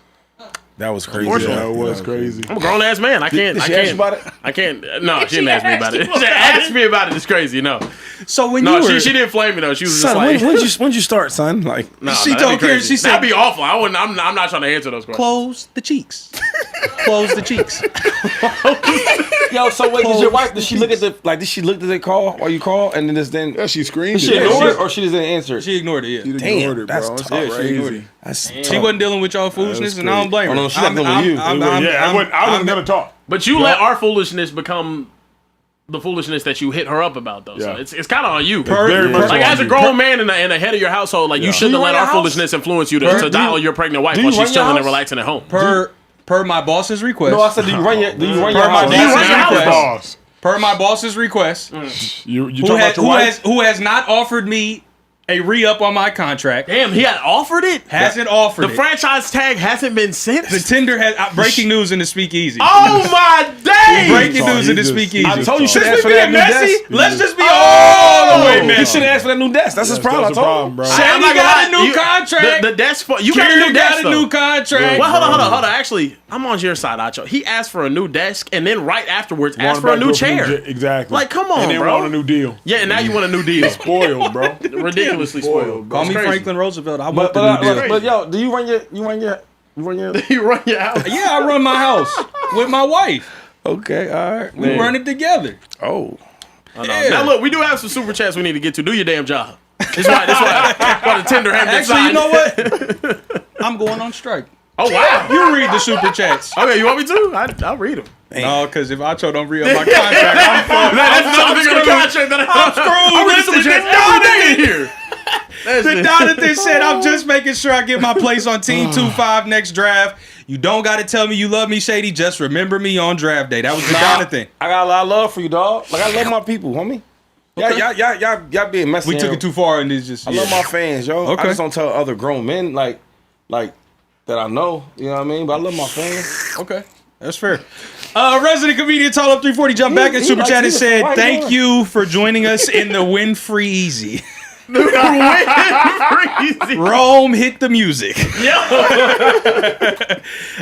That was crazy. Unfortunately. Yeah, it was crazy. I'm a grown ass man. I can't. Did I she can't. ask you about it? I can't. No, she didn't ask me about it. She asked me about it. It's crazy. No, So when no, you were, she didn't flame me though. She was just Son, like, when'd you start, son? Like, no, she that'd told be Karen, crazy. she said- that'd be awful. I wouldn't. I'm not trying to answer those questions. close the cheeks. Close the cheeks. yo, so wait, did your wife? Did she look at the call while you call, and then Yeah, she screamed. she it. ignored it, or she just didn't answer it? She ignored it. She Yeah. Damn, ignored it, bro. that's It's tough. Yeah, she ignored it. crazy. That's She tough. wasn't dealing with y'all foolishness, and I don't blame her. Oh, no, she not dealing with you. I wasn't gonna talk. But you let our foolishness become the foolishness that you hit her up about, though. So Yeah. it's kind of on you. Very much Like on as a you. grown man and the head of your household, like you shouldn't have Do you let run our your house? foolishness influence you to dial your pregnant wife do while you run she's your chilling and house? relaxing at home. Per my boss's request. No, I said, do you run your Per my house? Do you run boss's your house? request. Boss. Per my boss's request. You talking about your wife? Who has not offered me a re-up on my contract. Damn, he had offered it. Hasn't offered The it. franchise tag hasn't been sent. The tender has breaking news in the Speakeasy. Oh my days! Breaking Oh, news he in the just- Speakeasy. I told you, should Since ask we for that being new messy, desk. let's just be all the way You messy. should ask for that new desk. That's his problem. I That's the told problem, him. bro. Shady I'm not gonna got a lie, new contract. The desk for you got a Kieran new desk got a though. new contract. Well, hold on. Actually, I'm on your side, Acho. He asked for a new desk, and then right afterwards asked for a new chair. Exactly. Like, come on, and then bro. want a new deal. Yeah, and now you want a new deal. Spoiled, bro. Ridiculously spoiled. Call It's me crazy. Franklin Roosevelt. I want But the new deal. but yo, do you run your You run your house. Yeah, I run my house with my wife. Okay, all right. We run it together. Oh. Yeah. Now look, we do have some super chats we need to get to. Do your damn job. That's why the tender haven't been Actually, you signed. know what? I'm going on strike. Oh wow. You read the super chats. Okay, you want me to? I'll read them. No, because if Acho don't re up my contract, I'm fucked. That's another thing on the contract that I'm screwed. read the super Listen, chats the every day in here. The Donathan said, I'm just making sure I get my place on Team 2-5 next draft. You don't got to tell me you love me, Shady. Just remember me on draft day. That was the Donathan. I got a lot of love for you, dog. Like, I love my people, homie. Y'all being messy. We took it too far and it's just. I love my fans, yo. Okay. I just don't tell other grown men like that I know. You know what I mean? But I love my fans. Okay, that's fair. Resident comedian Tall Up 340 jumped back in super chat and said, "Thank you for joining us in the Win Free Easy." Rome hit the music.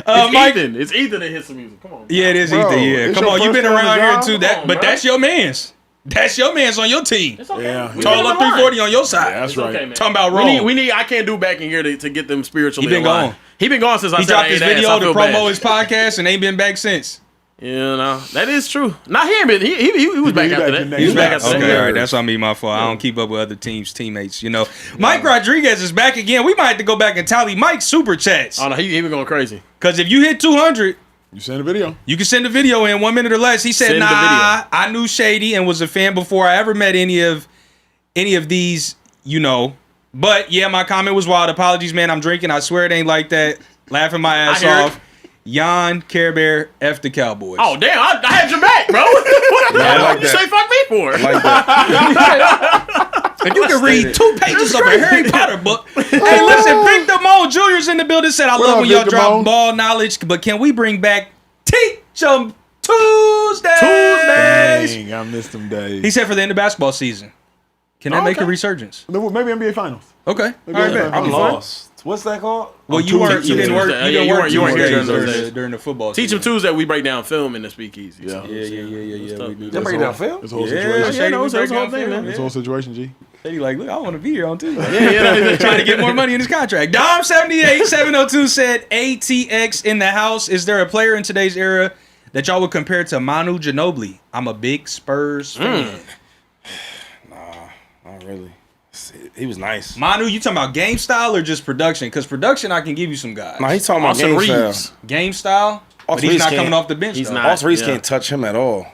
Mike, Ethan. It's Ethan that hits the music. Come on. yeah, it is Bro, Ethan. Yeah, it's come your on, you've first been day on the around here job? too. Come on, bro. That's your man's. That's your man's on your team. It's okay. Yeah. We Tall never Up mind. 340 on your side. That's It's right. okay, man. Talking about We Rome. need. I can't do back in here to get them spiritually. He been aligned. gone. He been gone since I He said dropped I his ate ass. video I to feel promo bad. his podcast and ain't been back since. You know, that is true. Not him, but he was back He after back the that. next He was back day. after Okay, that. all right, that's on me, my fault. I don't keep up with other teams' teammates, you know. Mike Rodriguez is back again. We might have to go back and tally Mike's super chats. Oh no, he been going crazy. Because if you hit 200, You sent a video. you can send a video in 1 minute or less. He said, Send the nah, video. I knew Shady and was a fan before I ever met any of these, you know. But yeah, my comment was wild. Apologies, man. I'm drinking. I swear it ain't like that. Laughing my ass hear off. Jan, Carebear, F the Cowboys. Oh damn, I had your back, bro. What I like you that. say fuck me for? Like that. If you can read 2 pages of a Harry Potter book. Hey, listen, Big Damone Jr.'s in the building said, I love up, when y'all Big drop Damone? ball knowledge, but can we bring back Teach 'em Tuesdays? Dang, I missed them days. He said for the end of basketball season. Can that make a okay. resurgence? Maybe NBA Finals. Okay. All right, bet. I'm lost. What's that called? Well, you didn't work. Tuesday. You Yeah, didn't you work weren't- you weren't here Tuesdays during those days. during the football Teach season. him Tuesday. We break down film in the Speakeasy. Yeah. So. Yeah. We do. They break down film? This whole Yeah, situation. Shady, no, we it's break the whole down thing, film, man. This whole situation, G. Shady like, look, I want to be here on Tuesday. Yeah, Trying to get more money in his contract. Dom78702 said, ATX in the house. Is there a player in today's era that y'all would compare to Manu Ginobili? I'm a big Spurs fan. Not really. He was nice. Manu, you talking about game style or just production? Because production, I can give you some guys. Nah, he's talking about Austin game Reeves. style. Game style, but Austin he's Reeves not coming can't- off the bench. He's though. not. Austin Reeves Yeah. can't touch him at all.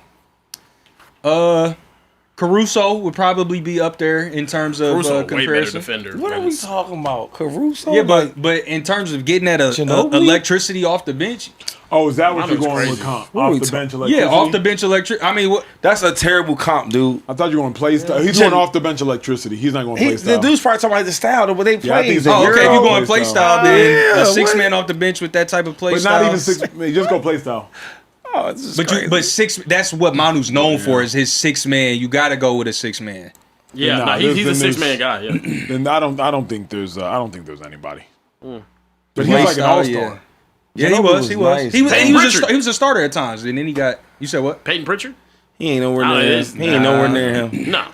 Caruso would probably be up there in terms of Caruso, way better comparison. defender. What are we talking about? Caruso? Yeah, but in terms of getting that Ginobili? electricity off the bench, Oh, is that what Manu's you're going crazy. with comp? What are we Off the talking- bench electricity? yeah, off the bench electric. I mean, what? That's a terrible comp, dude. I thought you were going to play style. He's going off the bench electricity. He's not going to play The style. dude's probably talking about the style, but they Yeah, I play. think it's Oh, okay. If Euro you're going play play style. style, then Yeah, a 6 what? man off the bench with that type of play But style. not even six. Just go play style. Oh, it's just But crazy. but 6. That's what Manu's known for is his 6 man. You got to go with a 6 man. Yeah, Nah, nah, he's a there's- 6-man guy. Yeah. Then I don't think there's anybody. But Play he's like an style, all-star. yeah. Yeah, he Ginobili was. He was. nice. He was. Peyton He Pritchard. was a starter at times, and then he got. You said what? Peyton Pritchard? He ain't nowhere Oh, near it him. is? He ain't nowhere near him. No.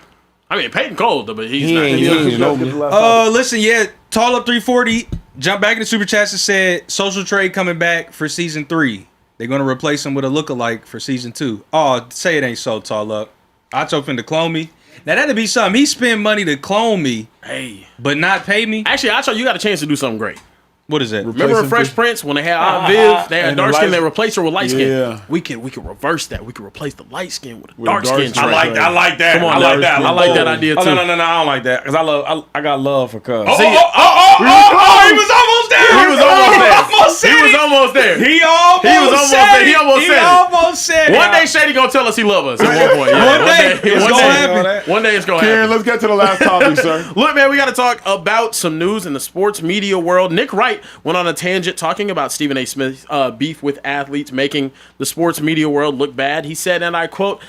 I mean, Peyton cold, though, but he's He not. ain't Ginobili. Listen, yeah, Tall Up 340. Jump back in the super chats and said social trade coming back for season 3. They're gonna replace him with a lookalike for season 2. Oh, say it ain't so, Tall Up. Acho finna clone me. Now that'd be something. He spend money to clone me, Hey. but not pay me. Actually, Acho, you got a chance to do something great. What is that? Remember in Fresh Prince when they had Aunt Viv, they had And the dark skin, light- they replaced her with light skin. Yeah. We could reverse that. We could replace the light skin with a With dark a dark skin. skin. trade. I like that. Come on, I like that. I like that idea, Oh, too. no, I don't like that because I got love for Cuz. See, he was almost there. he was almost there. He was almost there. He almost He was almost said there. it. He almost said it. almost said it. One day Shady gonna tell us he love us at one point. Yeah, One day, it's one gonna day. happen. One day it's gonna Karen, happen. let's get to the last topic, sir. Look, man, we got to talk about some news in the sports media world. Nick Wright went on a tangent talking about Stephen A. Smith's beef with athletes, making the sports media world look bad. He said, and I quote,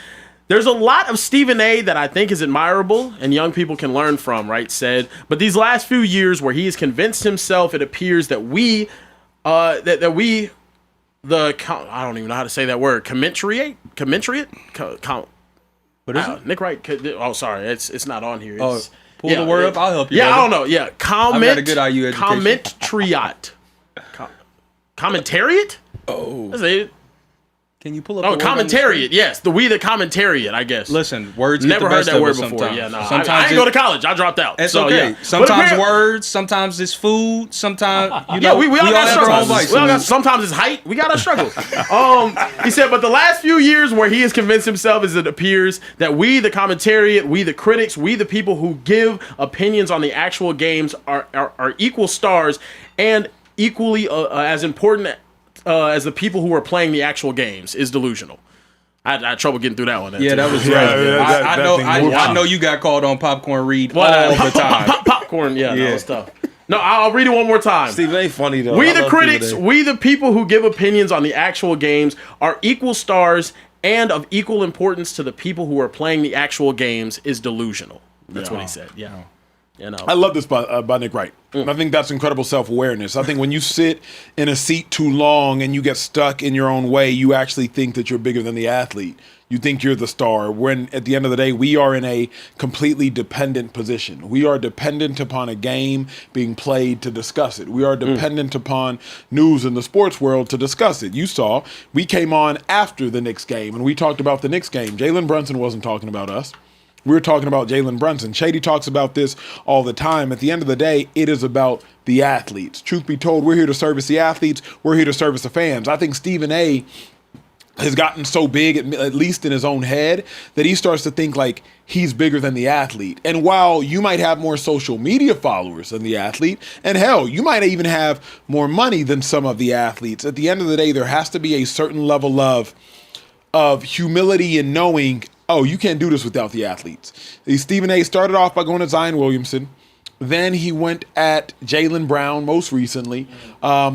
"There's a lot of Stephen A. that I think is admirable and young people can learn from," Wright said. "But these last few years where he has convinced himself, it appears that I don't even know how to say that word, commensurate? What is it? Nick Wright, oh, sorry, it's not on here. Oh, It's, pull the word up. I'll help you. Yeah, I brother. don't know. Yeah, I've got a good IU education. Commentariat. Commentariat? Oh. That's it. Can you pull up? Oh, the word on the screen? commentariat. Yes, the commentariat, I guess. Listen, words. Never get the heard best that of word us before. Sometimes. Yeah, no. Sometimes I didn't go to college. I dropped out. It's so, okay. Yeah. Sometimes But words. Sometimes it's food. Sometimes you Yeah, know. we all got have our own struggles. vices. We all got, sometimes it's height. We got our struggles. He said, but the last few years where he has convinced himself, as it appears, that we, the commentariat, we, the critics, we, the people who give opinions on the actual games, are equal stars and equally as important as the people who are playing the actual games, is delusional. I had trouble getting through that one. Yeah, that was right. that thing moved. I know you got called on popcorn read all Well, the time. popcorn. Yeah, that was tough. No, I'll read it one more time. Stephen A. funny though. We I the love critics, Stephen A. we the people who give opinions on the actual games are equal stars and of equal importance to the people who are playing the actual games is delusional. That's what he said. Yeah. You know. I love this by Nick Wright. I think that's incredible self-awareness. I think when you sit in a seat too long and you get stuck in your own way, you actually think that you're bigger than the athlete. You think you're the star, when at the end of the day, we are in a completely dependent position. We are dependent upon a game being played to discuss it. We are dependent upon news in the sports world to discuss it. You saw, we came on after the Knicks game, and we talked about the Knicks game. Jalen Brunson wasn't talking about us. We're talking about Jalen Brunson. Shady talks about this all the time. At the end of the day, it is about the athletes. Truth be told, we're here to service the athletes. We're here to service the fans. I think Stephen A. has gotten so big, at least in his own head, that he starts to think like he's bigger than the athlete. And while you might have more social media followers than the athlete, and hell, you might even have more money than some of the athletes, at the end of the day, there has to be a certain level of humility in knowing, oh, you can't do this without the athletes. Stephen A. started off by going to Zion Williamson. Then he went at Jaylen Brown most recently.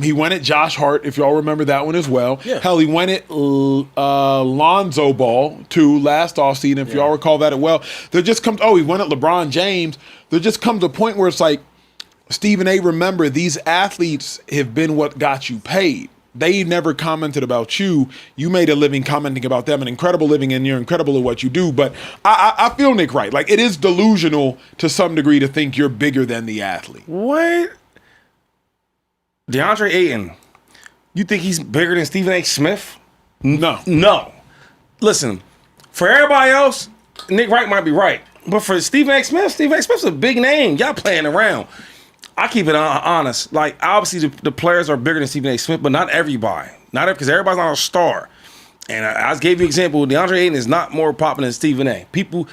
He went at Josh Hart, if y'all remember that one as well. Yeah. Hell, he went at Lonzo Ball, too, last offseason, if y'all recall that well. There just comes, he went at LeBron James. There just comes a point where it's like, Stephen A., remember, these athletes have been what got you paid. They never commented about you. You made a living commenting about them, an incredible living, and you're incredible at what you do. But I feel Nick Wright. Like, it is delusional to some degree to think you're bigger than the athlete. What? DeAndre Ayton. You think he's bigger than Stephen A. Smith? No. No. Listen, for everybody else, Nick Wright might be right. But for Stephen A. Smith's a big name. Y'all playing around. I keep it honest. Like, obviously, the players are bigger than Stephen A. Smith, but not everybody. Because everybody's not a star. And I just gave you an example. DeAndre Ayton is not more popular than Stephen A.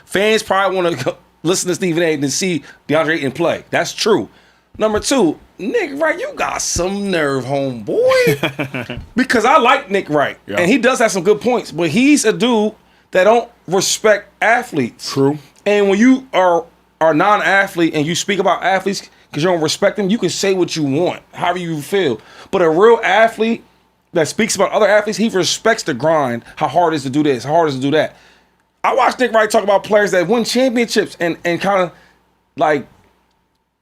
Fans probably want to listen to Stephen A. than see DeAndre Ayton play. That's true. Number two, Nick Wright, you got some nerve, homeboy. Because I like Nick Wright. Yeah. And he does have some good points. But he's a dude that don't respect athletes. True. And when you are non-athlete and you speak about athletes because you don't respect them, you can say what you want, however you feel. But a real athlete that speaks about other athletes, he respects the grind, how hard it is to do this, how hard it is to do that. I watched Nick Wright talk about players that won championships and kind of like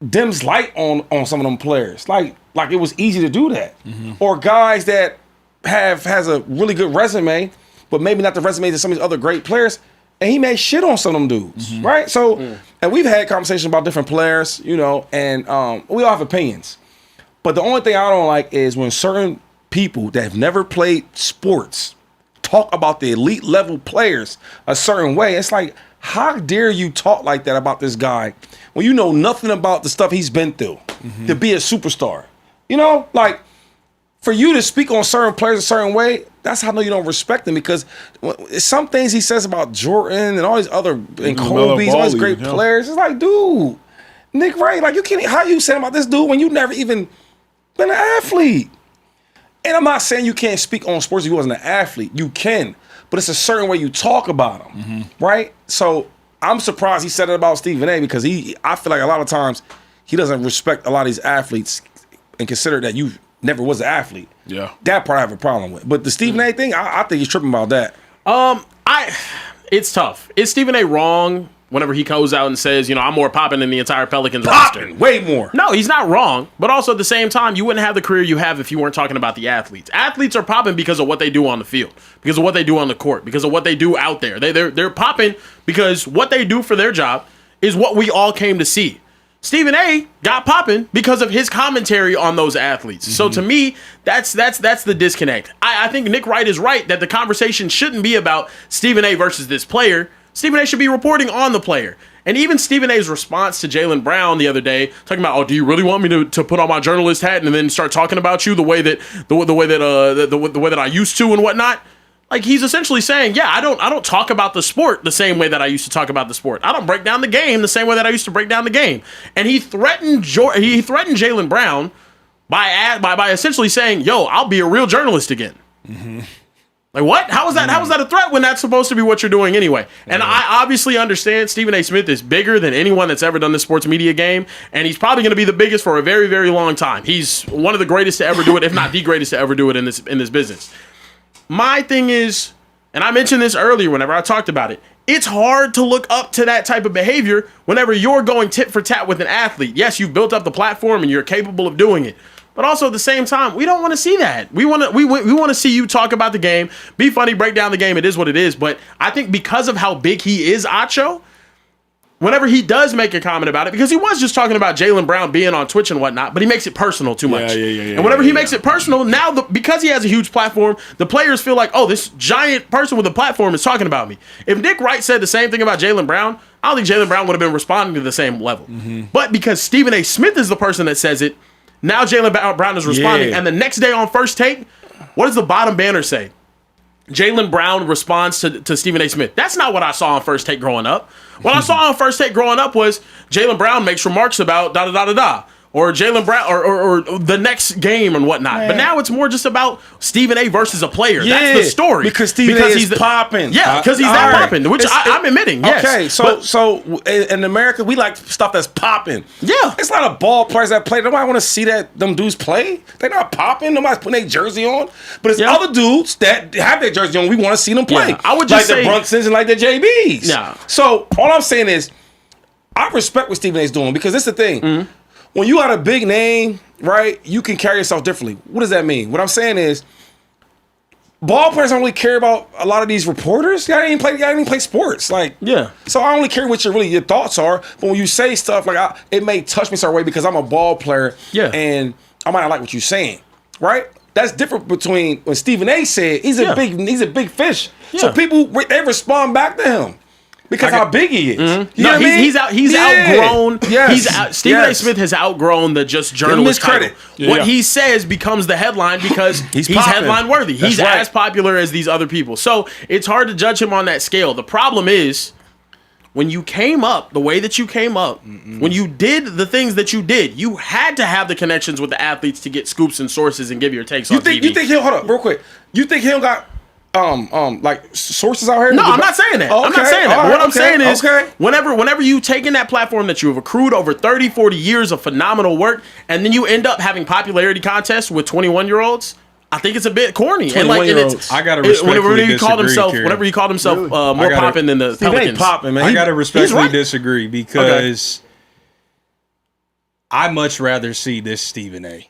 dims light on some of them players. Like it was easy to do that. Or guys that has a really good resume, but maybe not the resume of some of these other great players, and he made shit on some of them dudes, right? So, and we've had conversations about different players, you know, and we all have opinions. But the only thing I don't like is when certain people that have never played sports talk about the elite level players a certain way. It's like, how dare you talk like that about this guy when you know nothing about the stuff he's been through to be a superstar? You know, like, for you to speak on certain players a certain way, that's how I know you don't respect them, because some things he says about Jordan and all these other, and Kobe, all these great players, it's like, dude, Nick Wright, like, you can't, how you saying about this dude when you never even been an athlete? And I'm not saying you can't speak on sports if you wasn't an athlete. You can, but it's a certain way you talk about them, right? So I'm surprised he said it about Stephen A, because I feel like a lot of times he doesn't respect a lot of these athletes and consider that you never was an athlete. Yeah, that part I have a problem with. But the Stephen A thing, I think he's tripping about that. It's tough. Is Stephen A wrong whenever he goes out and says, you know, I'm more popping than the entire Pelicans roster? Way more. No, he's not wrong. But also at the same time, you wouldn't have the career you have if you weren't talking about the athletes. Athletes are popping because of what they do on the field, because of what they do on the court, because of what they do out there. They're popping because what they do for their job is what we all came to see. Stephen A got popping because of his commentary on those athletes. So to me, that's the disconnect. I think Nick Wright is right that the conversation shouldn't be about Stephen A versus this player. Stephen A should be reporting on the player. And even Stephen A's response to Jaylen Brown the other day, talking about, oh, do you really want me to put on my journalist hat and then start talking about you the way that I used to and whatnot? Like, he's essentially saying, yeah, I don't talk about the sport the same way that I used to talk about the sport. I don't break down the game the same way that I used to break down the game. And he threatened Jaylen Brown by essentially saying, yo, I'll be a real journalist again. Like, what? How is that a threat when that's supposed to be what you're doing anyway? And I obviously understand Stephen A. Smith is bigger than anyone that's ever done the sports media game, and he's probably going to be the biggest for a very, very long time. He's one of the greatest to ever do it, if not the greatest to ever do it in this business. My thing is, and I mentioned this earlier whenever I talked about it, it's hard to look up to that type of behavior whenever you're going tit for tat with an athlete. Yes, you've built up the platform and you're capable of doing it. But also at the same time, we don't want to see that. We want to see you talk about the game, be funny, break down the game. It is what it is. But I think because of how big he is, Acho, whenever he does make a comment about it, because he was just talking about Jaylen Brown being on Twitch and whatnot, but he makes it personal too much. And whenever he makes it personal, now because he has a huge platform, the players feel like, oh, this giant person with a platform is talking about me. If Nick Wright said the same thing about Jaylen Brown, I don't think Jaylen Brown would have been responding to the same level. But because Stephen A. Smith is the person that says it, now Jaylen Brown is responding. And the next day on First Take, what does the bottom banner say? Jaylen Brown responds to Stephen A. Smith. That's not what I saw on First Take growing up. What I saw on First Take growing up was Jaylen Brown makes remarks about da-da-da-da-da. Or Jaylen Brown, or the next game and whatnot. Man. But now it's more just about Stephen A. versus a player. That's the story. Because Stephen A. is popping. Yeah, because he's that popping, which I'm admitting. Yes. Okay, so in America, we like stuff that's popping. Yeah. It's not a ball players that play. Nobody want to see them dudes play. They're not popping. Nobody's putting their jersey on. But it's other dudes that have their jersey on. We want to see them play. Yeah. I would just say, the Brunsons and like the JBs. Yeah. So all I'm saying is, I respect what Stephen A's doing, because this is the thing. When you got a big name, right, you can carry yourself differently. What does that mean? What I'm saying is, ball players don't really care about a lot of these reporters. Y'all didn't even play sports. Like, yeah. So I only care what your thoughts are. But when you say stuff like, it may touch me certain way because I'm a ball player. Yeah. And I might not like what you're saying, right? That's different between when Stephen A. said he's a big fish. Yeah. So people, they respond back to him. Because how big he is. You know what I mean? He's outgrown. Yes. Stephen A. Smith has outgrown the just journalist title. What he says becomes the headline because he's headline worthy. He's as popular as these other people. So it's hard to judge him on that scale. The problem is, when you came up the way that you came up, when you did the things that you did, you had to have the connections with the athletes to get scoops and sources and give your takes on TV. You think he'll, hold up real quick, you think he'll got like sources out here? No, I'm not saying that. I'm not saying that. But what I'm saying is, whenever you take in that platform that you have accrued over 30, 40 years of phenomenal work, and then you end up having popularity contests with 21-year-olds, I think it's a bit corny. And like, I gotta respectfully disagree. Whenever he called himself more popping than the Pelicans, popping, man. I gotta respectfully disagree because I much rather see this Stephen A.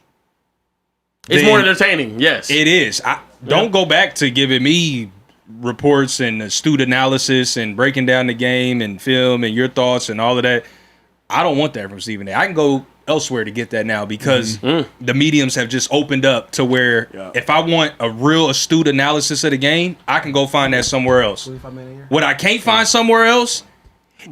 It's more entertaining, yes. It is. Don't go back to giving me reports and astute analysis and breaking down the game and film and your thoughts and all of that. I don't want that from Stephen A. I can go elsewhere to get that now because the mediums have just opened up to where if I want a real astute analysis of the game, I can go find that somewhere else. What I can't find somewhere else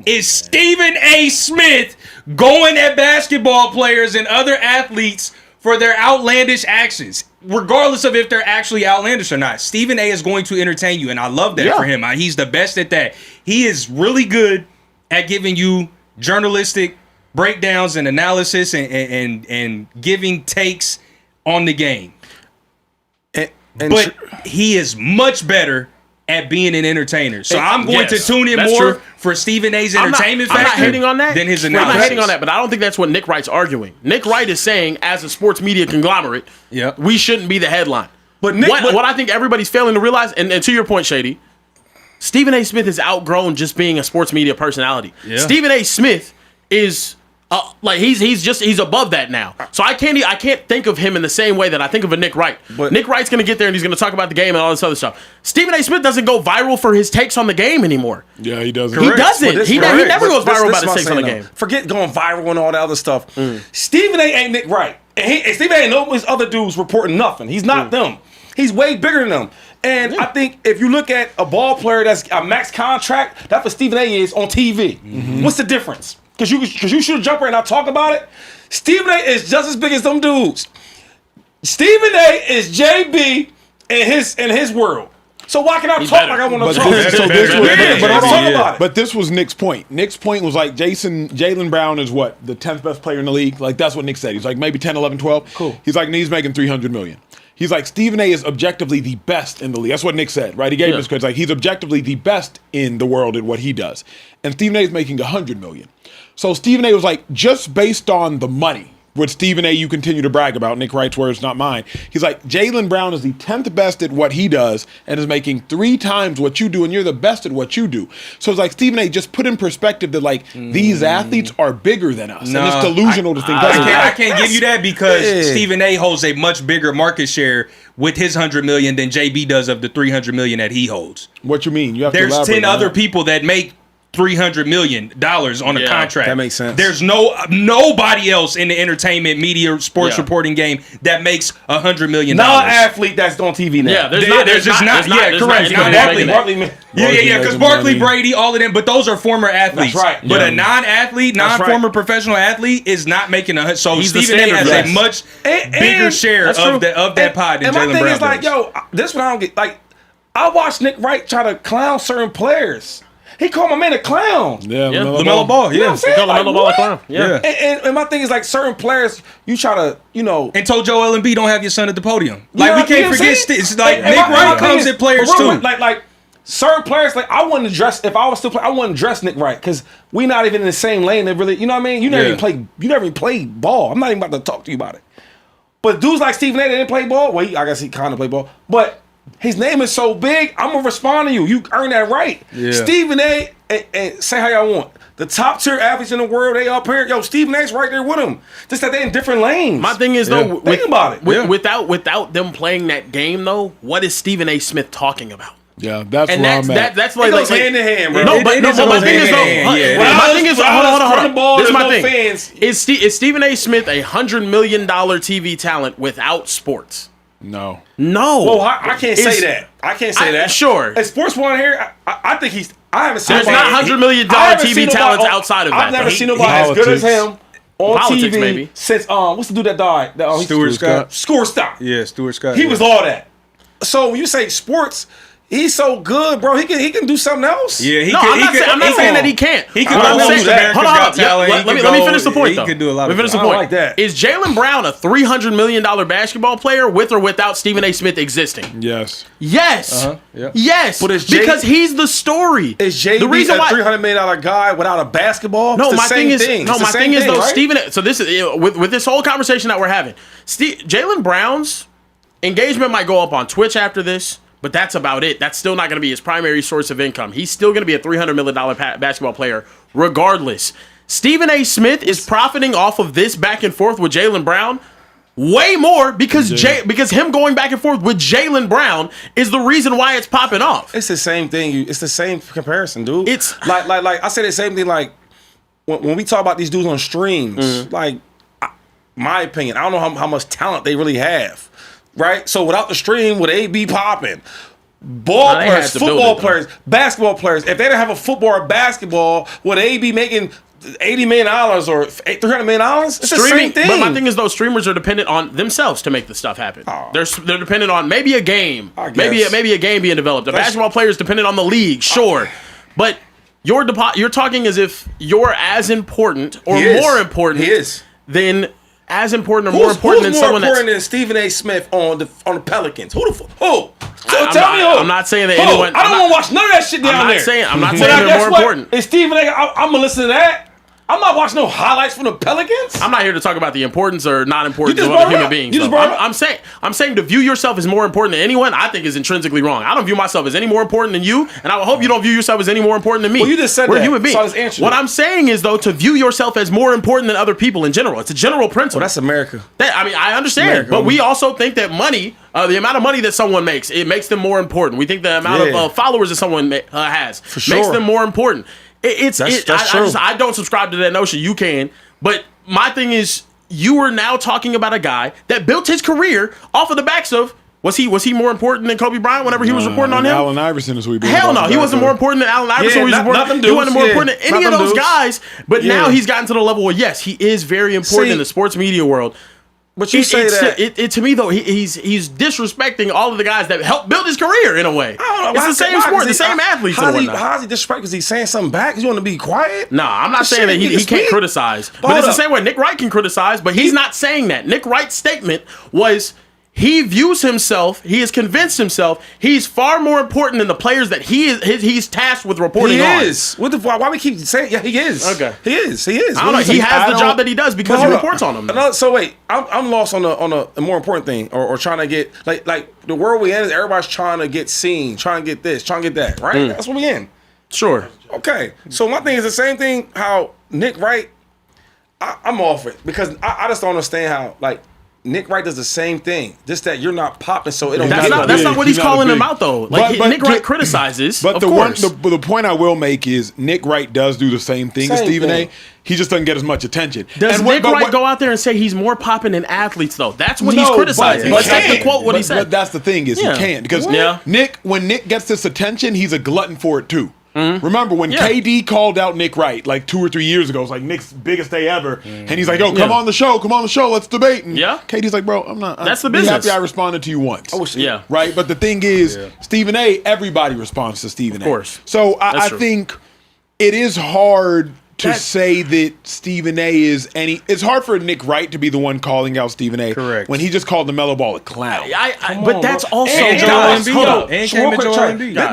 is Stephen A. Smith going at basketball players and other athletes for their outlandish actions, regardless of if they're actually outlandish or not. Stephen A. is going to entertain you, and I love that for him. He's the best at that. He is really good at giving you journalistic breakdowns and analysis and giving takes on the game. But he is much better at being an entertainer. So I'm going to tune in more for Stephen A.'s entertainment factor. I'm not hating on that. Than his analysis. I'm not hating on that, but I don't think that's what Nick Wright's arguing. Nick Wright is saying, as a sports media conglomerate, we shouldn't be the headline. But what I think everybody's failing to realize, and to your point, Shady, Stephen A. Smith has outgrown just being a sports media personality. Yeah. Stephen A. Smith is he's above that now. So I can't think of him in the same way that I think of a Nick Wright. But Nick Wright's gonna get there and he's gonna talk about the game and all this other stuff. Stephen A. Smith doesn't go viral for his takes on the game anymore. Yeah, he doesn't. He doesn't. He never goes viral about his takes on the game. Forget going viral and all that other stuff. Stephen A. ain't Nick Wright. And Stephen A. ain't no of his other dudes reporting nothing. He's not them. He's way bigger than them. And I think if you look at a ball player that's a max contract, that's what Stephen A. is on TV. What's the difference? Because you shoot a jumper and I talk about it. Stephen A. is just as big as them dudes. Stephen A. is JB in his world. So why can I talk like I want to talk? But this was Nick's point. Nick's point was like Jaylen Brown is what? The 10th best player in the league? Like that's what Nick said. He's like maybe 10, 11, 12. Cool. He's like, he's making $300 million. He's like, Stephen A. is objectively the best in the league. That's what Nick said, right? He gave him his credit. Like, he's objectively the best in the world at what he does. And Stephen A. is making $100 million. So Stephen A. was like, just based on the money, which Stephen A. you continue to brag about, Nick Wright's words, not mine. He's like, Jaylen Brown is the 10th best at what he does and is making 3 times what you do, and you're the best at what you do. So it's like Stephen A. just put in perspective that like these athletes are bigger than us. And it's delusional to think that. I can't give you that because Stephen A. holds a much bigger market share with his $100 million than JB does of the $300 million that he holds. What you mean? You have There's to 10 other people that make $300 million on a contract. That makes sense. There's nobody else in the entertainment, media, sports reporting game that makes $100 million. Non-athlete that's on TV now. Yeah, there's just not. Correct. Non-athlete. Because Barkley, Brady, all of them, but those are former athletes. That's right. But a non-athlete, non-former professional athlete is not making so Stephen A. has a much bigger share of that pod than Jaylen Brown. And my thing is like, yo, this one I don't get. Like, I watched Nick Wright try to clown certain players. He called my man a clown. Yeah, LaMelo Ball. You know what I'm saying? LaMelo Ball a clown. Yeah. And my thing is like certain players, you try to, and told Joel Embiid don't have your son at the podium. Like we can't forget. It's like Nick Wright comes at players too. Like certain players, like I wouldn't dress if I was still playing. I wouldn't dress Nick Wright because we not even in the same lane. That really, you know what I mean? You never even played ball. I'm not even about to talk to you about it. But dudes like Stephen A. that didn't play ball. Well, I guess he kind of played ball, but his name is so big. I'm gonna respond to you. You earn that right. Yeah. Stephen A. And say how y'all want. The top tier athletes in the world, they up here. Yo, Stephen A's right there with him. Just that they in different lanes. My thing is though, think about it. Without them playing that game though, what is Stephen A. Smith talking about? Yeah, that's where I'm at. That's like, it goes hand in hand, bro. My thing is though. My thing is, hold on. This is my thing. Is Stephen A. Smith a $100 million TV talent without sports? No. Well, I can't say that. I can't say that. Sure. As sports one here, I think he's. I haven't seen. There's not $100 million TV talents outside of that. I've never seen nobody as good as him on politics, TV maybe. Since what's the dude that died? Stuart Scott. Stuart Scott. Yeah, Stuart Scott. He was all that. So when you say sports, he's so good, bro. He can do something else. Yeah, I'm not saying that he can't. He can Let me finish the point, though. He can do a lot of things. I like that. Is Jaylen Brown a $300 million basketball player with or without Stephen A. Smith existing? Yes. Yes. But because he's the story. Is JB the reason a why $300 million guy without a basketball? No, my thing is though, Stephen. So this is with this whole conversation that we're having. Jaylen Brown's engagement might go up on Twitch after this. But that's about it. That's still not going to be his primary source of income. He's still going to be a $300 million basketball player regardless. Stephen A. Smith is profiting off of this back and forth with Jaylen Brown way more because because him going back and forth with Jaylen Brown is the reason why it's popping off. It's the same thing. It's the same comparison, dude. It's like I say the same thing. Like when we talk about these dudes on streams, like my opinion, I don't know how much talent they really have, right? So without the stream, would AB popping? Ball players, football players, basketball players. If they didn't have a football or basketball, would they be making $80 million or $300 million? It's the same thing. But my thing is, though, streamers are dependent on themselves to make the stuff happen. Oh. They're dependent on maybe a game, maybe a game being developed. A basketball player is dependent on the league, sure, but you're talking as if you're as important or more important than. As important or more important than someone that's... Who's more important than Stephen A. Smith on the Pelicans? Who? So tell me who. I'm not saying that anyone... I don't want to watch none of that shit down there. I'm not saying they're more important. Is Stephen A. I'm going to listen to that. I'm not watching no highlights from the Pelicans. I'm not here to talk about the importance or not importance of other human beings. I'm saying to view yourself as more important than anyone, I think is intrinsically wrong. I don't view myself as any more important than you, and I hope you don't view yourself as any more important than me. Well, you just said We're that. human beings. So I just answered what it. I'm saying is, though, to view yourself as more important than other people in general. It's a general principle. Well, that's America. I understand, America. but we also think that money, the amount of money that someone makes, it makes them more important. We think the amount of followers that someone has makes them more important. That's true. I don't subscribe to that notion. You can, but my thing is, you are now talking about a guy that built his career off of the backs of. Was he more important than Kobe Bryant whenever he was reporting on him? Allen Iverson is what we. Hell no, he wasn't more important than Allen Iverson. He wasn't more important than any of those guys. But now he's gotten to the level where yes, he is very important in the sports media world. But you say that to me though, he's disrespecting all of the guys that helped build his career in a way. I don't know. It's the same sport, the same athletes. How is he disrespecting? Because he's saying something back? Because you want to be quiet? No, I'm not saying that he can't criticize. But it's the same way Nick Wright can criticize, but he's not saying that. Nick Wright's statement was he views himself, he has convinced himself, he's far more important than the players that he's tasked with reporting on. He is. Why we keep saying? Yeah, he is. Okay. He is. I don't know. He has the job that he does because he reports on them. So wait, I'm lost on a more important thing, or trying to get like the world we in is everybody's trying to get seen, trying to get this, trying to get that, right? That's what we in. Sure. Okay. So my thing is the same thing. How Nick Wright, I'm off it because I just don't understand how like. Nick Wright does the same thing, just that you're not popping, so it don't. That's not what he's calling him out though. Like Nick Wright criticizes, but the point I will make is Nick Wright does do the same thing as Stephen A. He just doesn't get as much attention. Does Nick Wright go out there and say he's more popping than athletes though? That's what he's criticizing. But that's the quote. What he said. But that's the thing is he can't because when Nick gets this attention, he's a glutton for it too. Remember when KD called out Nick Wright like 2 or 3 years ago? It was like Nick's biggest day ever, and he's like, "Yo, come on the show, let's debate." And KD's like, "Bro, I'm not. That's the business. Happy I responded to you once." Right. But the thing is, Stephen A. Everybody responds to Stephen A. Of course. So I think it is hard to say that Stephen A. is any. It's hard for Nick Wright to be the one calling out Stephen A. Correct. When he just called the Melo Ball a clown. But that's also And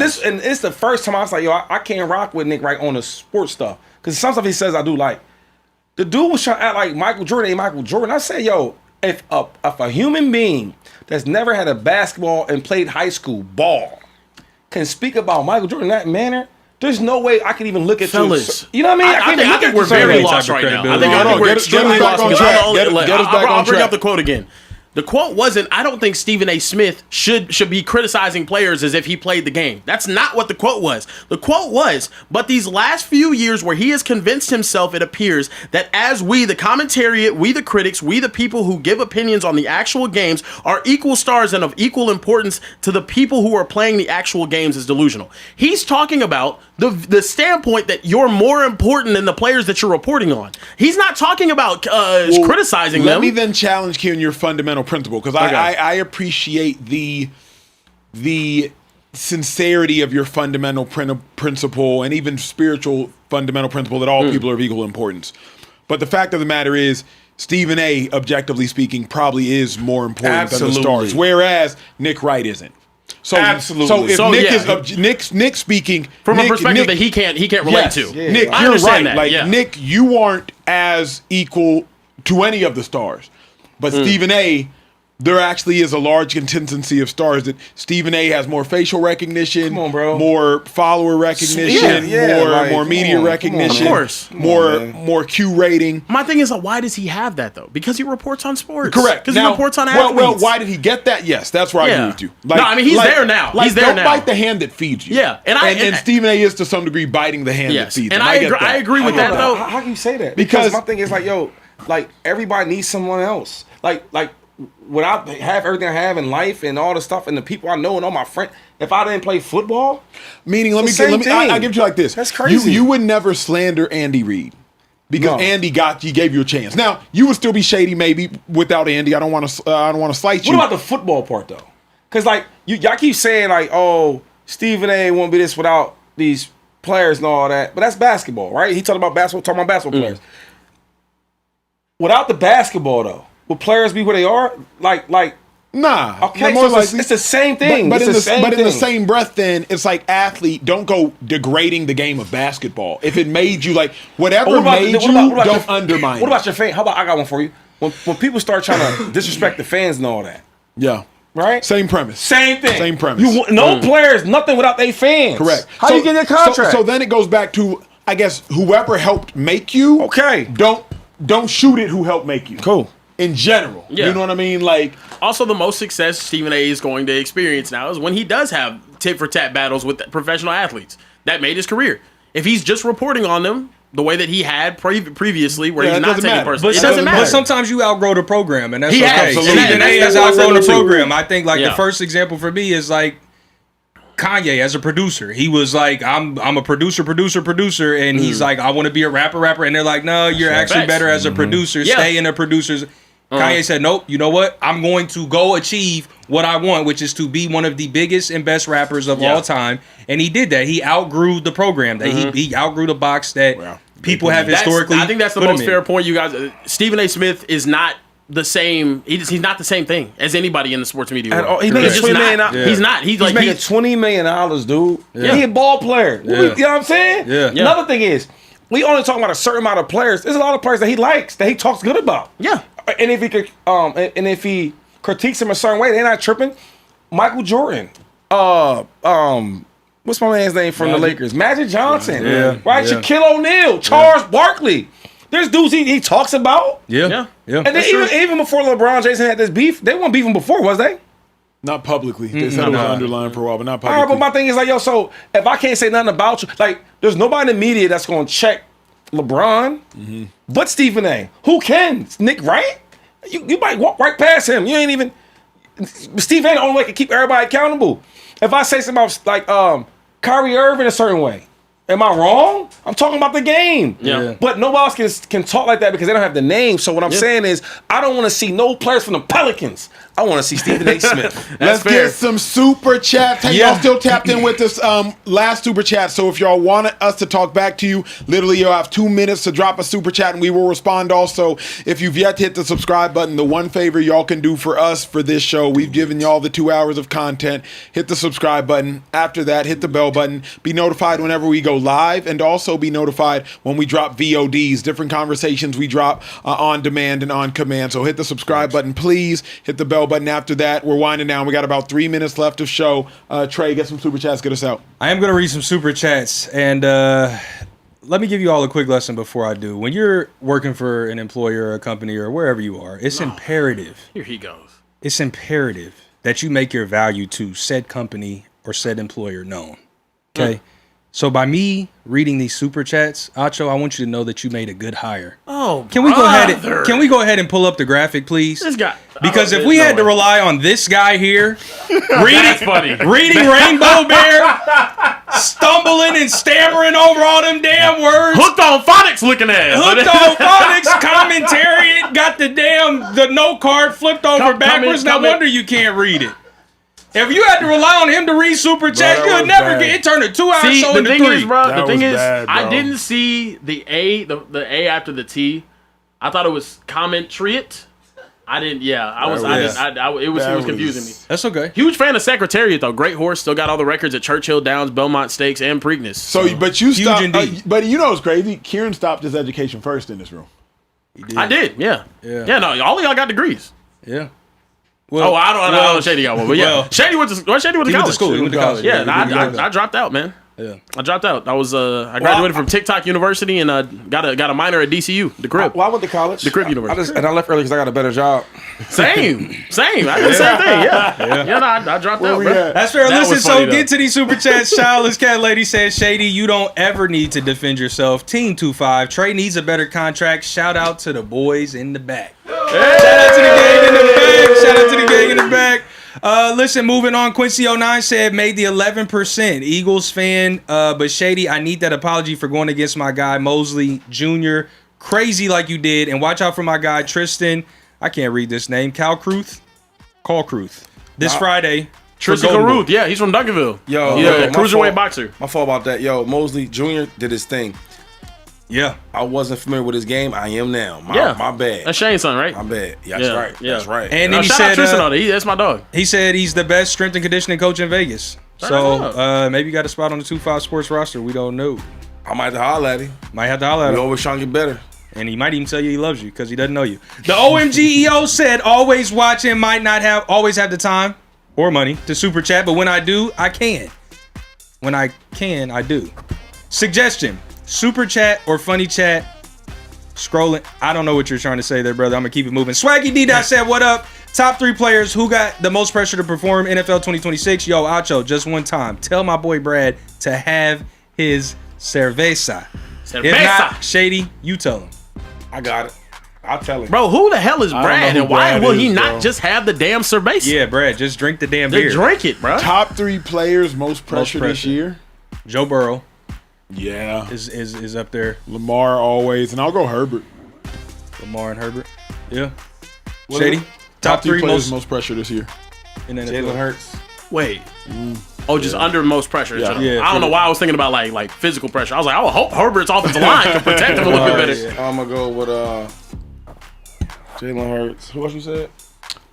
This and it's the first time I was like, yo, I can't rock with Nick Wright on the sports stuff because some stuff he says I do like. The dude was trying to act like Michael Jordan ain't Michael Jordan. I said, yo, if a human being that's never had a basketball and played high school ball can speak about Michael Jordan in that manner. There's no way I can even look at Fellas. You know what I mean? I think we're very lost right now. I think we're extremely lost. I'll bring up the quote again. The quote wasn't, I don't think Stephen A. Smith should be criticizing players as if he played the game. That's not what the quote was. The quote was, but these last few years where he has convinced himself, it appears, that as we, the commentariat, we the critics, we the people who give opinions on the actual games, are equal stars and of equal importance to the people who are playing the actual games is delusional. He's talking about the standpoint that you're more important than the players that you're reporting on. He's not talking about criticizing them. Let me then challenge you in your fundamental principle because I appreciate the sincerity of your fundamental principle and even spiritual fundamental principle that all people are of equal importance. But the fact of the matter is, Stephen A., objectively speaking, probably is more important than the stars, whereas Nick Wright isn't. So, absolutely. So if Nick speaking from a perspective that he can't relate to. Nick, you're right. Nick, you aren't as equal to any of the stars, but Stephen A. there actually is a large contingency of stars that Stephen A has more facial recognition, Come on, bro. more follower recognition, more media recognition, Of course. more Q rating. My thing is, why does he have that though? Because he reports on sports. Correct. Because he reports on athletes. Well, why did he get that? Yes, that's where I agree with you. No, I mean, he's there now. Like, He's there don't now. bite the hand that feeds you. Yeah, and Stephen A is to some degree biting the hand that feeds him. And I get that. I agree with that though. How can you say that? Because my thing is like, yo, like everybody needs someone else. Like when I have everything I have in life and all the stuff and the people I know and all my friends, if I didn't play football, meaning I give it to you like this. That's crazy. You would never slander Andy Reid. Because Andy gave you a chance. Now you would still be shady maybe without Andy. I don't want to slight you. What about the football part though? Because like y'all keep saying like, oh, Stephen A won't be this without these players and all that, but that's basketball, right? He talking about basketball players. Without the basketball though, will players be where they are? Like nah. okay, more so it's the same thing. But in the same breath, then it's like athlete. Don't go degrading the game of basketball. If it made you like whatever don't undermine. What about your fan? How about I got one for you? When people start trying to disrespect the fans and all that, yeah, right? Same premise. Same thing. Same premise. No players, nothing without their fans. Correct. How you get their contract? So then it goes back to I guess whoever helped make you. Okay. Don't shoot at who helped make you. Cool. In general, you know what I mean? Like, also the most success Stephen A is going to experience now is when he does have tit for tat battles with professional athletes. That made his career. If he's just reporting on them the way that he had previously, where he's not taking personally, it doesn't matter. But sometimes you outgrow the program, and that's He okay. absolutely. Stephen A has That's outgrown the too. program. I think like the first example for me is like Kanye as a producer. He was like, I'm a producer, and he's like, I want to be a rapper, and they're like, no, you're actually better as a producer. Stay in the producers. Kanye said, nope, you know what? I'm going to go achieve what I want, which is to be one of the biggest and best rappers of all time. And he did that. He outgrew the program. That he outgrew the box that people have historically. I think that's the most fair point, you guys. Stephen A. Smith is not the same. He's not the same thing as anybody in the sports media world. He's making $20 million. He's not. He's like making $20 million, dude. Yeah. He a ball player. You know what I'm saying? Yeah. Another thing is, we only talking about a certain amount of players. There's a lot of players that he likes, that he talks good about. Yeah. And if he could, and if he critiques him a certain way, they're not tripping. Michael Jordan, what's my man's name from the Lakers? Magic Johnson, right? Yeah. Shaquille O'Neal, Charles Barkley. There's dudes he talks about. Yeah. And then even before LeBron James had this beef, they weren't beefing before, was they? not publicly. They said it was underlined for a while, but not publicly. All right, but my thing is like, yo, so if I can't say nothing about you, like, there's nobody in the media that's going to check LeBron, but Stephen A. Who can? Nick Wright? You might walk right past him. You ain't even. Steve ain't the only way to keep everybody accountable. If I say something about like Kyrie Irving a certain way, am I wrong? I'm talking about the game. Yeah. But nobody else can talk like that because they don't have the name. So what I'm saying is, I don't want to see no players from the Pelicans. I want to see Stephen A. Smith. Let's get some super chats. Hey, y'all still tapped in with this last super chat. So if y'all want us to talk back to you, literally you'll have 2 minutes to drop a super chat and we will respond also. If you've yet to hit the subscribe button, the one favor y'all can do for us for this show, we've given y'all the 2 hours of content. Hit the subscribe button. After that, hit the bell button. Be notified whenever we go live and also be notified when we drop VODs, different conversations we drop on demand and on command. So hit the subscribe button, please. Hit the bell button. After that, we're winding down. We got about 3 minutes left of show. Trey, get some super chats. Get us out. I am going to read some super chats, and let me give you all a quick lesson before I do. When you're working for an employer or a company or wherever you are, it's imperative. Here he goes. It's imperative that you make your value to said company or said employer known. Okay? So by me reading these super chats, Acho, I want you to know that you made a good hire. Oh, Can we go ahead and pull up the graphic, please? This guy. Because if we had to rely on this guy here, reading Rainbow Bear, stumbling and stammering over all them damn words, Hooked on phonics looking at. hooked on phonics, commentary, got the note card flipped over backwards. No wonder you can't read it. If you had to rely on him to read super chats, you'd never get it. Turned a 2 hour show into 3. The thing is, I didn't see the A after the T. I thought it was commentariat. I didn't. Yeah, it was confusing me. That's okay. Huge fan of Secretariat though. Great horse. Still got all the records at Churchill Downs, Belmont Stakes, and Preakness. So, but you stopped. indeed. But you know what's crazy? Kieran stopped his education first in this room. I did. Yeah. No, all of y'all got degrees. Yeah. Oh, I don't know. Shady got one, but yeah, well, Shady went to college. He went to school. He went to college. Yeah, Yeah, I dropped out, man. Yeah. I dropped out. I graduated from TikTok University and got a minor at DCU, the Crib. Well, I went to college. The Crib University. And I left early because I got a better job. Same. I did the same thing. Yeah. I dropped out, bro. That's fair. That Listen, was funny, so get to these super chats. Childless Cat Lady says, Shady, you don't ever need to defend yourself. Team 2-5. Trey needs a better contract. Shout out to the boys in the back. Shout out to the gang in the back. Shout out to the gang in the back. Listen, moving on. Quincy09 said, made the 11%. Eagles fan. But Shady, I need that apology for going against my guy, Mosley Jr. Crazy like you did. And watch out for my guy, Tristan. I can't read this name. Carl Cruth. This Friday. Tristan Caruth. Yeah, he's from Duncanville. Yo, yeah, my cruiserweight fault. boxer. My fault about that. Yo, Mosley Jr. did his thing. Yeah. I wasn't familiar with his game. I am now. My bad. That's Shane's son, right? My bad. Yeah, Yeah, that's right. yeah. That's right. And then he Shout out said, Tristan on it. That's my dog. he said he's the best strength and conditioning coach in Vegas. So maybe you got a spot on the 2-5 Sports roster. We don't know. I might have to holler at him. Might have to holler at We him. always trying to get better. And he might even tell you he loves you because he doesn't know you. The OMGEO said always watching, might not always have the time or money to super chat, but when I do, I can. When I can, I do. Suggestion: super chat or funny chat. Scrolling. I don't know what you're trying to say there, brother. I'm gonna keep it moving. Swaggy D Dot said, "What up? Top 3 players who got the most pressure to perform NFL 2026. Yo, Acho, just one time. Tell my boy Brad to have his cerveza. If not, Shady, you tell him. I got it. I'll tell him. Bro, who the hell is Brad, know who and why Brad will is, he bro. not just have the damn cerveza? Yeah, Brad, just drink the damn They beer. drink it, bro. Top 3 players most pressure this pressure. year. Joe Burrow Yeah. is up there. Lamar always, and I'll go Herbert. Lamar and Herbert. Yeah. What Shady. is it? Top 3 players most most pressure this year. in Jalen NFL. Hurts. Wait. Oh, just under most pressure. Yeah. So Yeah, I don't know for- why I was thinking about like physical pressure. I was like, I hope Herbert's offensive line can protect him a little bit better. I'm gonna go with Jalen Hurts. Who else you said?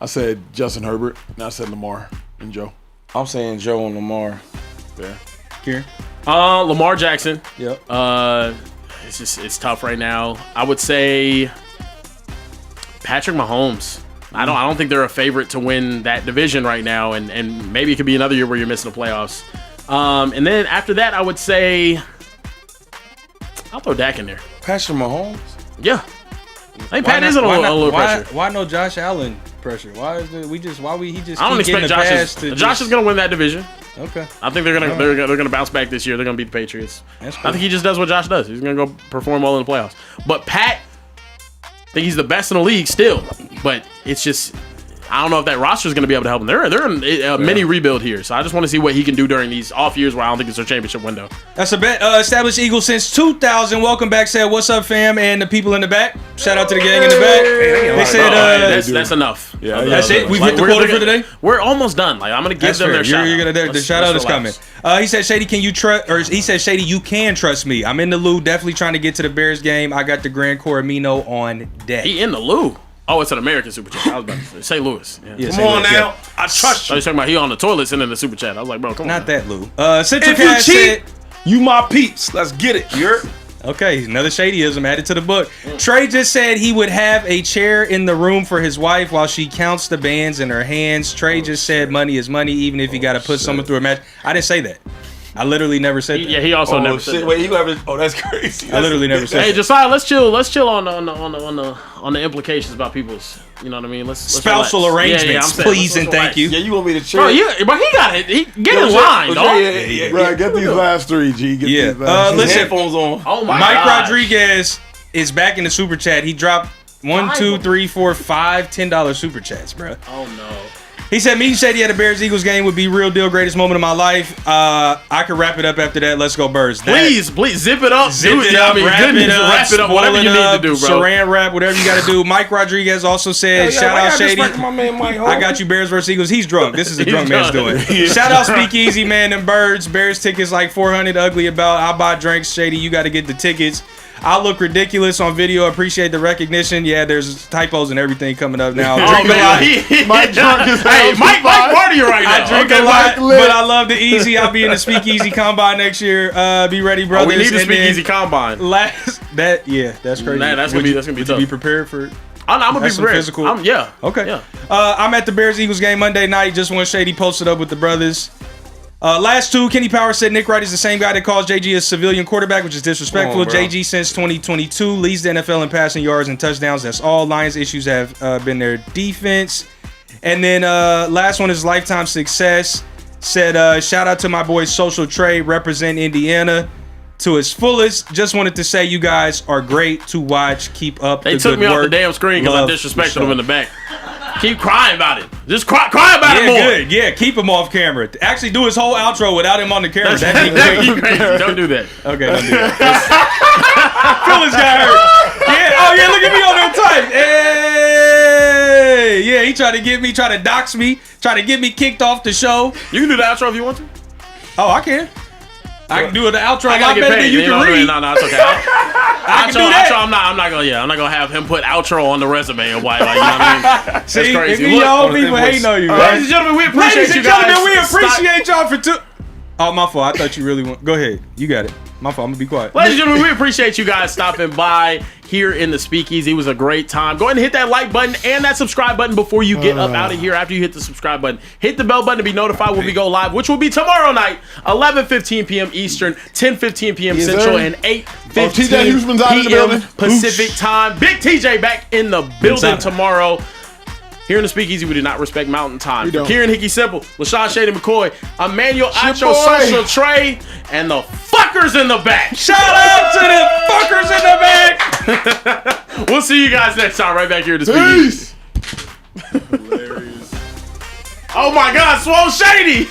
I said Justin Herbert, and I said Lamar and Joe. I'm saying Joe and Lamar. Yeah. Kieran. Lamar Jackson. Yep. It's tough right now. I would say Patrick Mahomes. I don't think they're a favorite to win that division right now, and maybe it could be another year where you're missing the playoffs. And then after that, I would say I'll throw Dak in there. Patrick Mahomes. Yeah, I think Pat is a little pressure. Why no Josh Allen pressure? Why is it, he just I don't keep expect getting the pass to Josh is gonna win that division. Okay. I think they're gonna bounce back this year. They're gonna beat the Patriots. That's I cool. think he just does what Josh does. He's gonna go perform well in the playoffs. But Pat, I think he's the best in the league still. But it's just I don't know if that roster is gonna be able to help him. They're in a mini rebuild here, so I just want to see what he can do during these off years where I don't think it's their championship window. That's a bet. Established Eagles since 2000. Welcome back. Said, what's up, fam? And the people in the back. Shout out to the gang in the back. They said, That's enough. Yeah, that's it. We've hit the quota for today. We're almost done. Like I'm gonna give That's them fair. their shout. The shout out is coming. He said, Shady, can you trust? Or he said, Shady, you can trust me. I'm in the loo. Definitely trying to get to the Bears game. I got the Grand Coramino on deck. He in the loo. Oh, it's an American super chat. I was about to say St. Louis. Yeah. Come on now. I trust So you. he's talking about he on the toilet sending the super chat. I was like, bro, come Not on. that Lou. Central If you Cat said, cheat, you my peeps. Let's get it. You're. okay, another Shadyism added to the book. Trey just said he would have a chair in the room for his wife while she counts the bands in her hands. Trey just said money is money, even if you got to put someone through a match. I didn't say that. I literally never said that. Yeah, he also never said shit. that. Wait, you ever? Oh, that's crazy. I literally never said Hey, that. Josiah, let's chill on the implications about people's. You know what I mean? Let's Spousal relax. arrangements, I'm saying, please and let's thank relax. you. Yeah, you want me to chill? Bro, but he got it. Get in line, dog. Yeah. Bro, get these last 3, G. Get Yeah. these last Listen. Headphones on. Oh my Mike gosh. Rodriguez is back in the super chat. He dropped 1, 2, 3, 4, 5 $10 super chats, bro. Oh no. He said meeting Shady at a Bears-Eagles game would be real deal, greatest moment of my life. I could wrap it up after that. Let's go Birds. Please zip it up. Zip dude. it up, I mean, wrap goodness, it up, wrap it up, whatever you spoil it need up, to do, bro. Saran wrap, whatever you got to do. Mike Rodriguez also said, shout out Shady. My man, Mike, I got you, Bears versus Eagles. He's drunk. This is a He's drunk man's drunk. doing. Shout out Speakeasy, man, and Birds. Bears tickets like 400. Ugly about. I'll buy drinks. Shady, you got to get the tickets. I look ridiculous on video. Appreciate the recognition. Yeah, there's typos and everything coming up now. Oh Drink a lot. man, Mike drunk as hell. Hey, Mike party right now. I drink Okay, a lot, Mike. but I love the easy. I'll be in the Speakeasy Combine next year. Be ready, Oh, brothers. we need the And then Speakeasy combine. That's crazy. That's gonna be tough. Be prepared for. I'm gonna be That's some prepared. physical. Okay. Yeah. I'm at the Bears-Eagles game Monday night. Just when Shady posted up with the brothers. Last two, Kenny Powers said Nick Wright is the same guy that calls JG a civilian quarterback, which is disrespectful. JG since 2022 leads the NFL in passing yards and touchdowns. That's all. Lions' issues have been their defense. And then last one is lifetime success. Said shout out to my boy Social Trade, represent Indiana to its fullest. Just wanted to say you guys are great to watch. Keep up the good work. They took me off the damn screen because I disrespected them in the back. Keep crying about it. Just cry about it more. Good. Yeah, keep him off camera. Actually, do his whole outro without him on the camera. That'd be great. Don't do that. Okay, don't do that. Phyllis got hurt. Yeah. Oh yeah, look at me on there tight. Hey. Yeah, he tried to dox me, try to get me kicked off the show. You can do the outro if you want to. Oh, I can. I can do the outro a I lot gotta get better paid. than you can read. No, it's okay. I can do that. I'm not gonna have him put outro on the resume or why, like, you know what I mean? That's See, crazy. if you old people hating on you, Ladies and gentlemen, we appreciate you guys. we appreciate y'all for two. Oh, my fault. I thought you really want. Go ahead. You got it. My fault. I'm gonna be quiet. Ladies and gentlemen, we appreciate you guys stopping by here in the Speakeasy. It was a great time. Go ahead and hit that like button and that subscribe button before you get up out of here. After you hit the subscribe button, hit the bell button to be notified when we go live, which will be tomorrow night, 11:15 p.m. Eastern, 10:15 p.m. Yes, Central, sir. and TJ 8:15 Huseman's out in the p.m. building. Pacific time. Big TJ back in the building tomorrow. Here in the Speakeasy, we do not respect mountain time. For don't. Kieran Hickey Simple, LaShawn Shady McCoy, Emmanuel your Acho, boy. Social Trey, and the fuckers in the back. Shout out to the fuckers in the back. We'll see you guys next time right back here in the Speakeasy. Peace. Oh my God, Swole Shady!